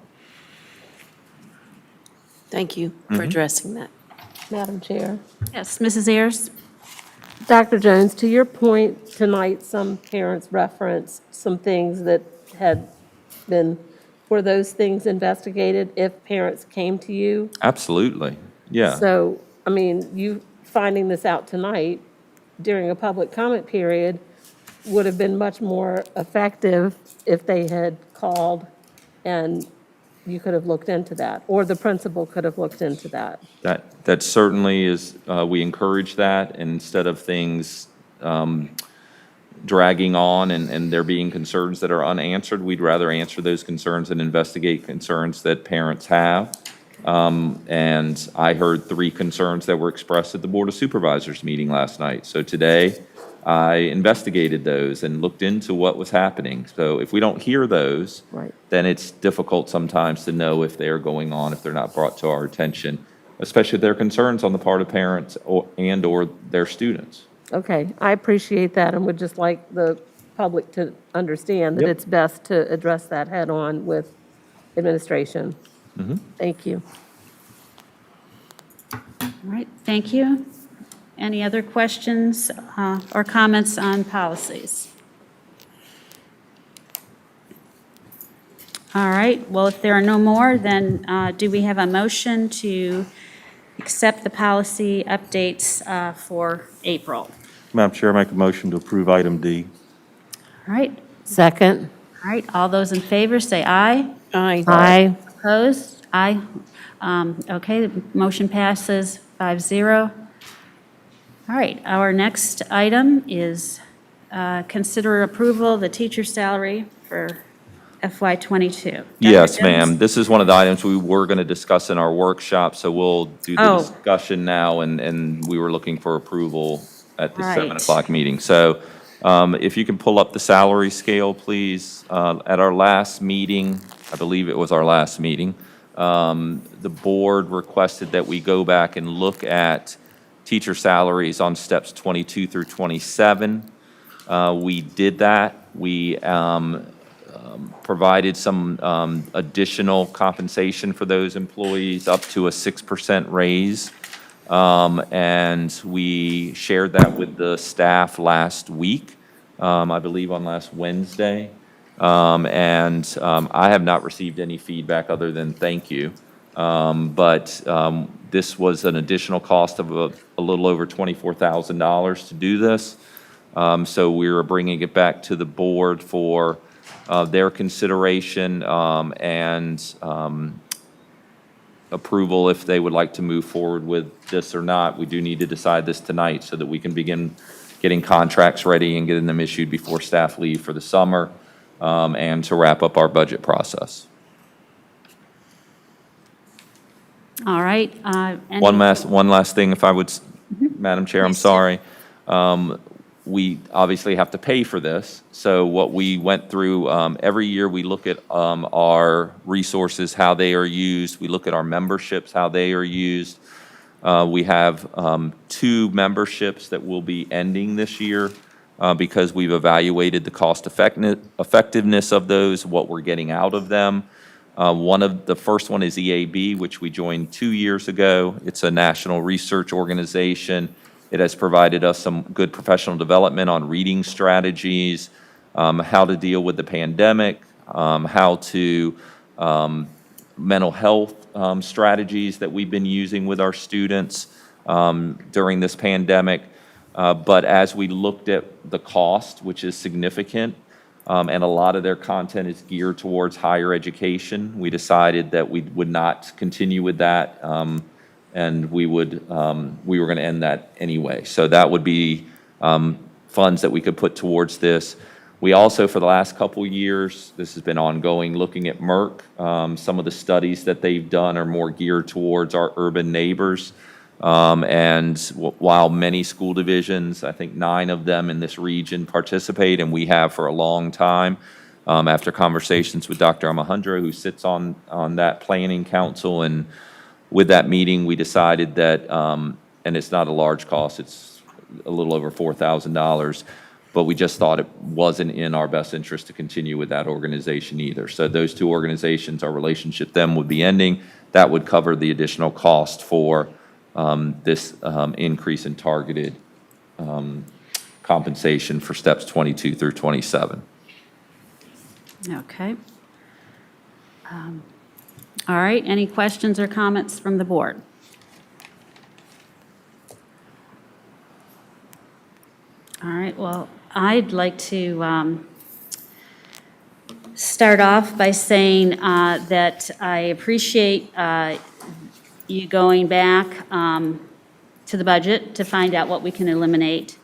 Thank you for addressing that. Madam Chair. Yes, Mrs. Ayers? Dr. Jones, to your point tonight, some parents referenced some things that had been, were those things investigated if parents came to you? Absolutely, yeah. So, I mean, you finding this out tonight during a public comment period would have been much more effective if they had called and you could have looked into that, or the principal could have looked into that. That certainly is, we encourage that, and instead of things dragging on and there being concerns that are unanswered, we'd rather answer those concerns and investigate concerns that parents have. And I heard 3 concerns that were expressed at the Board of Supervisors meeting last night. So today, I investigated those and looked into what was happening. So if we don't hear those, then it's difficult sometimes to know if they are going on, if they're not brought to our attention, especially if there are concerns on the part of parents or their students. Okay, I appreciate that and would just like the public to understand that Yep. it's best to address that head-on with administration. Mhm. Thank you. All right, thank you. Any other questions or comments on policies? All right, well, if there are no more, then do we have a motion to accept the policy updates for April? Madam Chair, I make a motion to approve item D. All right, Second. all right, all those in favor, say aye. Aye. Aye. Opposed? Aye. Okay, the motion passes 5-0. All right, our next item is consider approval of the teacher salary for FY '22. Yes, ma'am. This is one of the items we were going to discuss in our workshop, so we'll do the Oh. discussion now, and we were looking for approval at the Right. 7 o'clock meeting. So if you can pull up the salary scale, please. At our last meeting, I believe it was our last meeting, the board requested that we go back and look at teacher salaries on steps 22 through 27. We did that. We provided some additional compensation for those employees, up to a 6% raise. And we shared that with the staff last week, I believe on last Wednesday. And I have not received any feedback other than thank you. But this was an additional cost of a little over $24,000 to do this. So we're bringing it back to the board for their consideration and approval if they would like to move forward with this or not. We do need to decide this tonight so that we can begin getting contracts ready and getting them issued before staff leave for the summer, and to wrap up our budget process. All right. One last thing, if I would, Madam Chair, I'm sorry. We obviously have to pay for this. So what we went through, every year we look at our resources, how they are used. We look at our memberships, how they are used. We have 2 memberships that will be ending this year because we've evaluated the cost effectiveness of those, what we're getting out of them. The first one is EAB, which we joined 2 years ago. It's a national research organization. It has provided us some good professional development on reading strategies, how to deal with the pandemic, how to mental health strategies that we've been using with our students during this pandemic. But as we looked at the cost, which is significant, and a lot of their content is geared towards higher education, we decided that we would not continue with that, and we were going to end that anyway. So that would be funds that we could put towards this. We also, for the last couple years, this has been ongoing, looking at Merck. Some of the studies that they've done are more geared towards our urban neighbors. And while many school divisions, I think 9 of them in this region participate, and we have for a long time, after conversations with Dr. Alejandro, who sits on that planning council, and with that meeting, we decided that, and it's not a large cost, it's a little over $4,000, but we just thought it wasn't in our best interest to continue with that organization either. So those 2 organizations, our relationship them would be ending. That would cover the additional cost for this increase in targeted compensation for steps 22 through 27. Okay. All right, any questions or comments from the board? All right, well, I'd like to start off by saying that I appreciate you going back to the budget to find out what we can eliminate.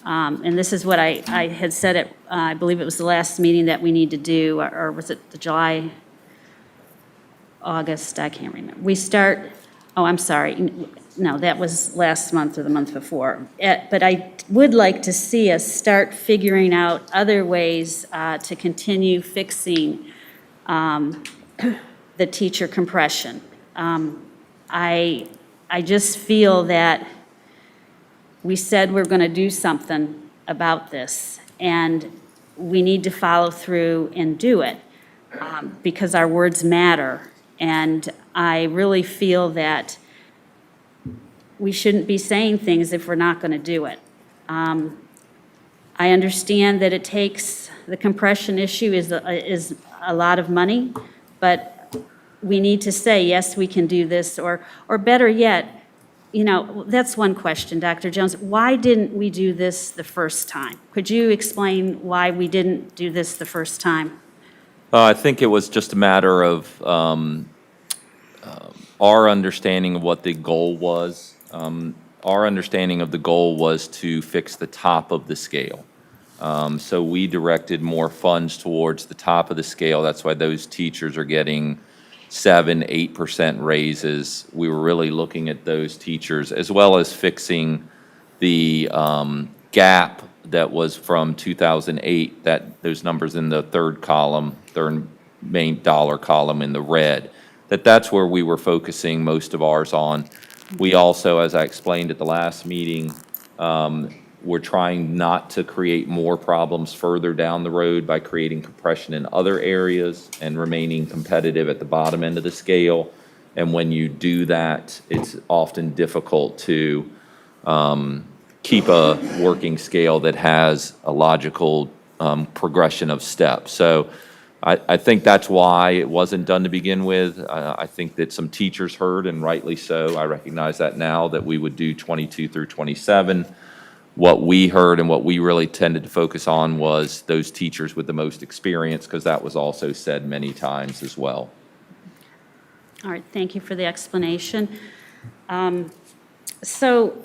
And this is what I had said at, I believe it was the last meeting that we need to do, or was it the July, August, I can't remember. We start, oh, I'm sorry, no, that was last month or the month before. But I would like to see us start figuring out other ways to continue fixing the teacher compression. I just feel that we said we're going to do something about this, and we need to follow through and do it because our words matter. And I really feel that we shouldn't be saying things if we're not going to do it. I understand that it takes, the compression issue is a lot of money, but we need to say, yes, we can do this, or better yet, you know, that's one question, Dr. Jones. Why didn't we do this the first time? Could you explain why we didn't do this the first time? I think it was just a matter of our understanding of what the goal was. Our understanding of the goal was to fix the top of the scale. So we directed more funds towards the top of the scale. That's why those teachers are getting 7-8% raises. We were really looking at those teachers, as well as fixing the gap that was from 2008, that those numbers in the third column, third main dollar column in the red, that's where we were focusing most of ours on. We also, as I explained at the last meeting, we're trying not to create more problems further down the road by creating compression in other areas and remaining competitive at the bottom end of the scale. And when you do that, it's often difficult to keep a working scale that has a logical progression of steps. So I think that's why it wasn't done to begin with. I think that some teachers heard, and rightly so, I recognize that now, that we would do 22 through 27. What we heard and what we really tended to focus on was those teachers with the most experience, because that was also said many times as well. All right, thank you for the explanation. So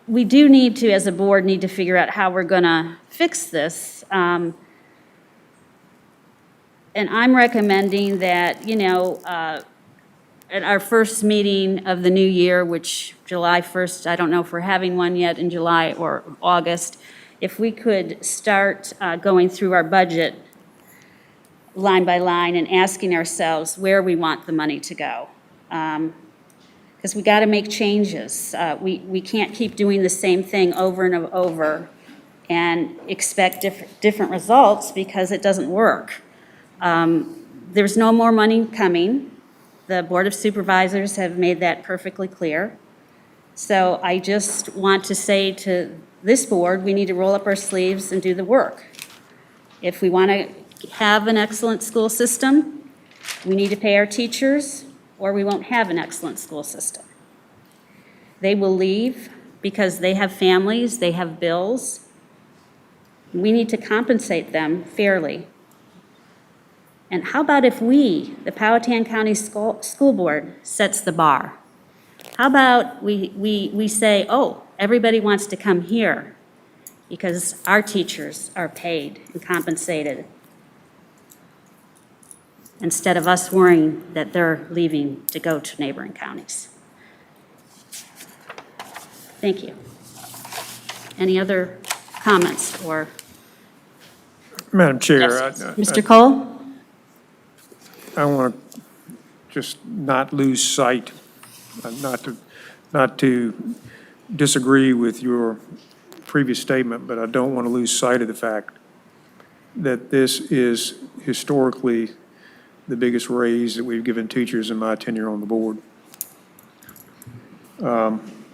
we do need to, as a board, need to figure out how we're going to fix this. And I'm recommending that, you know, at our first meeting of the new year, which July 1st, I don't know if we're having one yet in July or August, if we could start going through our budget line by line and asking ourselves where we want the money to go. Because we got to make changes. We can't keep doing the same thing over and over and expect different results, because it doesn't work. There's no more money coming. The Board of Supervisors have made that perfectly clear. So I just want to say to this board, we need to roll up our sleeves and do the work. If we want to have an excellent school system, we need to pay our teachers, or we won't have an excellent school system. They will leave because they have families, they have bills. We need to compensate them fairly. And how about if we, the Powhatan County School Board, sets the bar? How about we say, oh, everybody wants to come here because our teachers are paid and compensated, instead of us worrying that they're leaving to go to neighboring counties. Thank you. Any other comments or? Madam Chair. Yes, Mr. Cole? I want to just not lose sight, not to disagree with your previous statement, but I don't want to lose sight of the fact that this is historically the biggest raise that we've given teachers in my tenure on the board.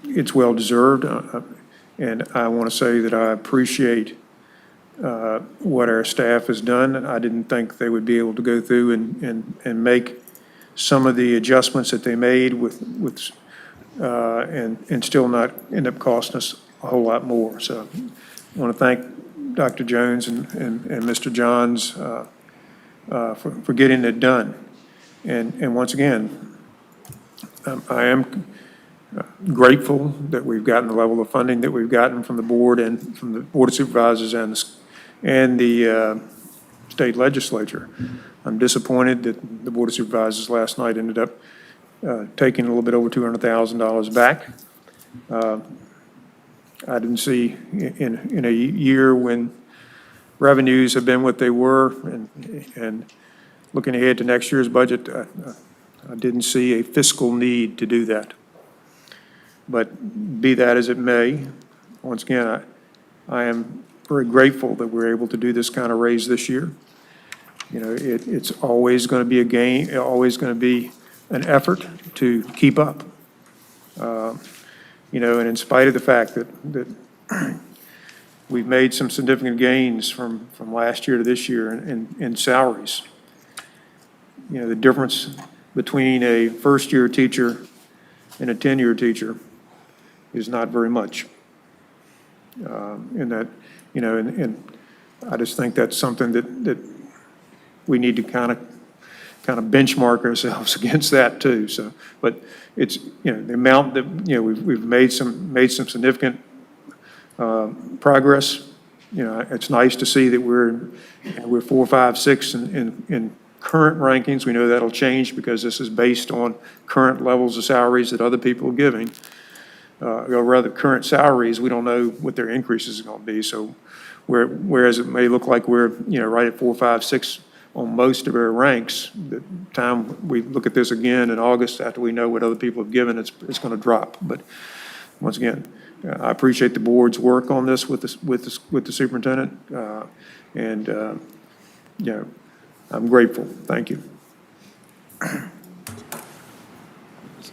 It's well-deserved, and I want to say that I appreciate what our staff has done. I didn't think they would be able to go through and make some of the adjustments that they made and still not end up costing us a whole lot more. So I want to thank Dr. Jones and Mr. Johns for getting it done. And once again, I am grateful that we've gotten the level of funding that we've gotten from the board and from the Board of Supervisors and the state legislature. I'm disappointed that the Board of Supervisors last night ended up taking a little bit over $200,000 back. I didn't see in a year when revenues have been what they were and looking ahead to next year's budget, I didn't see a fiscal need to do that. But be that as it may, once again, I am very grateful that we're able to do this kind of raise this year. You know, it's always going to be a gain, always going to be an effort to keep up. You know, and in spite of the fact that we've made some significant gains from last year to this year in salaries, you know, the difference between a first-year teacher and a 10-year teacher is not very much. In that, you know, and I just think that's something that we need to kind of benchmark ourselves against that too. So, but it's, you know, the amount that, you know, we've made some significant progress. You know, it's nice to see that we're 4, 5, 6 in current rankings. We know that'll change because this is based on current levels of salaries that other people are giving. Or rather, current salaries, we don't know what their increases are going to be. So, whereas it may look like we're, you know, right at 4, 5, 6 on most of our ranks, the time we look at this again in August after we know what other people have given, it's going to drop. But once again, I appreciate the board's work on this with the superintendent, and you know, I'm grateful. Thank you.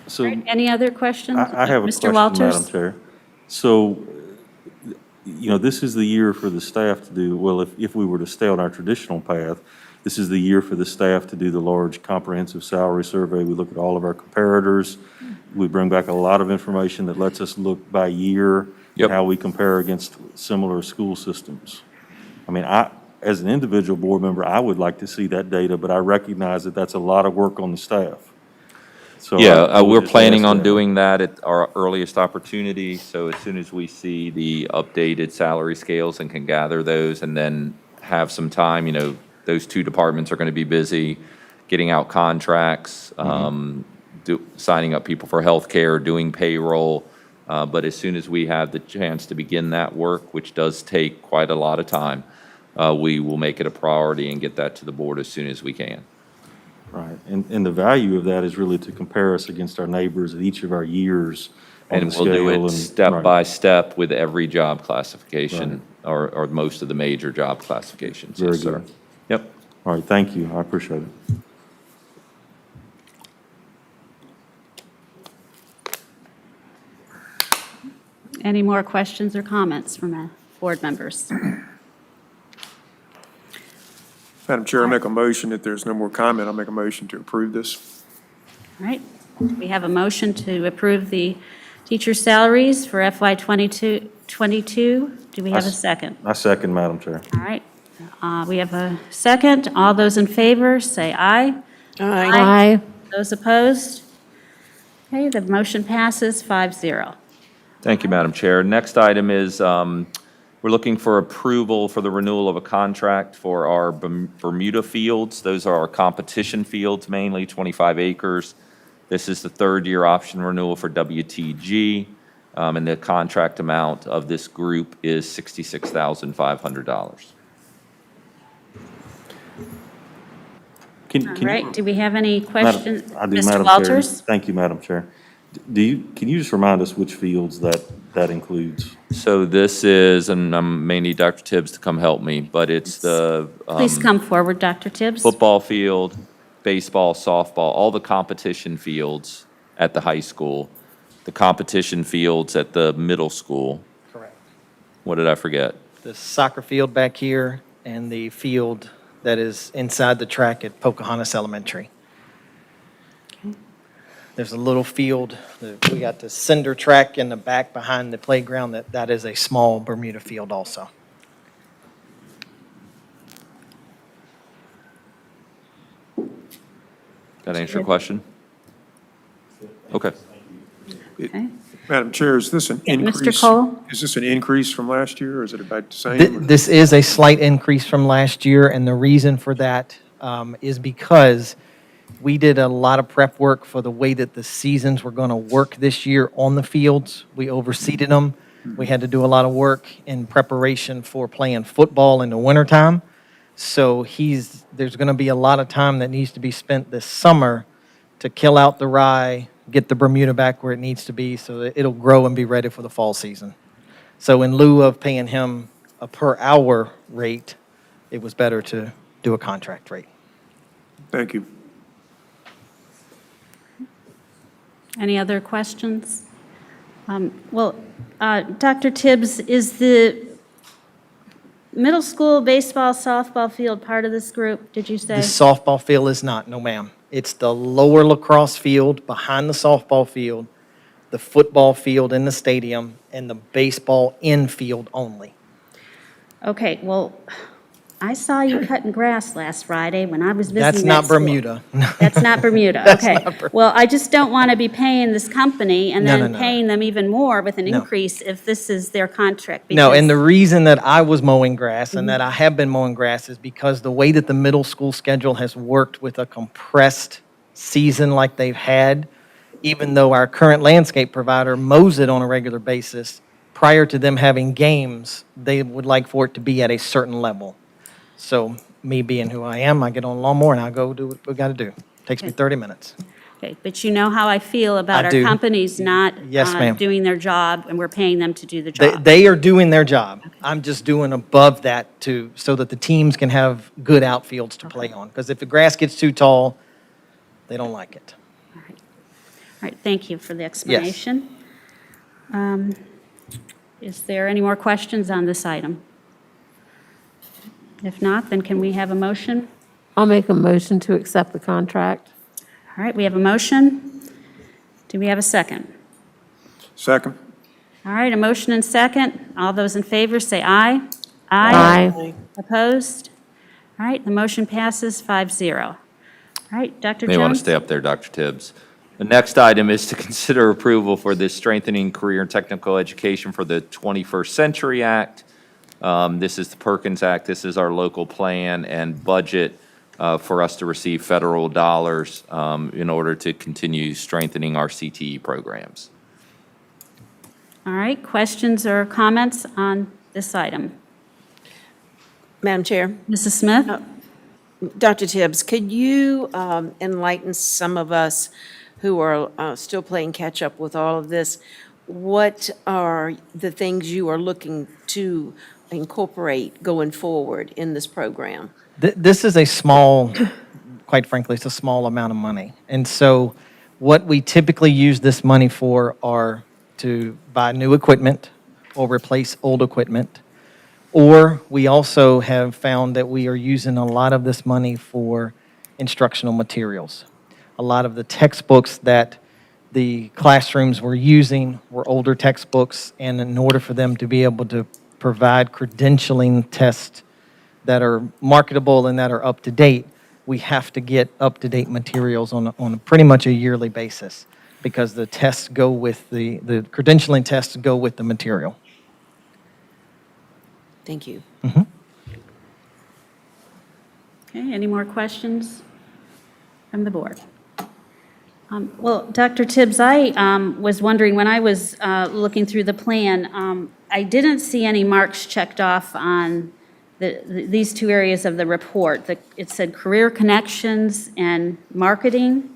So Any other questions? I have a Mr. question, Walters? Madam Chair. So, you know, this is the year for the staff to do, well, if we were to stay on our traditional path, this is the year for the staff to do the large comprehensive salary survey. We look at all of our comparators. We bring back a lot of information that lets us look by year and how we compare against similar school systems. I mean, as an individual board member, I would like to see that data, but I recognize that that's a lot of work on the staff. So Yeah, we're just planning ask on that. doing that at our earliest opportunity. So as soon as we see the updated salary scales and can gather those and then have some time, you know, those two departments are going to be busy getting out contracts, signing up people for healthcare, doing payroll. But as soon as we have the chance to begin that work, which does take quite a lot of time, we will make it a priority and get that to the board as soon as we can. Right, and the value of that is really to compare us against our neighbors at each of our years on And the we'll do scale it and- step right. by step with every job classification, or most of the major job classifications. Very Yes, sir. good. Yep. All right, thank you, I appreciate it. Any more questions or comments from board members? Madam Chair, I make a motion, if there's no more comment, I'll make a motion to approve this. All right, we have a motion to approve the teacher salaries for FY 22. Do we have a second? I second, Madam Chair. All right, we have a second. All those in favor, say aye. Aye. Those opposed? Okay, the motion passes 5-0. Thank you, Madam Chair. Next item is, we're looking for approval for the renewal of a contract for our Bermuda fields. Those are our competition fields, mainly 25 acres. This is the third-year option renewal for WTG, and the contract amount of this group is $66,500. Can All you- right, do we have any questions? I do, Mr. Madam Chair. Walters? Thank you, Madam Chair. Can you just remind us which fields that includes? So this is, and I may need Dr. Tibbs to come help me, but it's the Please come forward, Dr. Tibbs. football field, baseball, softball, all the competition fields at the high school, the competition fields at the middle school. Correct. What did I forget? The soccer field back here and the field that is inside the track at Pocahontas Elementary. There's a little field, we got the cinder track in the back behind the playground, that is a small Bermuda field also. That answer your question? Okay. Okay. Madam Chair, is this an Yeah, Mr. increase? Cole? Is this an increase from last year, or is it about the same? This is a slight increase from last year, and the reason for that is because we did a lot of prep work for the way that the seasons were going to work this year on the fields. We overseeded them. We had to do a lot of work in preparation for playing football in the wintertime. So there's going to be a lot of time that needs to be spent this summer to kill out the rye, get the Bermuda back where it needs to be so that it'll grow and be ready for the fall season. So in lieu of paying him a per hour rate, it was better to do a contract rate. Thank you. Any other questions? Dr. Tibbs, is the middle school baseball, softball field part of this group, did you say? The softball field is not, no ma'am. It's the lower lacrosse field behind the softball field, the football field in the stadium, and the baseball infield only. Okay, well, I saw you cutting grass last Friday when I was visiting That's that not school. Bermuda. That's not Bermuda, That's okay. not Bermuda. Well, I just don't want to be paying this company and No, then no, no, paying them even more with an No. increase if this is their contract. No, and the because- reason that I was mowing grass and that I have been mowing grass is because the way that the middle school schedule has worked with a compressed season like they've had, even though our current landscape provider mows it on a regular basis, prior to them having games, they would like for it to be at a certain level. So me being who I am, I get on a lawnmower and I go do what we got to do. Takes me 30 minutes. Okay, but you know how I feel about I our do. companies not Yes, ma'am. doing their job, and we're paying them to do the job. They are doing their job. I'm just doing above that so that the teams can have good outfields to play on. Because if the grass gets too tall, they don't like it. All right, thank you for the explanation. Is there any more questions on this item? If not, then can we have a motion? I'll make a motion to accept the contract. All right, we have a motion. Do we have a second? Second? All right, a motion and second. All those in favor say aye. Aye. Opposed? All right, the motion passes 5-0. All right, Dr. May want to Jones? stay up there, Dr. Tibbs. The next item is to consider approval for the Strengthening Career and Technical Education for the 21st Century Act. This is the Perkins Act. This is our local plan and budget for us to receive federal dollars in order to continue strengthening our CTE programs. All right, questions or comments on this item? Madam Chair? Mrs. Smith? Dr. Tibbs, could you enlighten some of us who are still playing catch-up with all of this? What are the things you are looking to incorporate going forward in this program? This is a small, quite frankly, it's a small amount of money. And so what we typically use this money for are to buy new equipment or replace old equipment. Or we also have found that we are using a lot of this money for instructional materials. A lot of the textbooks that the classrooms were using were older textbooks, and in order for them to be able to provide credentialing tests that are marketable and that are up to date, we have to get up-to-date materials on a pretty much a yearly basis because the tests go with the credentialing tests go with the material. Thank you. Okay, any more questions from the board? Well, Dr. Tibbs, I was wondering, when I was looking through the plan, I didn't see any marks checked off on these two areas of the report. It said career connections and marketing.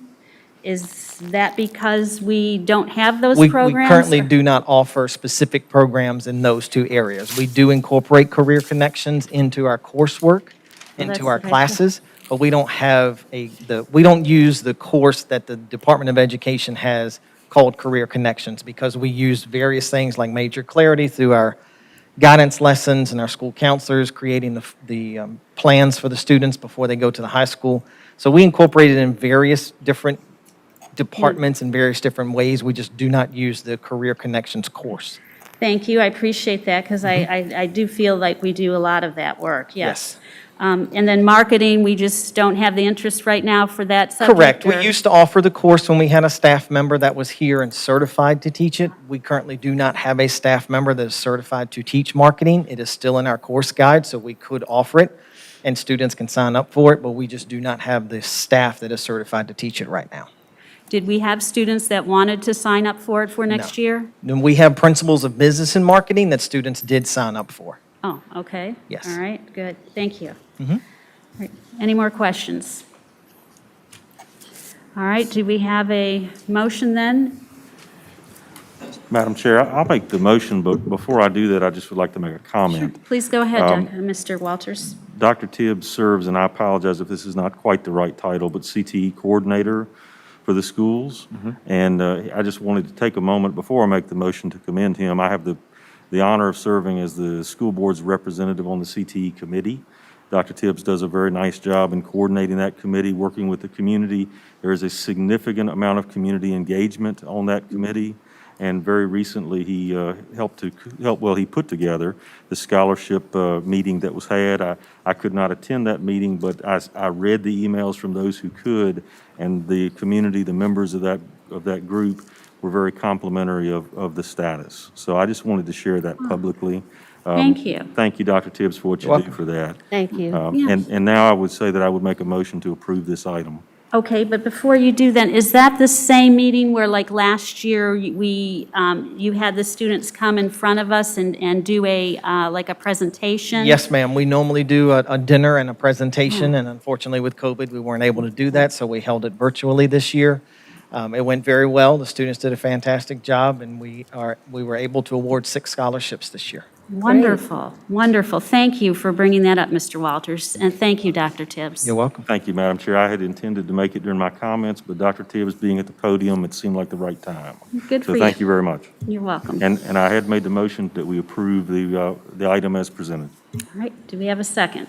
Is that because we don't have those programs? We currently do not offer specific programs in those two areas. We do incorporate career connections into our coursework, into our classes, but we don't have we don't use the course that the Department of Education has called Career Connections because we use various things like Major Clarity through our guidance lessons and our school counselors creating the plans for the students before they go to the high school. So we incorporate it in various different departments in various different ways. We just do not use the Career Connections course. Thank you, I appreciate that, because I do feel like we do a lot of that work, yes. And then marketing, we just don't have the interest right now for that subject? Correct. We or- used to offer the course when we had a staff member that was here and certified to teach it. We currently do not have a staff member that is certified to teach marketing. It is still in our course guide, so we could offer it, and students can sign up for it, but we just do not have the staff that is certified to teach it right now. Did we have students that wanted to sign up for it for next year? Then we have principles of business and marketing that students did sign up for. Oh, okay. Yes. All right, good, thank you. Mhm. All right, any more questions? All right, do we have a motion then? Madam Chair, I'll make the motion, but before I do that, I just would like to make a comment. Please go ahead, Mr. Walters. Dr. Tibbs serves, and I apologize if this is not quite the right title, but CTE Coordinator for the schools. And I just wanted to take a moment before I make the motion to commend him. I have the honor of serving as the school board's representative on the CTE committee. Dr. Tibbs does a very nice job in coordinating that committee, working with the community. There is a significant amount of community engagement on that committee. And very recently, he he put together the scholarship meeting that was had. I could not attend that meeting, but I read the emails from those who could, and the community, the members of that group, were very complimentary of the status. So I just wanted to share that publicly. Thank you. Thank you, Dr. Tibbs, for what you do for that. Thank you. And now I would say that I would make a motion to approve this item. Okay, but before you do then, is that the same meeting where like last year, you had the students come in front of us and do like a presentation? Yes, ma'am. We normally do a dinner and a presentation, and unfortunately with COVID, we weren't able to do that, so we held it virtually this year. It went very well. The students did a fantastic job, and we were able to award 6 scholarships this year. Wonderful, wonderful. Thank you for bringing that up, Mr. Walters, and thank you, Dr. Tibbs. You're welcome. Thank you, Madam Chair. I had intended to make it during my comments, but Dr. Tibbs being at the podium, it seemed like the right time. Good for So you. thank you very much. You're welcome. And I had made the motion that we approve the item as presented. All right, do we have a second?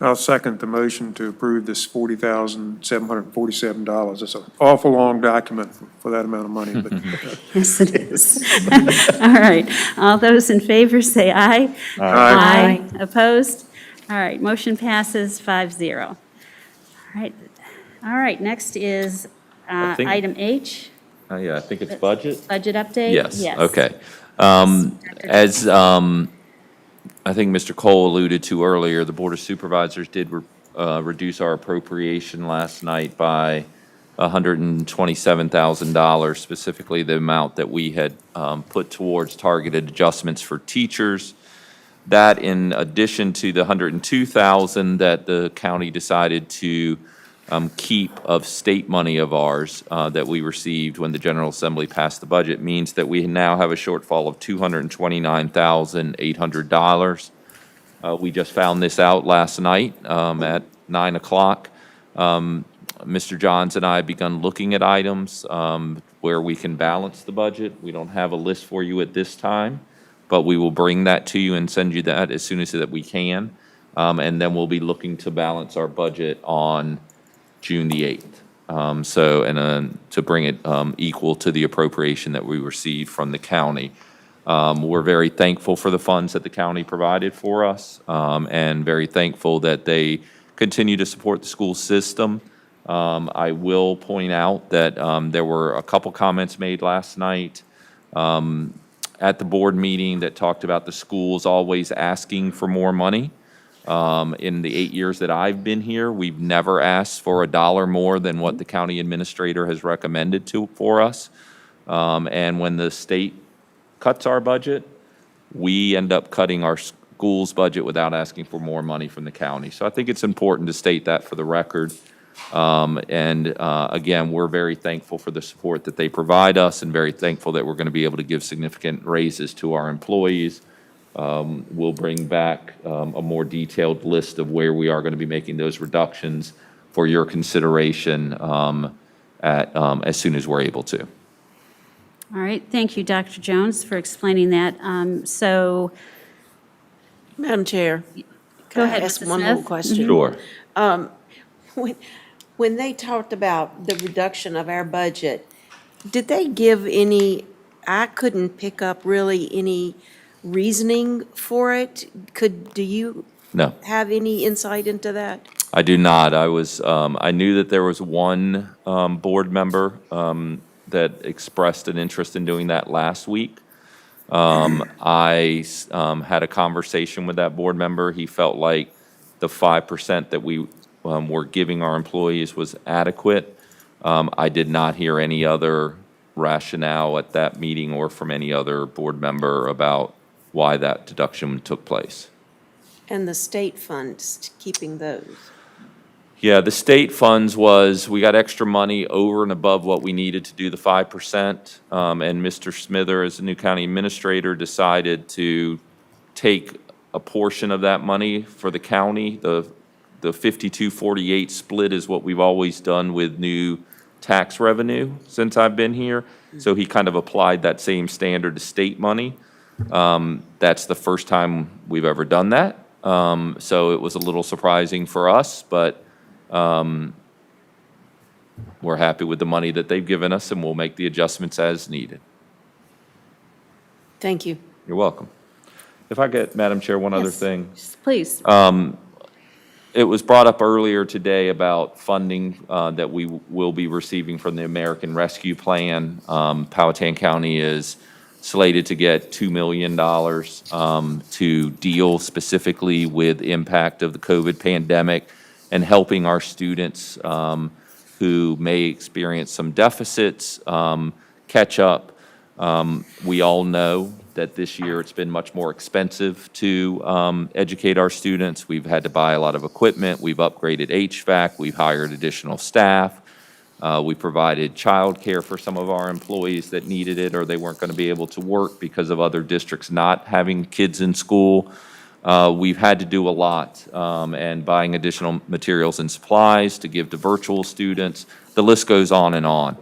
I'll second the motion to approve this $40,747. It's an awful long document for that amount of money, but Yes, it is. All right, all those in favor say aye. Aye. Opposed? All right, motion passes 5-0. All right, next is I think- item H, Yeah, I think it's budget. budget update? Yes, okay. As I think Mr. Cole alluded to earlier, the Board of Supervisors did reduce our appropriation last night by $127,000, specifically the amount that we had put towards targeted adjustments for teachers. That, in addition to the $102,000 that the county decided to keep of state money of ours that we received when the General Assembly passed the budget, means that we now have a shortfall of $229,800. We just found this out last night at 9 o'clock. Mr. Johns and I have begun looking at items where we can balance the budget. We don't have a list for you at this time, but we will bring that to you and send you that as soon as that we can. And then we'll be looking to balance our budget on June the 8th. To bring it equal to the appropriation that we received from the county. We're very thankful for the funds that the county provided for us, and very thankful that they continue to support the school system. I will point out that there were a couple comments made last night at the board meeting that talked about the schools always asking for more money. In the 8 years that I've been here, we've never asked for $1 more than what the county administrator has recommended for us. And when the state cuts our budget, we end up cutting our school's budget without asking for more money from the county. So I think it's important to state that for the record. Again, we're very thankful for the support that they provide us, and very thankful that we're going to be able to give significant raises to our employees. We'll bring back a more detailed list of where we are going to be making those reductions for your consideration as soon as we're able to. All right, thank you, Dr. Jones, for explaining that. So, Madam Chair, Go can I ahead, ask Mrs. one little Smith. question? Sure. When they talked about the reduction of our budget, did they give any, I couldn't pick up really any reasoning for it? Do you No. have any insight into that? I do not. I knew that there was one board member that expressed an interest in doing that last week. I had a conversation with that board member. He felt like the 5% that we were giving our employees was adequate. I did not hear any other rationale at that meeting or from any other board member about why that deduction took place. And the state funds, keeping those? Yeah, the state funds we got extra money over and above what we needed to do the 5%. And Mr. Smither, as the new county administrator, decided to take a portion of that money for the county. The 52-48 split is what we've always done with new tax revenue since I've been here. So he kind of applied that same standard to state money. That's the first time we've ever done that. So it was a little surprising for us, but we're happy with the money that they've given us, and we'll make the adjustments as needed. Thank you. You're welcome. If I get, Madam Chair, one other Yes. thing. Please. It was brought up earlier today about funding that we will be receiving from the American Rescue Plan. Powhatan County is slated to get $2 million to deal specifically with impact of the COVID pandemic and helping our students who may experience some deficits catch up. We all know that this year it's been much more expensive to educate our students. We've had to buy a lot of equipment. We've upgraded HVAC. We've hired additional staff. We provided childcare for some of our employees that needed it or they weren't going to be able to work because of other districts not having kids in school. We've had to do a lot and buying additional materials and supplies to give to virtual students. The list goes on and on.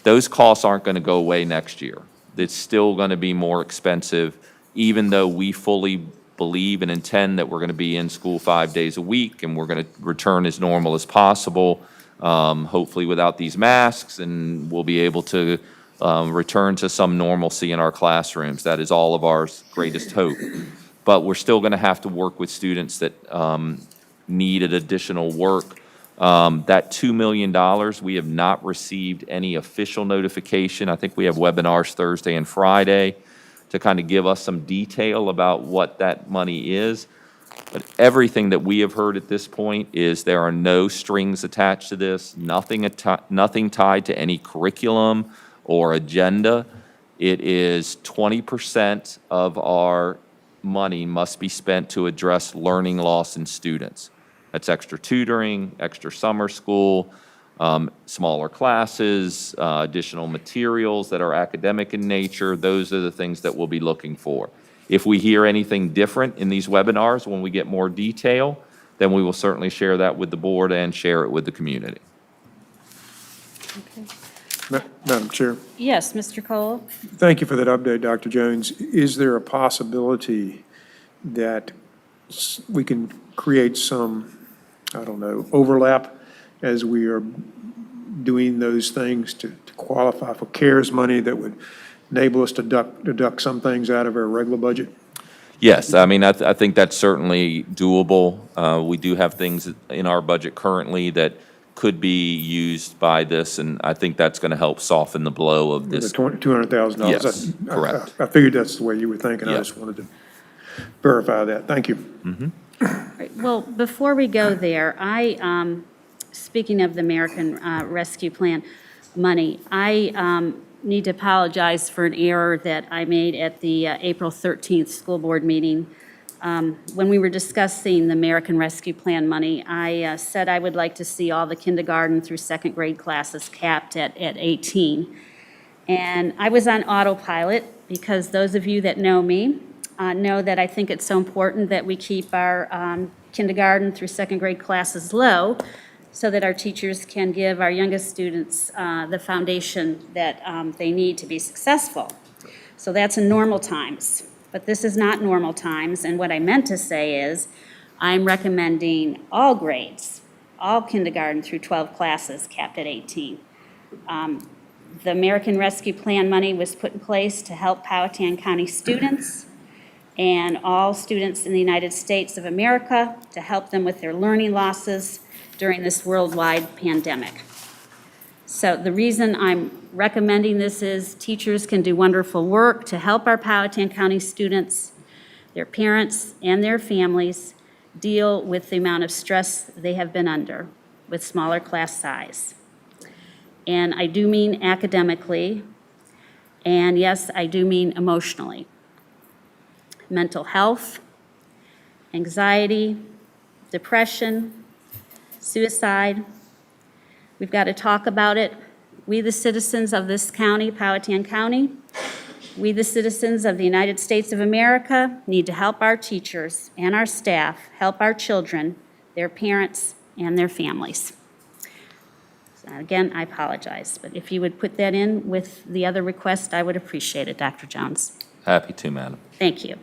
Those costs aren't going to go away next year. It's still going to be more expensive, even though we fully believe and intend that we're going to be in school 5 days a week and we're going to return as normal as possible, hopefully without these masks, and we'll be able to return to some normalcy in our classrooms. That is all of our greatest hope. But we're still going to have to work with students that needed additional work. That $2 million, we have not received any official notification. I think we have webinars Thursday and Friday to kind of give us some detail about what that money is. But everything that we have heard at this point is there are no strings attached to this, nothing tied to any curriculum or agenda. It is 20% of our money must be spent to address learning loss in students. That's extra tutoring, extra summer school, smaller classes, additional materials that are academic in nature. Those are the things that we'll be looking for. If we hear anything different in these webinars, when we get more detail, then we will certainly share that with the board and share it with the community. Madam Chair, Yes, Mr. Cole? thank you for that update, Dr. Jones. Is there a possibility that we can create some, I don't know, overlap as we are doing those things to qualify for CARES money that would enable us to deduct some things out of our regular budget? Yes, I mean, I think that's certainly doable. We do have things in our budget currently that could be used by this, and I think that's going to help soften the blow of this. The $200,000? Yes, correct. I figured that's the way you were thinking. I Yeah. just wanted to verify that. Thank you. Right, well, before we go there, speaking of the American Rescue Plan money, I need to apologize for an error that I made at the April 13th school board meeting. When we were discussing the American Rescue Plan money, I said I would like to see all the kindergarten through second grade classes capped at 18. And I was on autopilot because those of you that know me know that I think it's so important that we keep our kindergarten through second grade classes low so that our teachers can give our youngest students the foundation that they need to be successful. So that's in normal times. But this is not normal times, and what I meant to say is I'm recommending all grades, all kindergarten through 12 classes capped at 18. The American Rescue Plan money was put in place to help Powhatan County students and all students in the United States of America to help them with their learning losses during this worldwide pandemic. So the reason I'm recommending this is teachers can do wonderful work to help our Powhatan County students, their parents, and their families deal with the amount of stress they have been under with smaller class size. And I do mean academically, and yes, I do mean emotionally. Mental health, anxiety, depression, suicide. We've got to talk about it. We, the citizens of this county, Powhatan County, we, the citizens of the United States of America, need to help our teachers and our staff help our children, their parents, and their families. So again, I apologize, but if you would put that in with the other request, I would appreciate it, Dr. Jones. Happy to, madam. Thank you.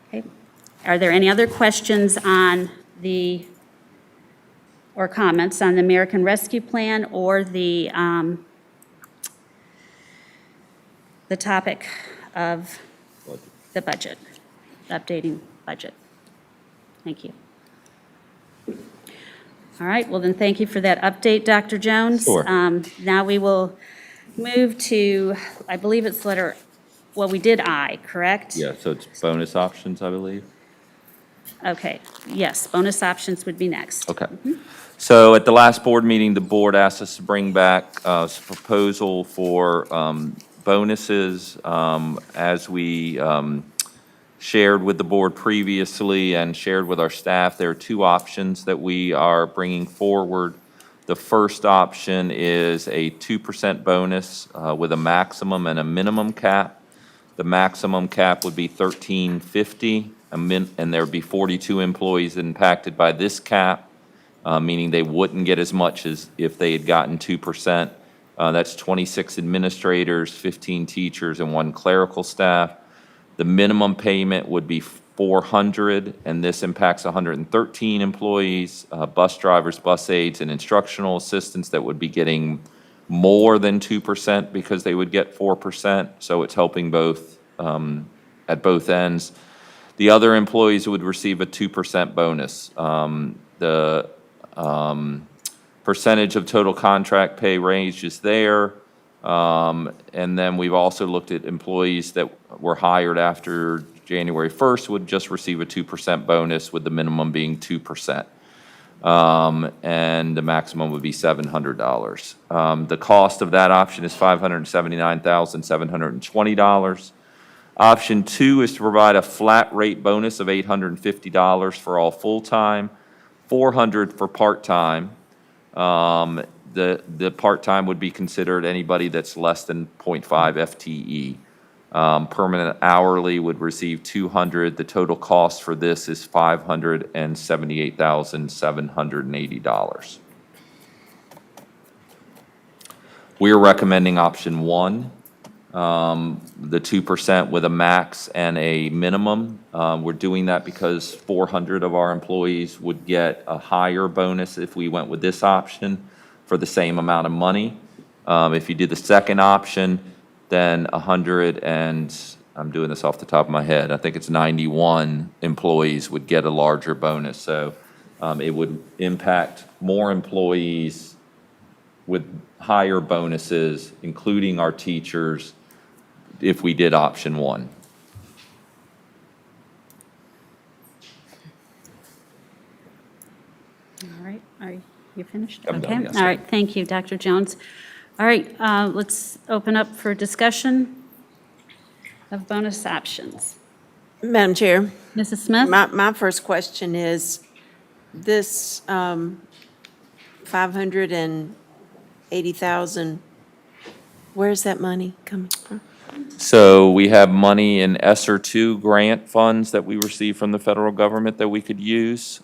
Okay. Are there any other questions on or comments on the American Rescue Plan or the topic of the budget, updating budget? Thank you. All right, well then, thank you for that update, Dr. Jones. Sure. Now we will move to, I believe it's we did I, correct? Yeah, so it's bonus options, I believe. Okay, yes, bonus options would be next. Okay. So at the last board meeting, the board asked us to bring back a proposal for bonuses. As we shared with the board previously and shared with our staff, there are two options that we are bringing forward. The first option is a 2% bonus with a maximum and a minimum cap. The maximum cap would be $13.50, and there would be 42 employees impacted by this cap, meaning they wouldn't get as much as if they had gotten 2%. That's 26 administrators, 15 teachers, and 1 clerical staff. The minimum payment would be $400, and this impacts 113 employees, bus drivers, bus aides, and instructional assistants that would be getting more than 2% because they would get 4%, so it's helping both at both ends. The other employees would receive a 2% bonus. The percentage of total contract pay range is there, and then we've also looked at employees that were hired after January 1st would just receive a 2% bonus with the minimum being 2%. And the maximum would be $700. The cost of that option is $579,720. Option 2 is to provide a flat rate bonus of $850 for all full-time, $400 for part-time. The part-time would be considered anybody that's less than 0.5 FTE. Permanent hourly would receive $200. The total cost for this is $578,780. We're recommending option 1, the 2% with a max and a minimum. We're doing that because 400 of our employees would get a higher bonus if we went with this option for the same amount of money. If you did the second option, then 100 and, I'm doing this off the top of my head, I think it's 91 employees would get a larger bonus. So it would impact more employees with higher bonuses, including our teachers, if we did option 1. All right, are you finished? I'm done, Okay. yes. All right, thank you, Dr. Jones. All right, let's open up for discussion of bonus options. Madam Chair, Mrs. Smith? my first question is, this 580,000, where's that money coming from? So we have money in ESSER 2 grant funds that we received from the federal government that we could use,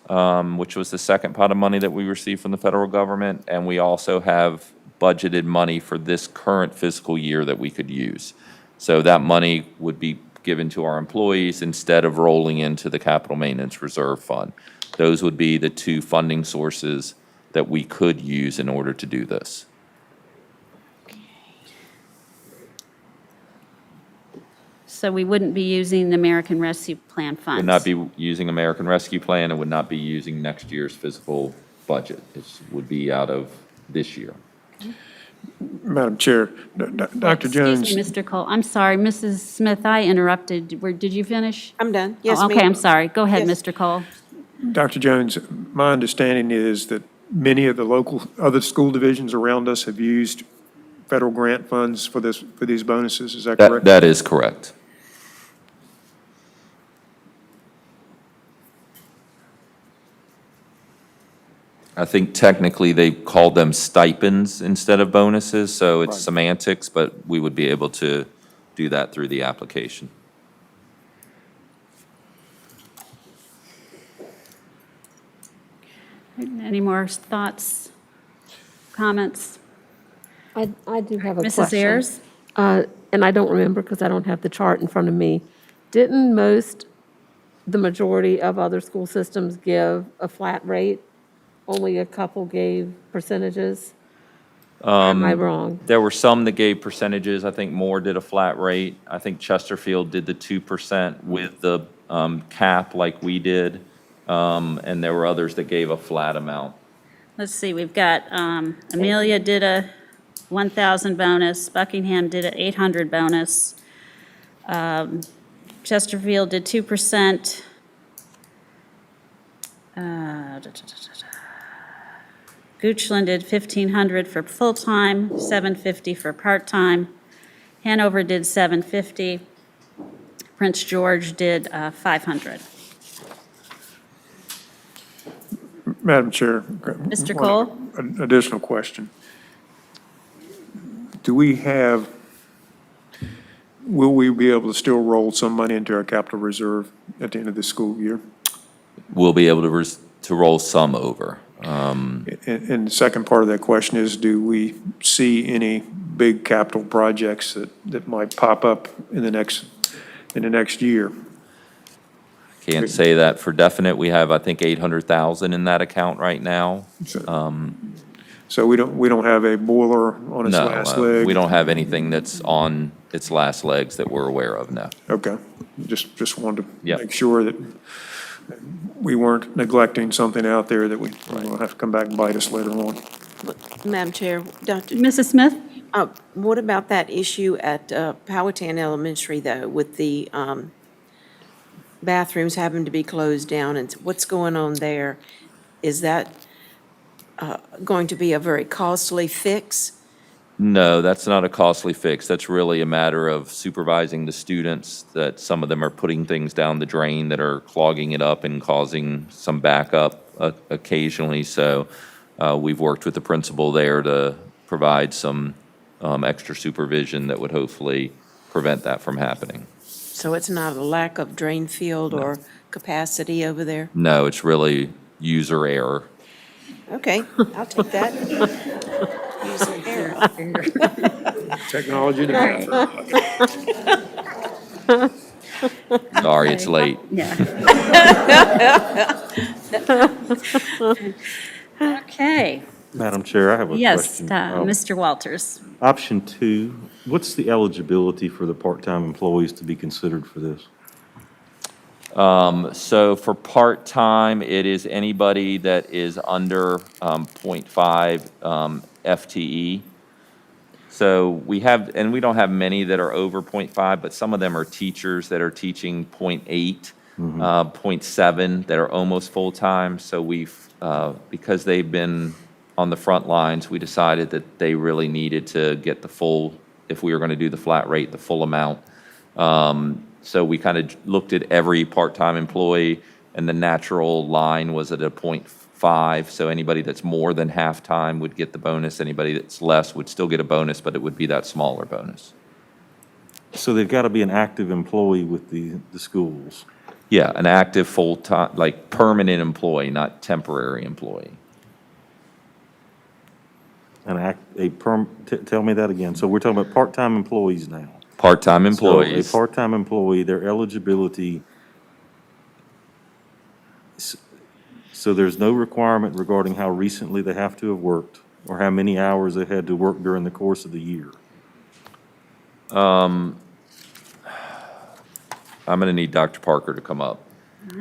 which was the second pot of money that we received from the federal government. And we also have budgeted money for this current fiscal year that we could use. So that money would be given to our employees instead of rolling into the Capital Maintenance Reserve Fund. Those would be the two funding sources that we could use in order to do this. So we wouldn't be using the American Rescue Plan funds? Would not be using American Rescue Plan and would not be using next year's physical budget. It would be out of this year. Madam Chair, Dr. Jones. Excuse me, Mr. Cole. I'm sorry, Mrs. Smith, I interrupted. Did you finish? I'm done. Yes, Oh, ma'am. okay, I'm sorry. Go ahead, Yes. Mr. Cole. Dr. Jones, my understanding is that many of the local, other school divisions around us have used federal grant funds for these bonuses. Is that correct? That is correct. I think technically they called them stipends instead of bonuses, so it's Right. semantics, but we would be able to do that through the application. Any more thoughts, comments? I do have a question. Mrs. Ayers? And I don't remember because I don't have the chart in front of me. Didn't the majority of other school systems give a flat rate? Only a couple gave percentages? Or am I wrong? There were some that gave percentages. I think Moore did a flat rate. I think Chesterfield did the 2% with the cap like we did. And there were others that gave a flat amount. Let's see, we've got, Amelia did a 1,000 bonus, Buckingham did an 800 bonus, Chesterfield did 2%. Goochland did 1,500 for full-time, 750 for part-time. Hanover did 750. Prince George did 500. Madam Chair. Mr. one Cole? Additional question. Will we be able to still roll some money into our capital reserve at the end of the school year? We'll be able to roll some over. And the second part of that question is, do we see any big capital projects that might pop up in the next year? Can't say that for definite. We have, I think, 800,000 in that account right now. So we don't have a boiler on its last No, leg? we don't have anything that's on its last legs that we're aware of, no. Okay, just wanted to Yep. make sure that we weren't neglecting something out there that we will have to come back and bite us later on. Madam Chair, Dr. Mrs. Smith? What about that issue at Powhatan Elementary, though, with the bathrooms having to be closed down, and what's going on there? Is that going to be a very costly fix? No, that's not a costly fix. That's really a matter of supervising the students, that some of them are putting things down the drain that are clogging it up and causing some backup occasionally. So we've worked with the principal there to provide some extra supervision that would hopefully prevent that from happening. So it's not a lack of drain field or capacity over there? No, it's really user error. Okay, I'll take that. User error. Technology to Sorry, it's late. Yeah. Okay. Madam Chair, I have a Yes, question. Mr. Walters. Option 2, what's the eligibility for the part-time employees to be considered for this? So for part-time, it is anybody that is under 0.5 FTE. So we have, and we don't have many that are over 0.5, but some of them are teachers that are teaching 0.8, 0.7 that are almost full-time. So we've, because they've been on the front lines, we decided that they really needed to get the full, if we were going to do the flat rate, the full amount. So we kind of looked at every part-time employee, and the natural line was at a 0.5. So anybody that's more than half-time would get the bonus. Anybody that's less would still get a bonus, but it would be that smaller bonus. So they've got to be an active employee with the schools? Yeah, an active full-time, like permanent employee, not temporary employee. Tell me that again. So we're talking about part-time employees now? Part-time employees. So a part-time employee, their eligibility, so there's no requirement regarding how recently they have to have worked or how many hours they had to work during the course of the year? I'm going to need Dr. Parker to come up.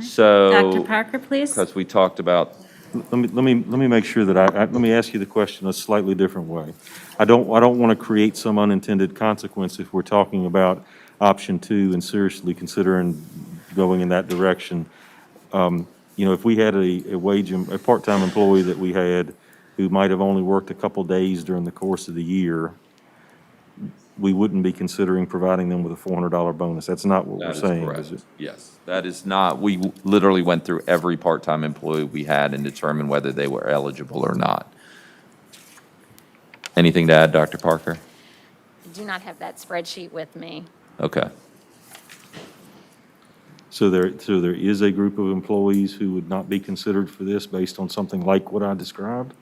So. Dr. Parker, please. Because we talked about, Let me make sure that let me ask you the question a slightly different way. I don't want to create some unintended consequence if we're talking about option 2 and seriously considering going in that direction. You know, if we had a part-time employee that we had who might have only worked a couple days during the course of the year, we wouldn't be considering providing them with a $400 bonus. That's not what we're that is saying, correct. is it? Yes, that is not, we literally went through every part-time employee we had and determined whether they were eligible or not. Anything to add, Dr. Parker? I do not have that spreadsheet with me. Okay. So there is a group of employees who would not be considered for this based on something like what I described?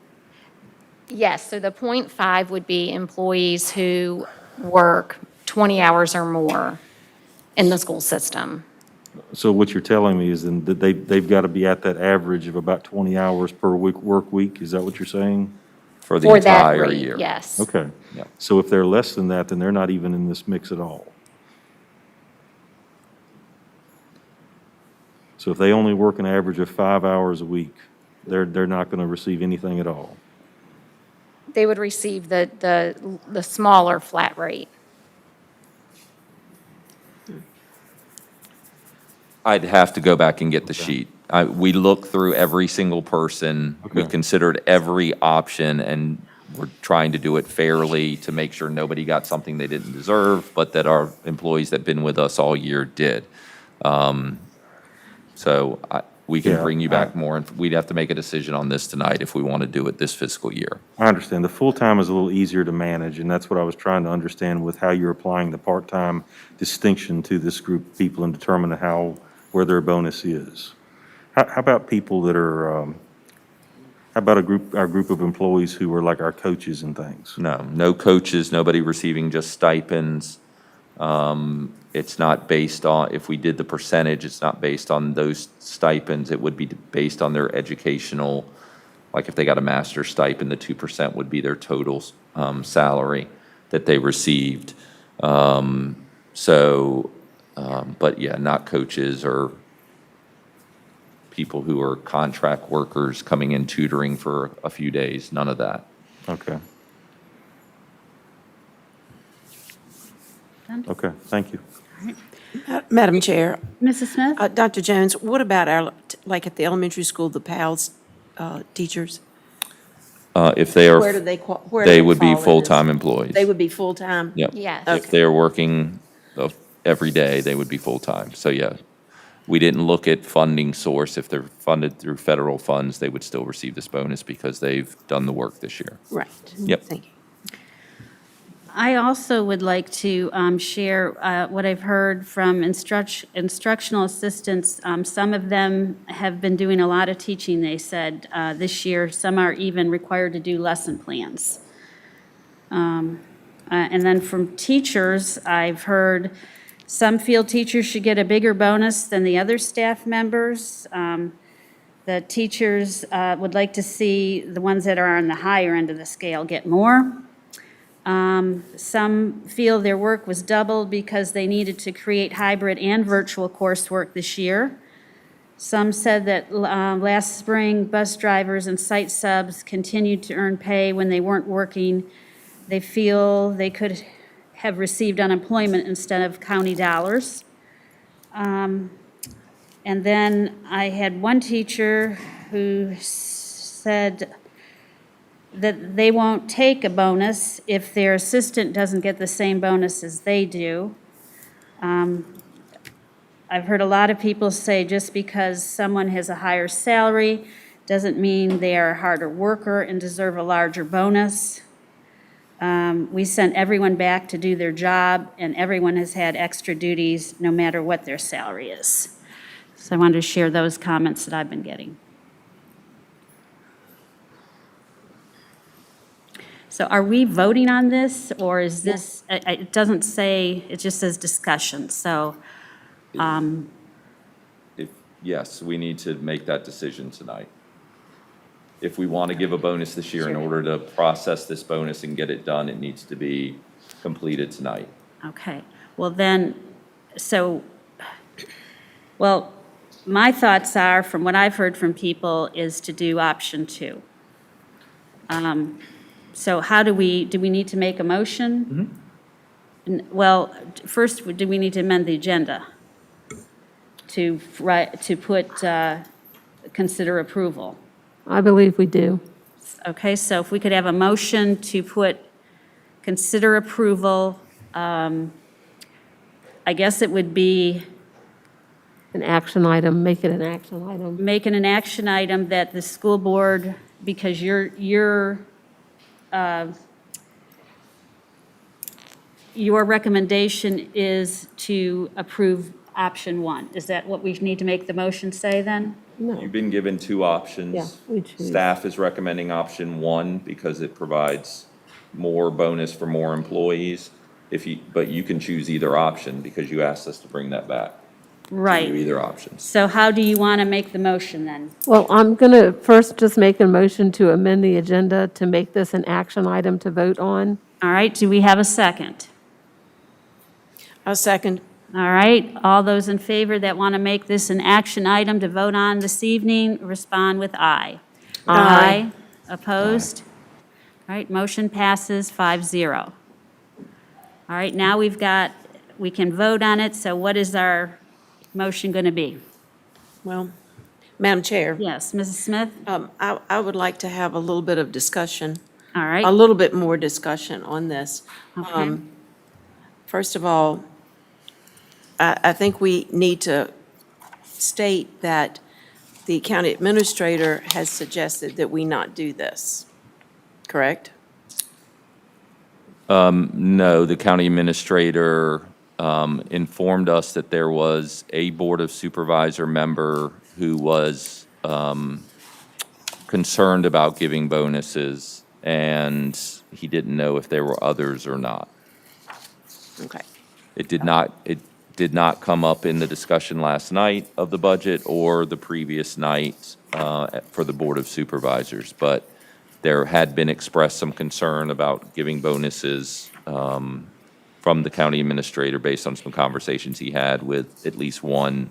Yes, so the .5 would be employees who work 20 hours or more in the school system. So what you're telling me is then that they've got to be at that average of about 20 hours per work week? Is that what you're saying? For the For that entire rate, year. yes. Okay. Yeah. So if they're less than that, then they're not even in this mix at all. So if they only work an average of 5 hours a week, they're not going to receive anything at all. They would receive the smaller flat rate. I'd have to go back and get the sheet. We looked through every single person. We Okay. considered every option, and we're trying to do it fairly to make sure nobody got something they didn't deserve, but that our employees that have been with us all year did. So we can Yeah, bring you back more, and we'd have to make a decision on this tonight if we want to do it this fiscal year. I understand. The full-time is a little easier to manage, and that's what I was trying to understand with how you're applying the part-time distinction to this group of people and determining where their bonus is. How about people that are, how about our group of employees who are like our coaches and things? No coaches, nobody receiving just stipends. It's not based on, if we did the percentage, it's not based on those stipends. It would be based on their educational, like if they got a master's stipend, the 2% would be their total salary that they received. But yeah, not coaches or people who are contract workers coming in tutoring for a few days, none of that. Okay. Okay, thank you. Madam Chair, Mrs. Smith? Dr. Jones, what about like at the elementary school, the PALS teachers? If they are, Where do where do they they would fall be in this? full-time employees. They would be full-time? Yep. Yes. If they're working every day, they would be full-time. So, yeah, we didn't look at funding source. If they're funded through federal funds, they would still receive this bonus because they've done the work this year. Right. Yep. Thank you. I also would like to share what I've heard from instructional assistants. Some of them have been doing a lot of teaching, they said, this year. Some are even required to do lesson plans. And then from teachers, I've heard some feel teachers should get a bigger bonus than the other staff members. The teachers would like to see the ones that are on the higher end of the scale get more. Some feel their work was doubled because they needed to create hybrid and virtual coursework this year. Some said that last spring, bus drivers and site subs continued to earn pay when they weren't working. They feel they could have received unemployment instead of county dollars. And then I had one teacher who said that they won't take a bonus if their assistant doesn't get the same bonus as they do. I've heard a lot of people say just because someone has a higher salary doesn't mean they are a harder worker and deserve a larger bonus. We sent everyone back to do their job, and everyone has had extra duties no matter what their salary is. So I wanted to share those comments that I've been getting. So are we voting on this, or is this, it doesn't say, it just says discussion, so, Yes, we need to make that decision tonight. If we want to give a bonus this year, in order to process this bonus and get it done, it needs to be completed tonight. okay. Well then, so Well, my thoughts are, from what I've heard from people, is to do option 2. So how do we need to make a motion? Well, first, do we need to amend the agenda to put, consider approval? I believe we do. Okay, so if we could have a motion to put, consider approval, I guess it would be An action item, make it an action item. making an action item that the school board, because your recommendation is to approve option 1. Is that what we need to make the motion say then? You've been given 2 options. Yeah, we choose. Staff is recommending option 1 because it provides more bonus for more employees. But you can choose either option because you asked us to bring that back. To do Right. either option. So how do you want to make the motion then? Well, I'm going to first just make a motion to amend the agenda to make this an action item to vote on. All right, do we have a second? I'll second. All right, all those in favor that want to make this an action item to vote on this evening, respond with aye. Aye. Opposed? All right, motion passes 5-0. All right, now we can vote on it, so what is our motion going to be? Well, Madam Chair. Yes, Mrs. Smith? I would like to have a little bit of discussion, All right. a little bit more discussion on this. Okay. First of all, I think we need to state that the county administrator has suggested that we not do this, correct? No, the county administrator informed us that there was a Board of Supervisor member who was concerned about giving bonuses, and he didn't know if there were others or not. Okay. It did not come up in the discussion last night of the budget or the previous night for the Board of Supervisors, but there had been expressed some concern about giving bonuses from the county administrator based on some conversations he had with at least one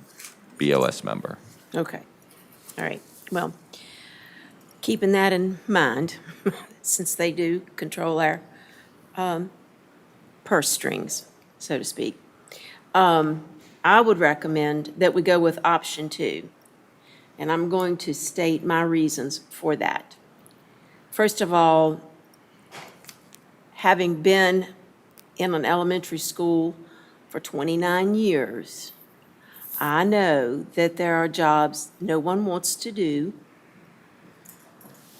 BOS member. Okay. All right. Well, keeping that in mind, since they do control our purse strings, so to speak, I would recommend that we go with option 2. And I'm going to state my reasons for that. First of all, having been in an elementary school for 29 years, I know that there are jobs no one wants to do,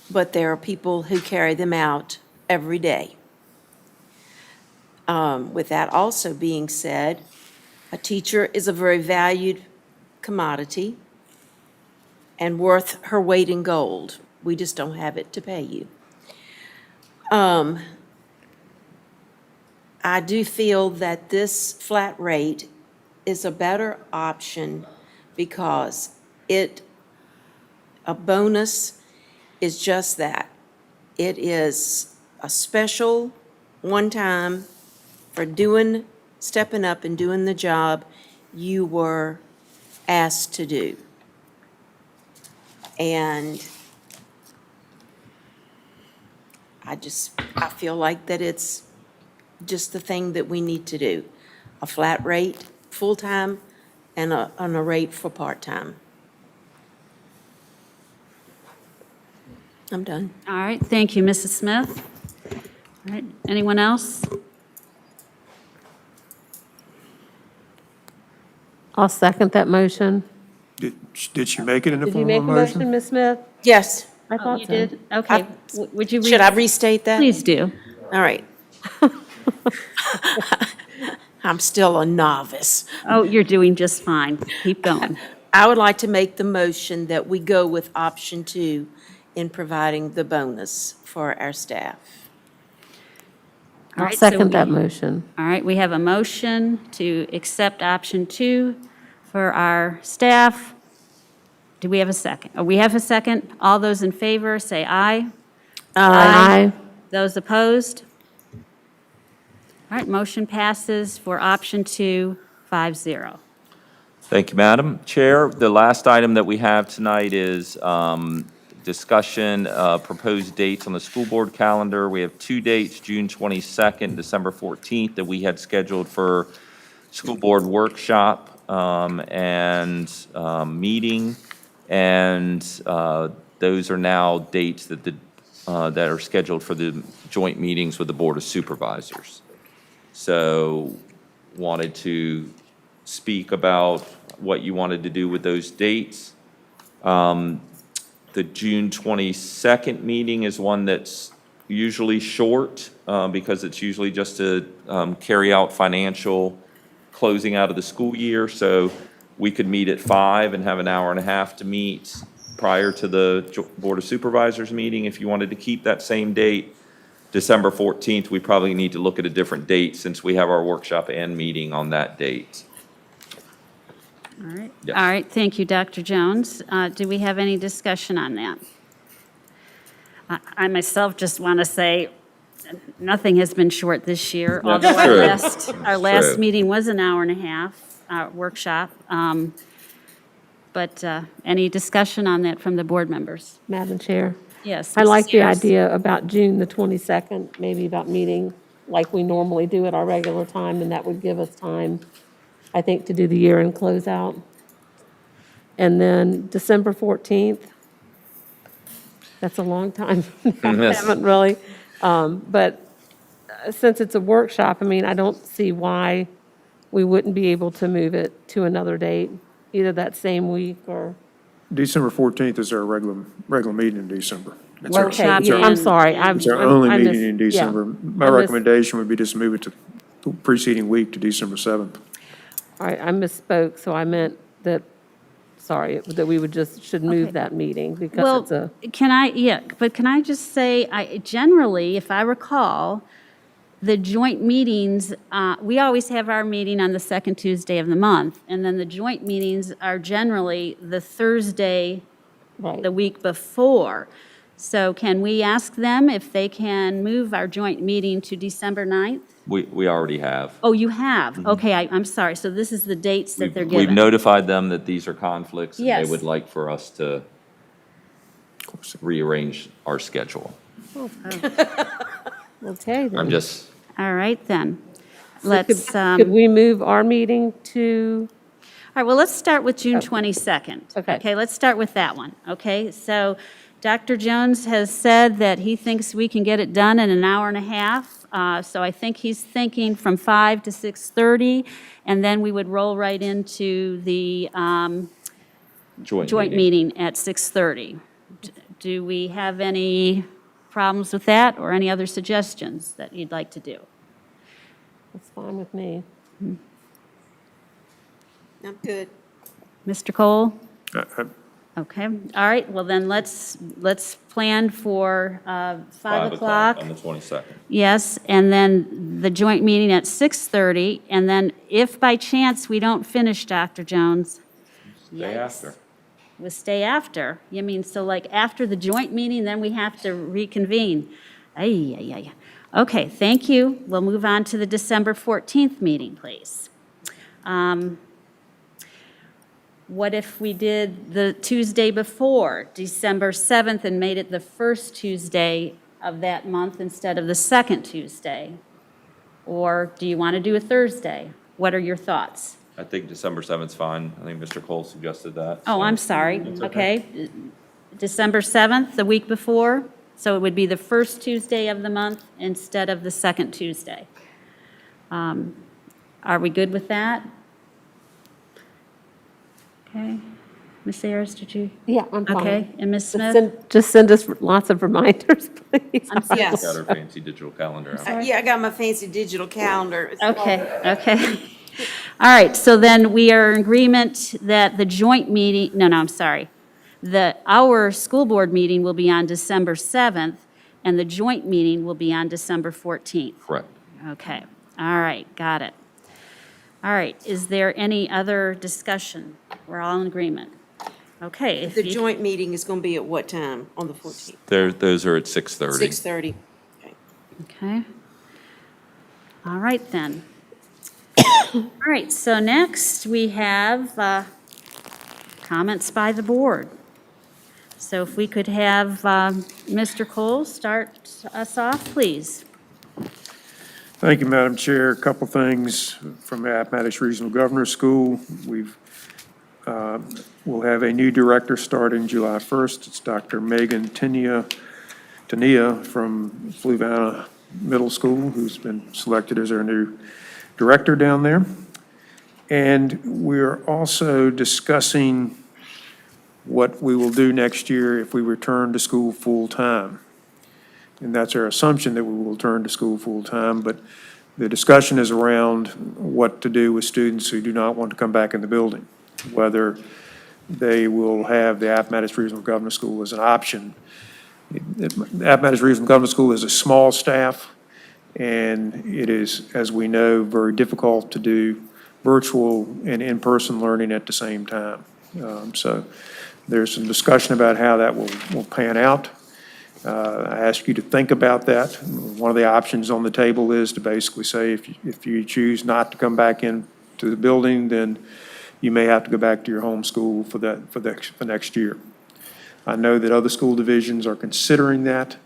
but there are people who carry them out every day. With that also being said, a teacher is a very valued commodity and worth her weight in gold. We just don't have it to pay you. I do feel that this flat rate is a better option because a bonus is just that. It is a special one-time for stepping up and doing the job you were asked to do. And I feel like that it's just the thing that we need to do. A flat rate, full-time, and a rate for part-time. I'm done. All right, thank you, Mrs. Smith. All right, anyone else? I'll second that motion. Did she make it in the Did you form make of a a motion? motion, Ms. Smith? Yes. I Oh, thought you so. did? Okay. Would you? Should I restate that? Please do. All right. I'm still a novice. Oh, you're doing just fine. Keep going. I would like to make the motion that we go with option 2 in providing the bonus for our staff. All I'll right, so second that we- motion. All right, we have a motion to accept option 2 for our staff. Do we have a second? Oh, we have a second. All those in favor, say aye. Aye. Those opposed? All right, motion passes for option 2, 5-0. Thank you, Madam Chair. The last item that we have tonight is discussion, proposed dates on the school board calendar. We have two dates, June 22nd, December 14th, that we had scheduled for school board workshop and meeting. And those are now dates that that are scheduled for the joint meetings with the Board of Supervisors. So wanted to speak about what you wanted to do with those dates. The June 22nd meeting is one that's usually short because it's usually just to carry out financial closing out of the school year. So we could meet at 5 and have an hour and a half to meet prior to the Board of Supervisors meeting. If you wanted to keep that same date, December 14th, we probably need to look at a different date since we have our workshop and meeting on that date. All right. Yes. All right, thank you, Dr. Jones. Do we have any discussion on that? I myself just want to say, nothing has been short this year, That's although true. our That's last true. meeting was an hour and a half, workshop. But any discussion on that from the board members? Madam Chair? Yes. I like Mrs. the Ayers. idea about June the 22nd, maybe about meeting like we normally do at our regular time, and that would give us time, I think, to do the year-end closeout. And then December 14th, that's a long time. I Yes. haven't really, but since it's a workshop, I mean, I don't see why we wouldn't be able to move it to another date, either that same week or. December 14th is our regular meeting in December. It's our- Workshop it's our- I'm sorry, I'm. It's our I'm- only I meeting missed- in yeah. December. My I missed- recommendation would be just move it to the preceding week to December 7th. All right, I misspoke, so I meant that, sorry, that we should move Okay. that meeting because it's a. Well, can I just say, generally, if I recall, the joint meetings, we always have our meeting on the second Tuesday of the month, and then the joint meetings are generally the Thursday, Right. the week before. So can we ask them if they can move our joint meeting to December 9th? We already have. Oh, you have? Okay, I'm sorry. So this is the dates that they're We've given? notified them that these are conflicts, and Yes. they would like for us to rearrange our schedule. Okay, then. I'm just, All right, then. So Let's, Could we move our meeting to, all right, well, let's start with June 22nd. Okay. Okay, let's start with that one, okay? So Dr. Jones has said that he thinks we can get it done in an hour and a half. So I think he's thinking from 5 to 6:30, and then we would roll right into the joint meeting at 6:30. Do we have any problems with that, or any other suggestions that you'd like to do? that's fine with me. I'm good. Mr. Cole? I- Okay, all right, well then, let's plan for 5 o'clock. on the 22nd. Yes, and then the joint meeting at 6:30, and then if by chance we don't finish, Dr. Jones, Day after. we'll stay after. You mean, so like after the joint meeting, then we have to reconvene? Ay, ay, ay. Okay, thank you. We'll move on to the December 14th meeting, please. What if we did the Tuesday before, December 7th, and made it the first Tuesday of that month instead of the second Tuesday? Or do you want to do a Thursday? What are your thoughts? I think December 7th is fine. I think Mr. Cole suggested that. Oh, so I'm sorry. that's Okay. December 7th, the week before, so it would be the first Tuesday of the month instead of the second Tuesday. Are we good with that? Okay. Ms. Ayers, did you? Yeah, I'm fine. Okay, and Ms. Just Smith? Just send us lots of reminders, please. Yes. Got our fancy digital calendar out. Yeah, I got my fancy digital calendar. It's Okay, okay. All right, so then we are in agreement that the joint meeting, no, I'm sorry. Our school board meeting will be on December 7th, and the joint meeting will be on December 14th. Correct. Okay, all right, got it. All right, is there any other discussion? We're all in agreement. Okay. if The you- joint meeting is going to be at what time on the 14th? Those are at 6:30. 6:30. Okay. Okay. All right, then. All right, so next we have comments by the board. So if we could have Mr. Cole start us off, please. Thank you, Madam Chair. A couple things from the Appomattox Regional Governor's School. We'll have a new director starting July 1st. It's Dr. Megan Tania from Fluvanna Middle School, who's been selected as our new director down there. And we're also discussing what we will do next year if we return to school full-time. And that's our assumption, that we will return to school full-time, but the discussion is around what to do with students who do not want to come back in the building, whether they will have the Appomattox Regional Government School as an option. The Appomattox Regional Government School is a small staff, and it is, as we know, very difficult to do virtual and in-person learning at the same time. So there's some discussion about how that will pan out. I ask you to think about that. One of the options on the table is to basically say if you choose not to come back into the building, then you may have to go back to your home school for next year. I know that other school divisions are considering that.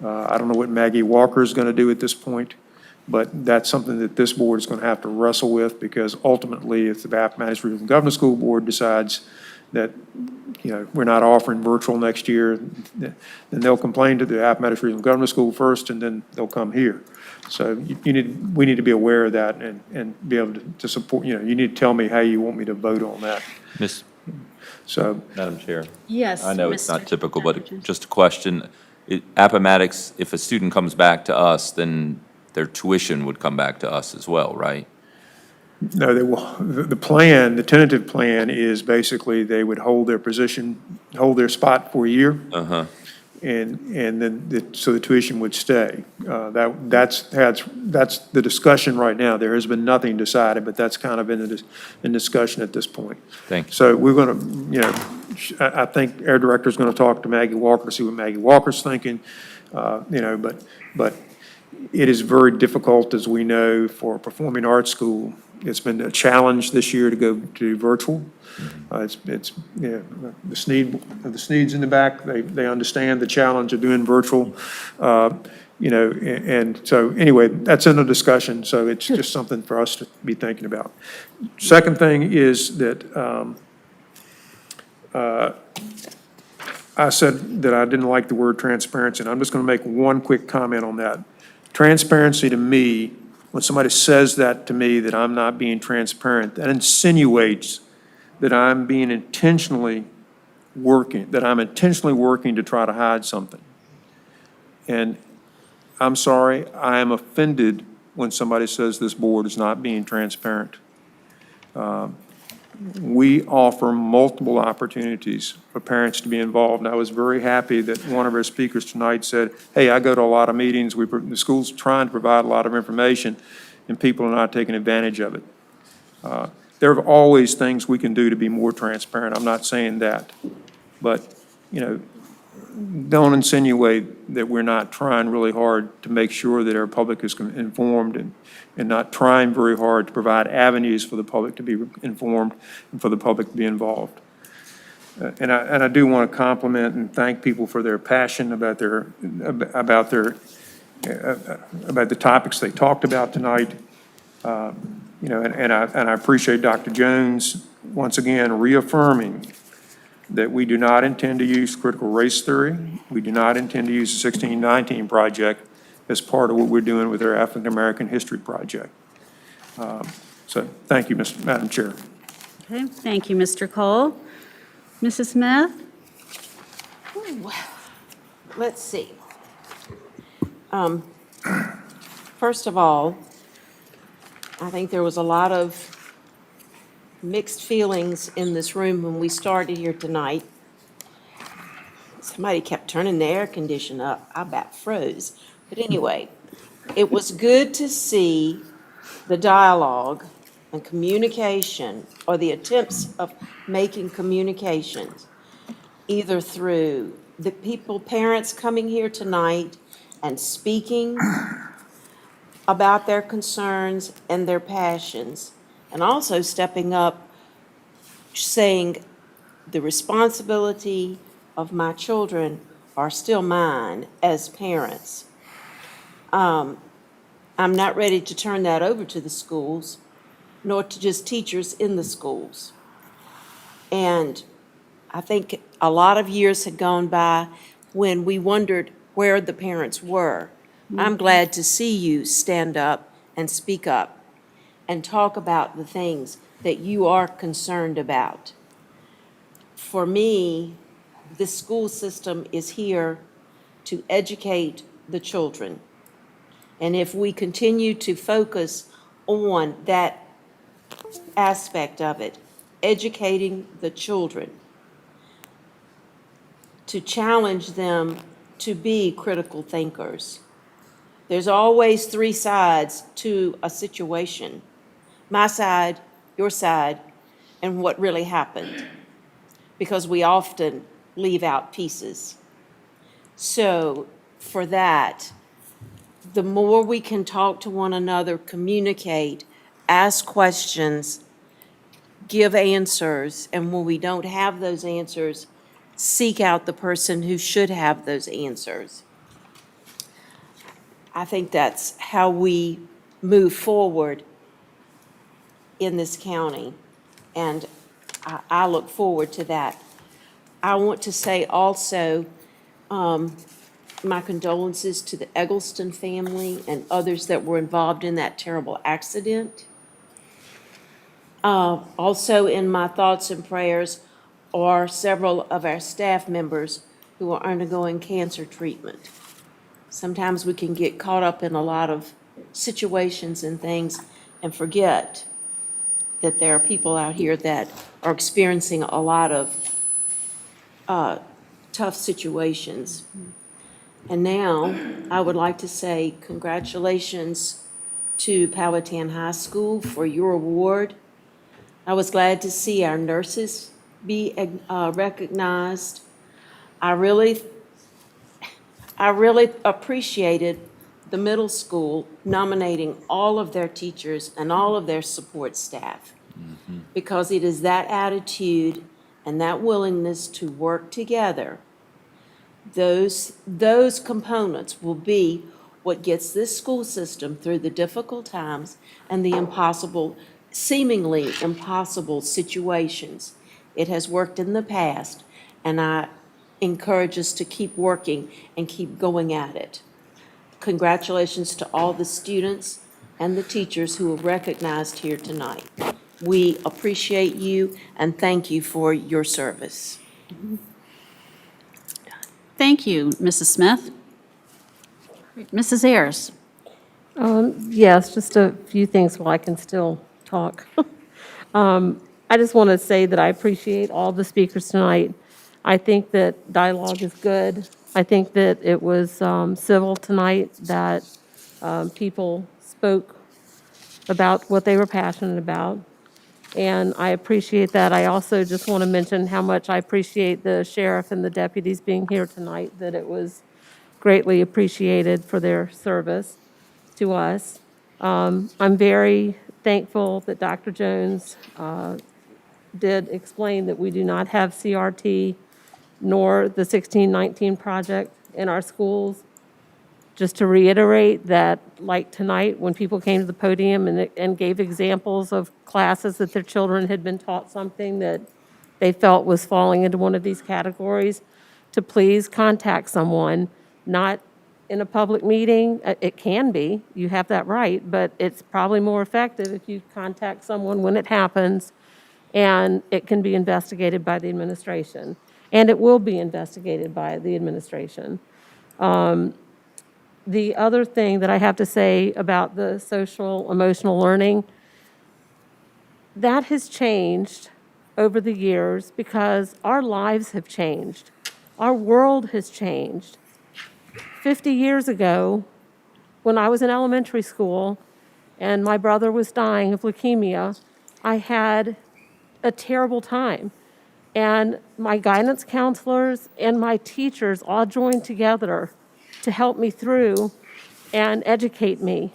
I don't know what Maggie Walker is going to do at this point, but that's something that this board is going to have to wrestle with, because ultimately, if the Appomattox Regional Government School Board decides that, we're not offering virtual next year, then they'll complain to the Appomattox Regional Government School first, and then they'll come here. So we need to be aware of that and be able to support, you need to tell me how you want me to vote on that. So, Madam Chair. Yes. I know it's not typical, but just a question. Appomattox, if a student comes back to us, then their tuition would come back to us as well, right? no, the tentative plan is basically they would hold their position, hold their spot for a year. Uh-huh. And then, so the tuition would stay. That's the discussion right now. There has been nothing decided, but that's kind of in discussion at this point. Thank you. So we're going to, I think our director's going to talk to Maggie Walker to see what Maggie Walker's thinking, but it is very difficult, as we know, for a performing arts school. It's been a challenge this year to go to virtual. The Sneeds in the back, they understand the challenge of doing virtual, and so anyway, that's in the discussion, so it's just something for us to be thinking about. Second thing is that I said that I didn't like the word transparency, and I'm just going to make one quick comment on that. Transparency to me, when somebody says that to me, that I'm not being transparent, that insinuates that I'm being intentionally working, to try to hide something. And I'm sorry, I am offended when somebody says this board is not being transparent. We offer multiple opportunities for parents to be involved. And I was very happy that one of our speakers tonight said, hey, I go to a lot of meetings, the school's trying to provide a lot of information, and people are not taking advantage of it. There are always things we can do to be more transparent. I'm not saying that. But, don't insinuate that we're not trying really hard to make sure that our public is informed and not trying very hard to provide avenues for the public to be informed and for the public to be involved. And I do want to compliment and thank people for their passion about the topics they talked about tonight. And I appreciate Dr. Jones once again reaffirming that we do not intend to use critical race theory. We do not intend to use the 1619 project as part of what we're doing with our African American History Project. So thank you, Madam Chair. Okay, thank you, Mr. Cole. Mrs. Smith? Let's see. First of all, I think there was a lot of mixed feelings in this room when we started here tonight. Somebody kept turning the air conditioner up. I about froze. But anyway, it was good to see the dialogue and communication, or the attempts of making communications, either through the parents coming here tonight and speaking, about their concerns and their passions, and also stepping up, saying the responsibility of my children are still mine as parents. I'm not ready to turn that over to the schools, nor to just teachers in the schools. And I think a lot of years had gone by when we wondered where the parents were. I'm glad to see you stand up and speak up and talk about the things that you are concerned about. For me, the school system is here to educate the children. And if we continue to focus on that aspect of it, educating the children, to challenge them to be critical thinkers. There's always three sides to a situation: my side, your side, and what really happened, because we often leave out pieces. So for that, the more we can talk to one another, communicate, ask questions, give answers, and when we don't have those answers, seek out the person who should have those answers. I think that's how we move forward in this county, and I look forward to that. I want to say also, my condolences to the Eggleston family and others that were involved in that terrible accident. Also in my thoughts and prayers are several of our staff members who are undergoing cancer treatment. Sometimes we can get caught up in a lot of situations and things and forget that there are people out here that are experiencing a lot of tough situations. And now, I would like to say congratulations to Powhatan High School for your award. I was glad to see our nurses be recognized. I really appreciated the middle school nominating all of their teachers and all of their support staff, because it is that attitude and that willingness to work together. Those components will be what gets this school system through the difficult times and the impossible, seemingly impossible situations. It has worked in the past, and I encourage us to keep working and keep going at it. Congratulations to all the students and the teachers who were recognized here tonight. We appreciate you and thank you for your service. Thank you, Mrs. Smith. Mrs. Ayers. Yes, just a few things while I can still talk. I just want to say that I appreciate all the speakers tonight. I think that dialogue is good. I think that it was civil tonight, that people spoke about what they were passionate about, and I appreciate that. I also just want to mention how much I appreciate the sheriff and the deputies being here tonight, that it was greatly appreciated for their service to us. I'm very thankful that Dr. Jones did explain that we do not have CRT nor the 1619 project in our schools. Just to reiterate that, like tonight, when people came to the podium and gave examples of classes that their children had been taught something that they felt was falling into one of these categories, to please contact someone, not in a public meeting. It can be, you have that right, but it's probably more effective if you contact someone when it happens, and it can be investigated by the administration. And it will be investigated by the administration. The other thing that I have to say about the social emotional learning, that has changed over the years because our lives have changed. Our world has changed. 50 years ago, when I was in elementary school and my brother was dying of leukemia, I had a terrible time. And my guidance counselors and my teachers all joined together to help me through and educate me.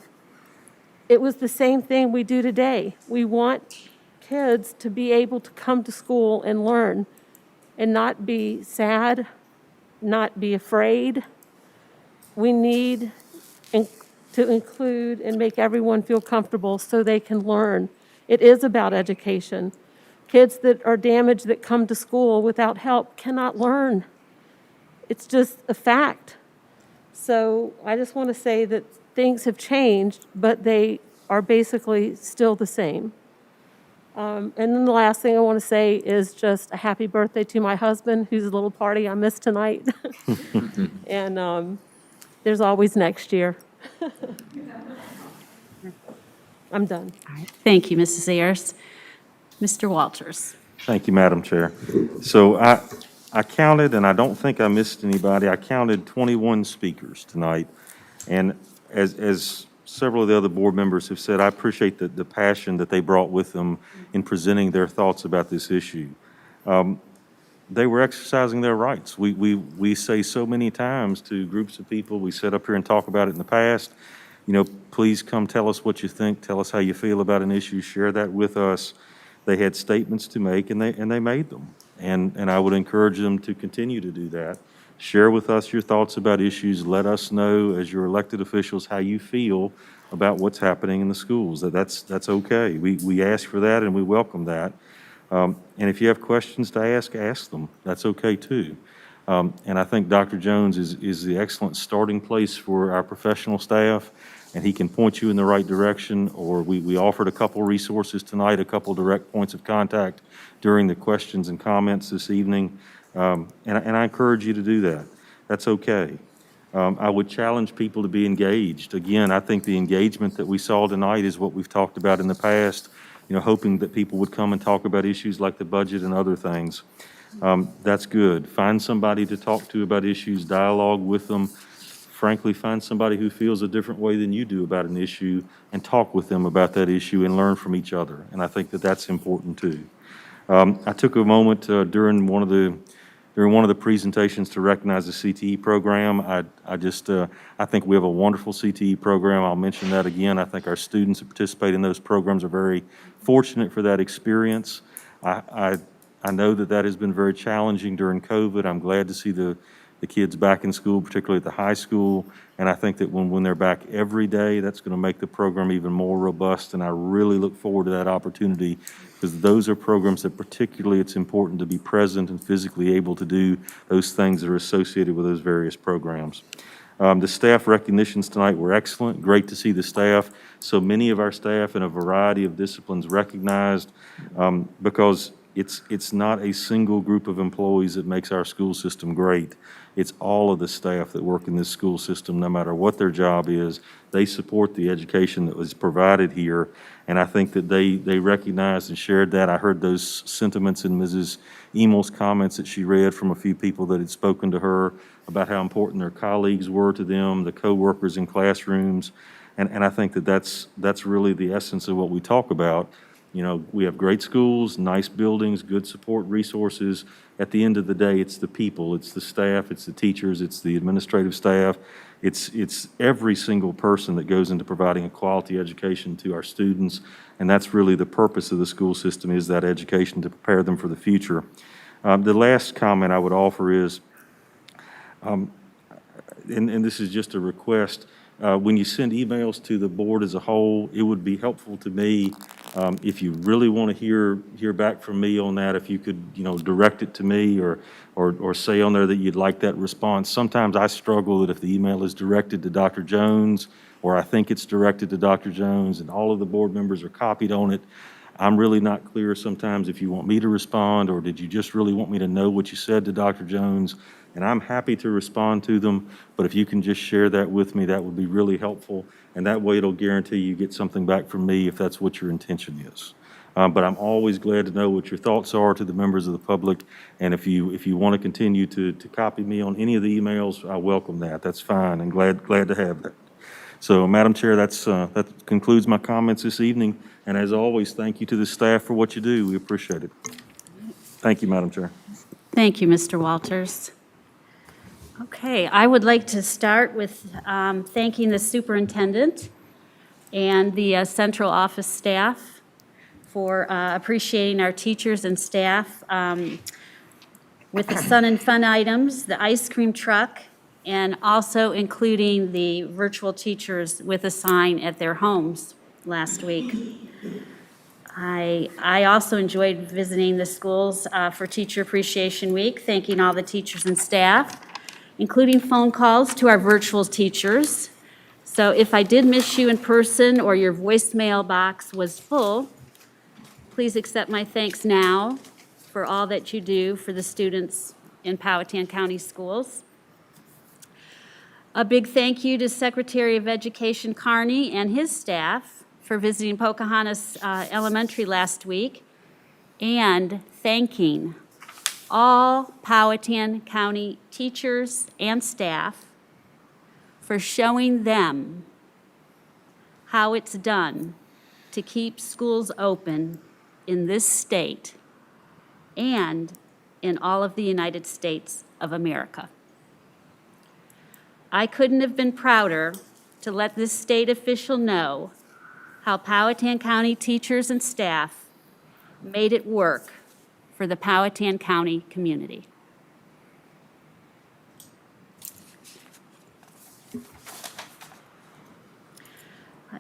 it was the same thing we do today. We want kids to be able to come to school and learn and not be sad, not be afraid. We need to include and make everyone feel comfortable so they can learn. It is about education. Kids that are damaged that come to school without help cannot learn. It's just a fact. So I just want to say that things have changed, but they are basically still the same. And then the last thing I want to say is just a happy birthday to my husband, whose little party I missed tonight. And there's always next year. I'm done. Thank you, Mrs. Ayers. Mr. Walters. Thank you, Madam Chair. So I counted, and I don't think I missed anybody, I counted 21 speakers tonight. And as several of the other board members have said, I appreciate the passion that they brought with them in presenting their thoughts about this issue. They were exercising their rights. We say so many times to groups of people, we sit up here and talk about it in the past, you know, please come tell us what you think, tell us how you feel about an issue, share that with us. They had statements to make, and they made them. And I would encourage them to continue to do that. Share with us your thoughts about issues. Let us know, as your elected officials, how you feel about what's happening in the schools. That's okay. We ask for that, and we welcome that. And if you have questions to ask them. That's okay, too. And I think Dr. Jones is the excellent starting place for our professional staff, and he can point you in the right direction, or we offered a couple resources tonight, a couple direct points of contact during the questions and comments this evening, and I encourage you to do that. That's okay. I would challenge people to be engaged. Again, I think the engagement that we saw tonight is what we've talked about in the past, you know, hoping that people would come and talk about issues like the budget and other things. That's good. Find somebody to talk to about issues, dialogue with them. Frankly, find somebody who feels a different way than you do about an issue and talk with them about that issue and learn from each other. And I think that that's important too. I took a moment during one of the presentations to recognize the CTE program. I think we have a wonderful CTE program. I'll mention that again. I think our students who participate in those programs are very fortunate for that experience. I know that has been very challenging during COVID. I'm glad to see the kids back in school, particularly at the high school. And I think that when they're back every day, that's going to make the program even more robust. And I really look forward to that opportunity, because those are programs that particularly it's important to be present and physically able to do those things that are associated with those various programs. The staff recognitions tonight were excellent. Great to see the staff. So many of our staff in a variety of disciplines recognized, because it's not a single group of employees that makes our school system great. It's all of the staff that work in this school system, no matter what their job is. They support the education that was provided here, and I think that they recognized and shared that. I heard those sentiments in Mrs. Emel's comments that she read from a few people that had spoken to her about how important their colleagues were to them, the co-workers in classrooms, and I think that that's really the essence of what we talk about. You know, we have great schools, nice buildings, good support resources. At the end of the day, it's the people, it's the staff, it's the teachers, it's the administrative staff. It's every single person that goes into providing a quality education to our students, and that's really the purpose of the school system, is that education to prepare them for the future. The last comment I would offer is, and this is just a request, when you send emails to the board as a whole, it would be helpful to me if you really want to hear back from me on that, if you could, you know, direct it to me or say on there that you'd like that response. Sometimes I struggle that if the email is directed to Dr. Jones, or I think it's directed to Dr. Jones and all of the board members are copied on it, I'm really not clear sometimes if you want me to respond, or did you just really want me to know what you said to Dr. Jones? And I'm happy to respond to them, but if you can just share that with me, that would be really helpful. And that way it'll guarantee you get something back from me if that's what your intention is. But I'm always glad to know what your thoughts are to the members of the public. And if you want to continue to copy me on any of the emails, I welcome that. That's fine, and glad to have that. So, Madam Chair, that concludes my comments this evening. And as always, thank you to the staff for what you do. We appreciate it. Thank you, Madam Chair. Thank you, Mr. Walters. Okay, I would like to start with thanking the superintendent and the central office staff for appreciating our teachers and staff with the Sun and Fun items, the ice cream truck, and also including the virtual teachers with a sign at their homes last week. I also enjoyed visiting the schools for Teacher Appreciation Week, thanking all the teachers and staff, including phone calls to our virtual teachers. So if I did miss you in person or your voicemail box was full, please accept my thanks now for all that you do for the students in Powhatan County Schools. A big thank you to Secretary of Education Carney and his staff for visiting Pocahontas Elementary last week, and thanking all Powhatan County teachers and staff for showing them how it's done to keep schools open in this state and in all of the United States of America. I couldn't have been prouder to let this state official know how Powhatan County teachers and staff made it work for the Powhatan County community.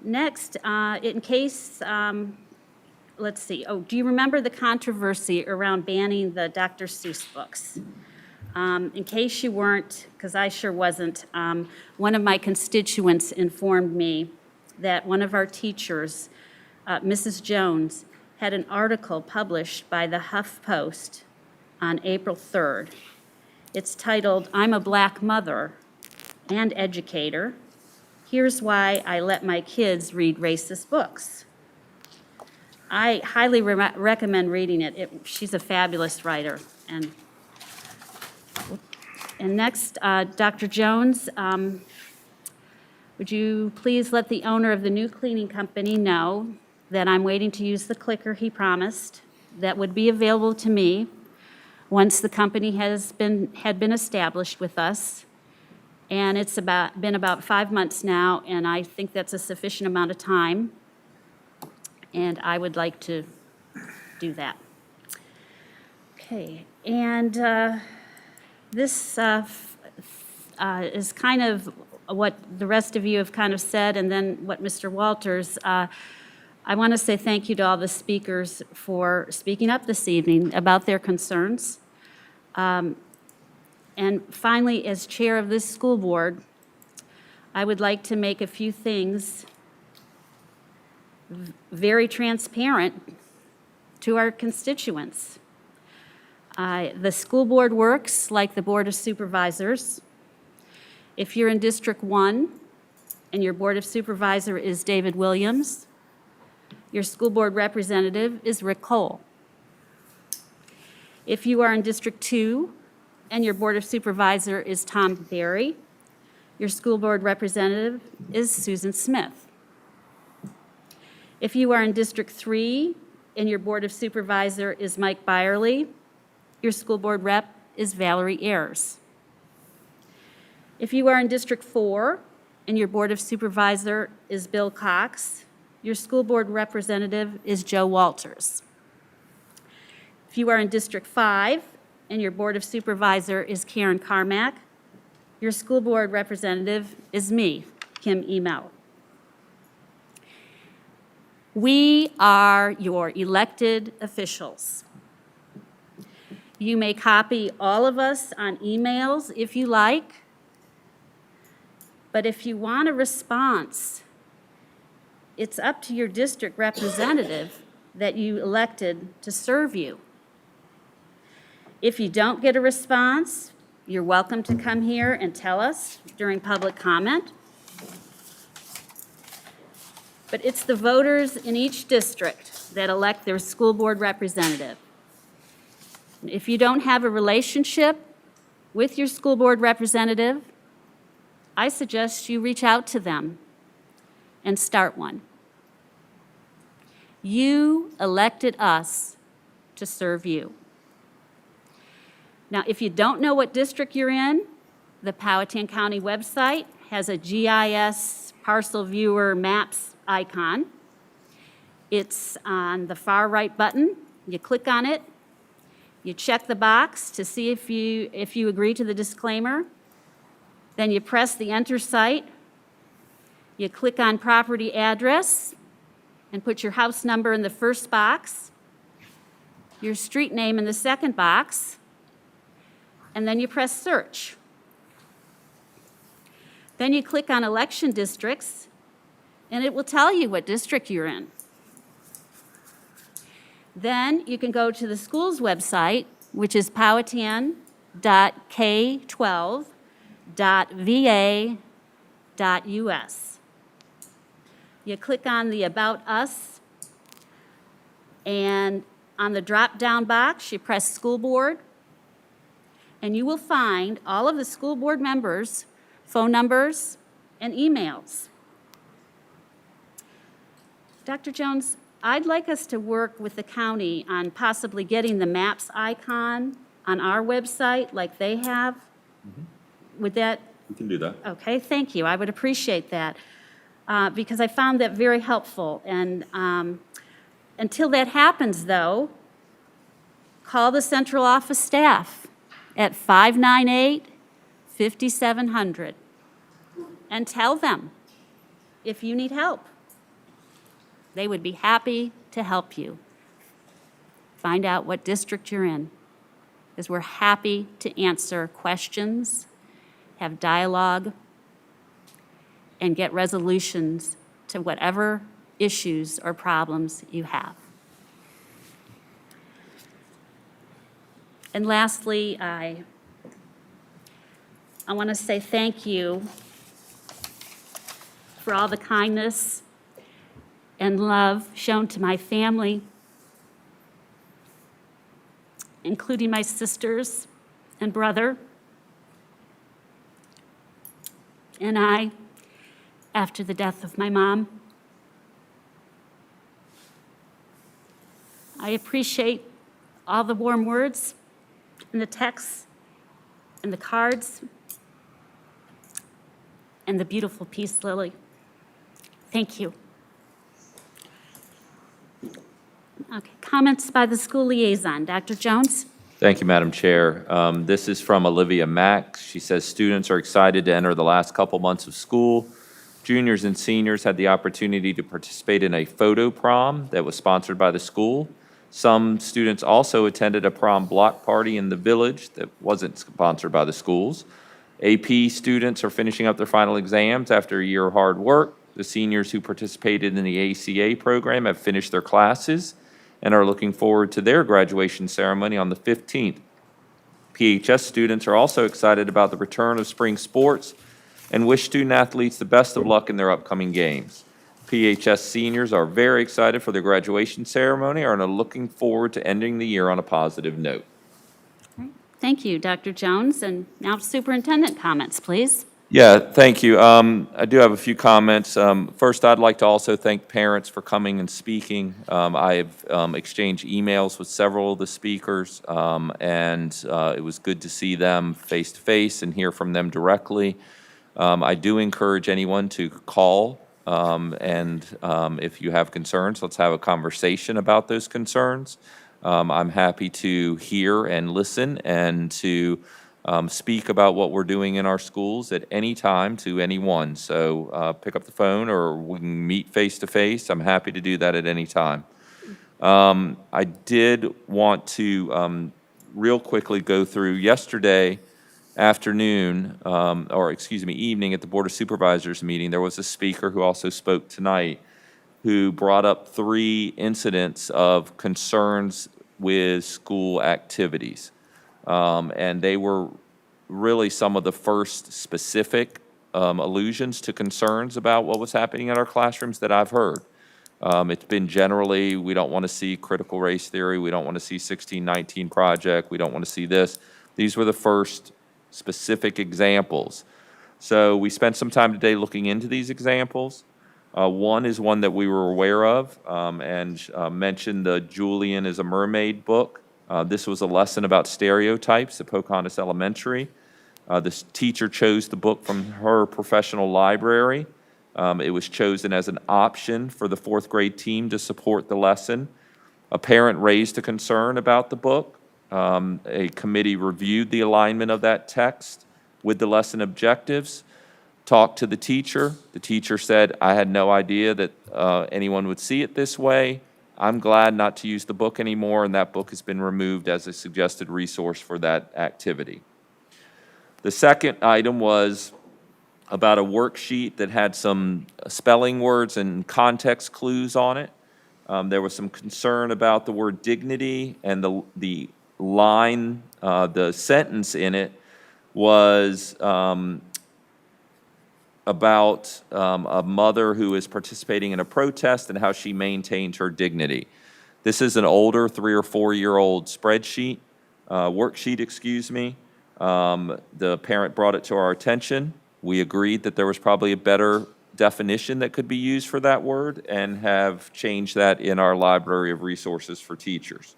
Next, in case, let's see, do you remember the controversy around banning the Dr. Seuss books? In case you weren't, because I sure wasn't, one of my constituents informed me that one of our teachers, Mrs. Jones, had an article published by the HuffPost on April 3rd. It's titled, "I'm a Black Mother and Educator. Here's why I let my kids read racist books." I highly recommend reading it. She's a fabulous writer. And next, Dr. Jones, would you please let the owner of the new cleaning company know that I'm waiting to use the clicker he promised that would be available to me once the company had been established with us. And it's been about 5 months now, and I think that's a sufficient amount of time. And I would like to do that. Okay, and this is kind of what the rest of you have kind of said, and then what Mr. Walters. I want to say thank you to all the speakers for speaking up this evening about their concerns. And finally, as chair of this school board, I would like to make a few things very transparent to our constituents. The school board works like the Board of Supervisors. If you're in District 1 and your Board of Supervisor is David Williams, your school board representative is Rick Cole. If you are in District 2 and your Board of Supervisor is Tom Berry, your school board representative is Susan Smith. If you are in District 3 and your Board of Supervisor is Mike Byerly, your school board rep is Valerie Ayers. If you are in District 4 and your Board of Supervisor is Bill Cox, your school board representative is Joe Walters. If you are in District 5 and your Board of Supervisor is Karen Carmack, your school board representative is me, Kim Emel. We are your elected officials. You may copy all of us on emails if you like, but if you want a response, it's up to your district representative that you elected to serve you. If you don't get a response, you're welcome to come here and tell us during public comment. But it's the voters in each district that elect their school board representative. If you don't have a relationship with your school board representative, I suggest you reach out to them and start one. You elected us to serve you. Now, if you don't know what district you're in, the Powhatan County website has a GIS parcel viewer maps icon. It's on the far right button. You click on it. You check the box to see if you agree to the disclaimer. Then you press the enter site. You click on property address and put your house number in the first box, your street name in the second box, and then you press search. Then you click on election districts, and it will tell you what district you're in. Then you can go to the school's website, which is powhatan.k12.va.us. You click on the About Us, and on the drop-down box, you press School Board, and you will find all of the school board members' phone numbers and emails. Dr. Jones, I'd like us to work with the county on possibly getting the maps icon on our website like they have. Would that? We can do that. Okay, thank you. I would appreciate that because I found that very helpful. And until that happens, though, call the central office staff at 598-5700 and tell them if you need help. They would be happy to help you. Find out what district you're in, because we're happy to answer questions, have dialogue, and get resolutions to whatever issues or problems you have. And lastly, I want to say thank you for all the kindness and love shown to my family, including my sisters and brother, and I, after the death of my mom. I appreciate all the warm words and the texts and the cards and the beautiful peace lily. Thank you. Okay, comments by the school liaison. Dr. Jones? Thank you, Madam Chair. This is from Olivia Mack. She says students are excited to enter the last couple months of school. Juniors and seniors had the opportunity to participate in a photo prom that was sponsored by the school. Some students also attended a prom block party in the village that wasn't sponsored by the schools. AP students are finishing up their final exams after a year of hard work. The seniors who participated in the ACA program have finished their classes and are looking forward to their graduation ceremony on the 15th. PHS students are also excited about the return of spring sports and wish student athletes the best of luck in their upcoming games. PHS seniors are very excited for their graduation ceremony and are looking forward to ending the year on a positive note. Thank you, Dr. Jones. And now superintendent comments, please. Yeah, thank you. I do have a few comments. First, I'd like to also thank parents for coming and speaking. I have exchanged emails with several of the speakers, and it was good to see them face-to-face and hear from them directly. I do encourage anyone to call, and if you have concerns, let's have a conversation about those concerns. I'm happy to hear and listen and to speak about what we're doing in our schools at any time to anyone. So pick up the phone or we can meet face-to-face. I'm happy to do that at any time. I did want to real quickly go through yesterday afternoon, evening at the Board of Supervisors meeting. There was a speaker who also spoke tonight who brought up 3 incidents of concerns with school activities. And they were really some of the first specific allusions to concerns about what was happening in our classrooms that I've heard. It's been generally, we don't want to see critical race theory, we don't want to see 1619 project, we don't want to see this. These were the first specific examples. So we spent some time today looking into these examples. One is one that we were aware of and mentioned the Julian is a Mermaid book. This was a lesson about stereotypes at Pocahontas Elementary. This teacher chose the book from her professional library It was chosen as an option for the fourth grade team to support the lesson. A parent raised a concern about the book. A committee reviewed the alignment of that text with the lesson objectives, talked to the teacher. The teacher said, I had no idea that anyone would see it this way. I'm glad not to use the book anymore, and that book has been removed as a suggested resource for that activity. The second item was about a worksheet that had some spelling words and context clues on it. There was some concern about the word dignity, and the line, the sentence in it was about a mother who is participating in a protest and how she maintained her dignity. This is an older 3 or 4 year old spreadsheet, worksheet, excuse me. The parent brought it to our attention. We agreed that there was probably a better definition that could be used for that word and have changed that in our library of resources for teachers.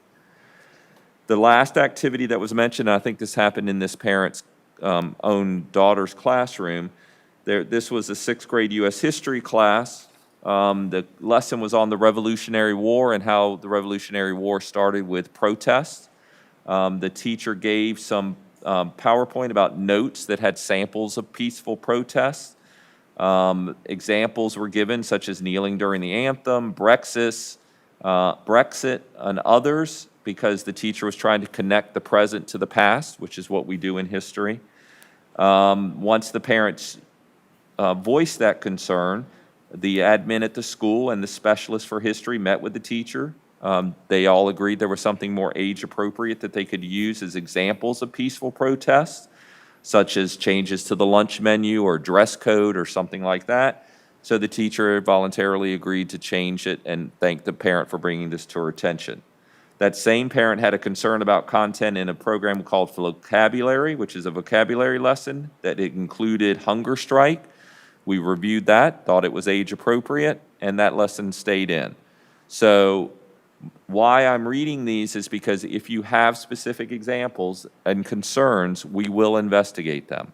The last activity that was mentioned, I think this happened in this parent's own daughter's classroom. This was a 6th grade U.S. history class. The lesson was on the Revolutionary War and how the Revolutionary War started with protests. The teacher gave some PowerPoint about notes that had samples of peaceful protests. Examples were given, such as kneeling during the anthem, Brexit, and others, because the teacher was trying to connect the present to the past, which is what we do in history. Once the parents voiced that concern, the admin at the school and the specialist for history met with the teacher. They all agreed there was something more age appropriate that they could use as examples of peaceful protests, such as changes to the lunch menu or dress code or something like that. So the teacher voluntarily agreed to change it and thanked the parent for bringing this to her attention. That same parent had a concern about content in a program called Vocabulary, which is a vocabulary lesson that included hunger strike. We reviewed that, thought it was age appropriate, and that lesson stayed in. So why I'm reading these is because if you have specific examples and concerns, we will investigate them.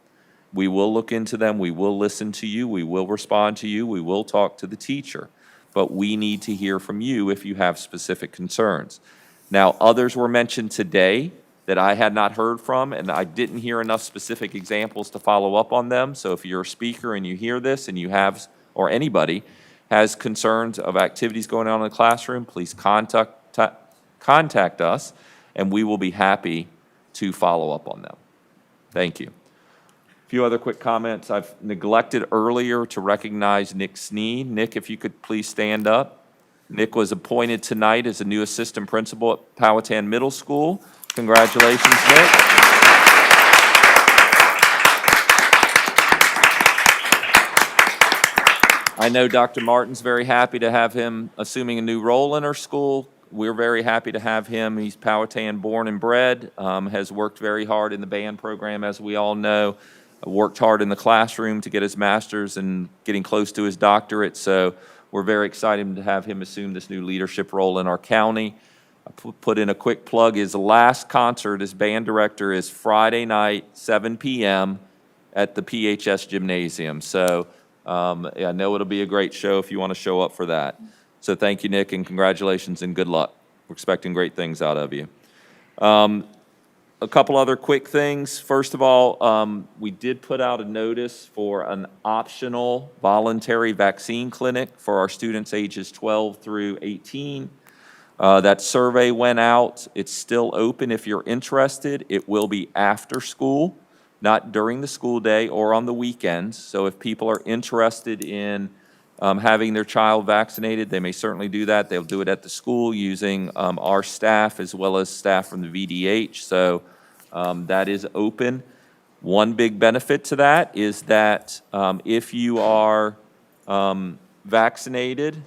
We will look into them, we will listen to you, we will respond to you, we will talk to the teacher. But we need to hear from you if you have specific concerns. Now, others were mentioned today that I had not heard from, and I didn't hear enough specific examples to follow up on them. So if you're a speaker and you hear this and you have, or anybody has concerns of activities going on in the classroom, please contact us, and we will be happy to follow up on them. Thank you. A few other quick comments. I've neglected earlier to recognize Nick Sneed. Nick, if you could please stand up. Nick was appointed tonight as a new assistant principal at Powhatan Middle School. Congratulations, Nick. I know Dr. Martin's very happy to have him assuming a new role in our school. We're very happy to have him. He's Powhatan born and bred, has worked very hard in the band program, as we all know, worked hard in the classroom to get his master's and getting close to his doctorate. So we're very excited to have him assume this new leadership role in our county. I put in a quick plug. His last concert as band director is Friday night, 7 p.m. at the PHS Gymnasium. So I know it'll be a great show if you want to show up for that. So thank you, Nick, and congratulations and good luck. We're expecting great things out of you. A couple other quick things. First of all, we did put out a notice for an optional voluntary vaccine clinic for our students ages 12 through 18. That survey went out. It's still open if you're interested. It will be after school, not during the school day or on the weekends. So if people are interested in having their child vaccinated, they may certainly do that. They'll do it at the school using our staff as well as staff from the VDH. So that is open. One big benefit to that is that if you are vaccinated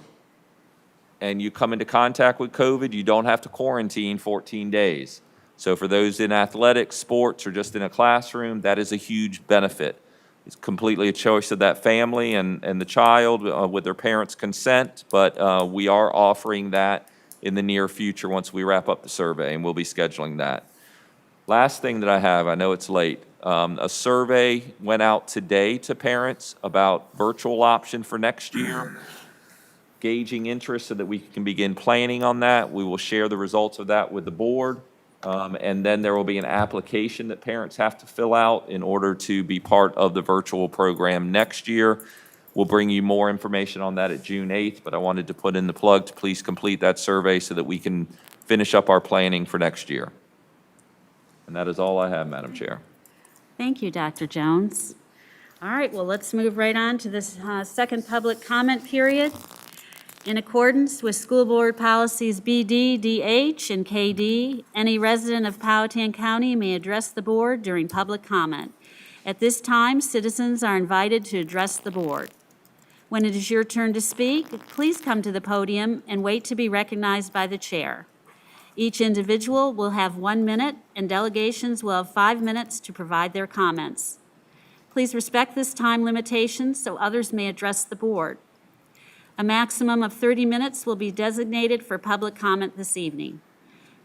and you come into contact with COVID, you don't have to quarantine 14 days. So for those in athletics, sports, or just in a classroom, that is a huge benefit. It's completely a choice of that family and the child with their parents' consent, but we are offering that in the near future once we wrap up the survey, and we'll be scheduling that. Last thing that I have, I know it's late, A survey went out today to parents about virtual option for next year, gauging interest so that we can begin planning on that. We will share the results of that with the board. And then there will be an application that parents have to fill out in order to be part of the virtual program next year. We'll bring you more information on that at June 8th, but I wanted to put in the plug to please complete that survey so that we can finish up our planning for next year. And that is all I have, Madam Chair. Thank you, Dr. Jones. All right, well, let's move right on to this second public comment period. In accordance with School Board Policies BD, DH, and KD, any resident of Powhatan County may address the board during public comment. At this time, citizens are invited to address the board. When it is your turn to speak, please come to the podium and wait to be recognized by the chair. Each individual will have 1 minute, and delegations will have 5 minutes to provide their comments. Please respect this time limitation so others may address the board. A maximum of 30 minutes will be designated for public comment this evening.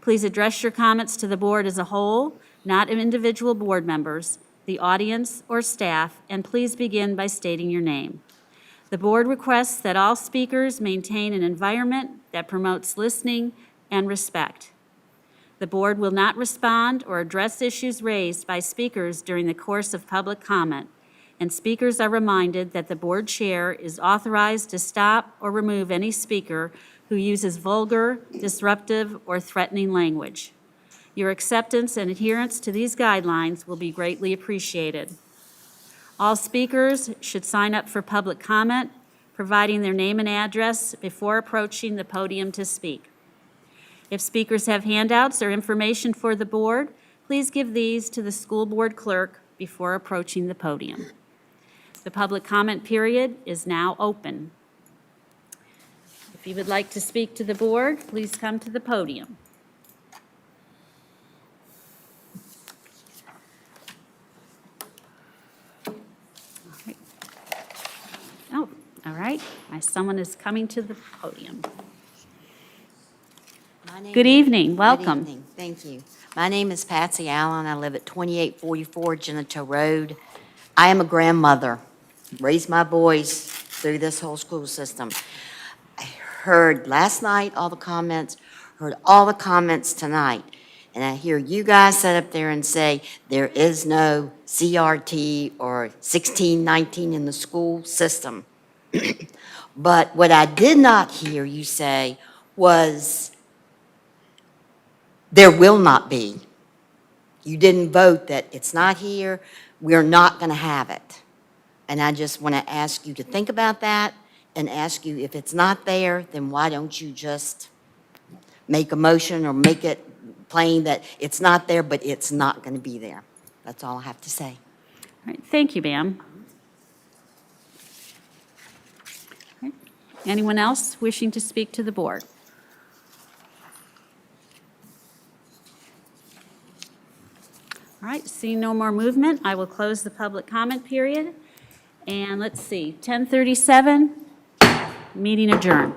Please address your comments to the board as a whole, not individual board members, the audience, or staff, and please begin by stating your name. The board requests that all speakers maintain an environment that promotes listening and respect. The board will not respond or address issues raised by speakers during the course of public comment, and speakers are reminded that the board chair is authorized to stop or remove any speaker who uses vulgar, disruptive, or threatening language. Your acceptance and adherence to these guidelines will be greatly appreciated. All speakers should sign up for public comment, providing their name and address before approaching the podium to speak. If speakers have handouts or information for the board, please give these to the school board clerk before approaching the podium. The public comment period is now open. If you would like to speak to the board, please come to the podium. Oh, all right. Someone is coming to the podium. Good evening. Welcome. Good evening. Thank you. My name is Patsy Allen. I live at 2844 Genito Road. I am a grandmother. Raised my boys through this whole school system. I heard last night all the comments, heard all the comments tonight, and I hear you guys sit up there and say there is no CRT or 1619 in the school system. But what I did not hear you say was there will not be. You didn't vote that it's not here, we're not going to have it. And I just want to ask you to think about that and ask you if it's not there, then why don't you just make a motion or make it plain that it's not there, but it's not going to be there. That's all I have to say. All right. Thank you, ma'am. Okay. Anyone else wishing to speak to the board? All right, seeing no more movement, I will close the public comment period. And let's see, 10:37, meeting adjourned.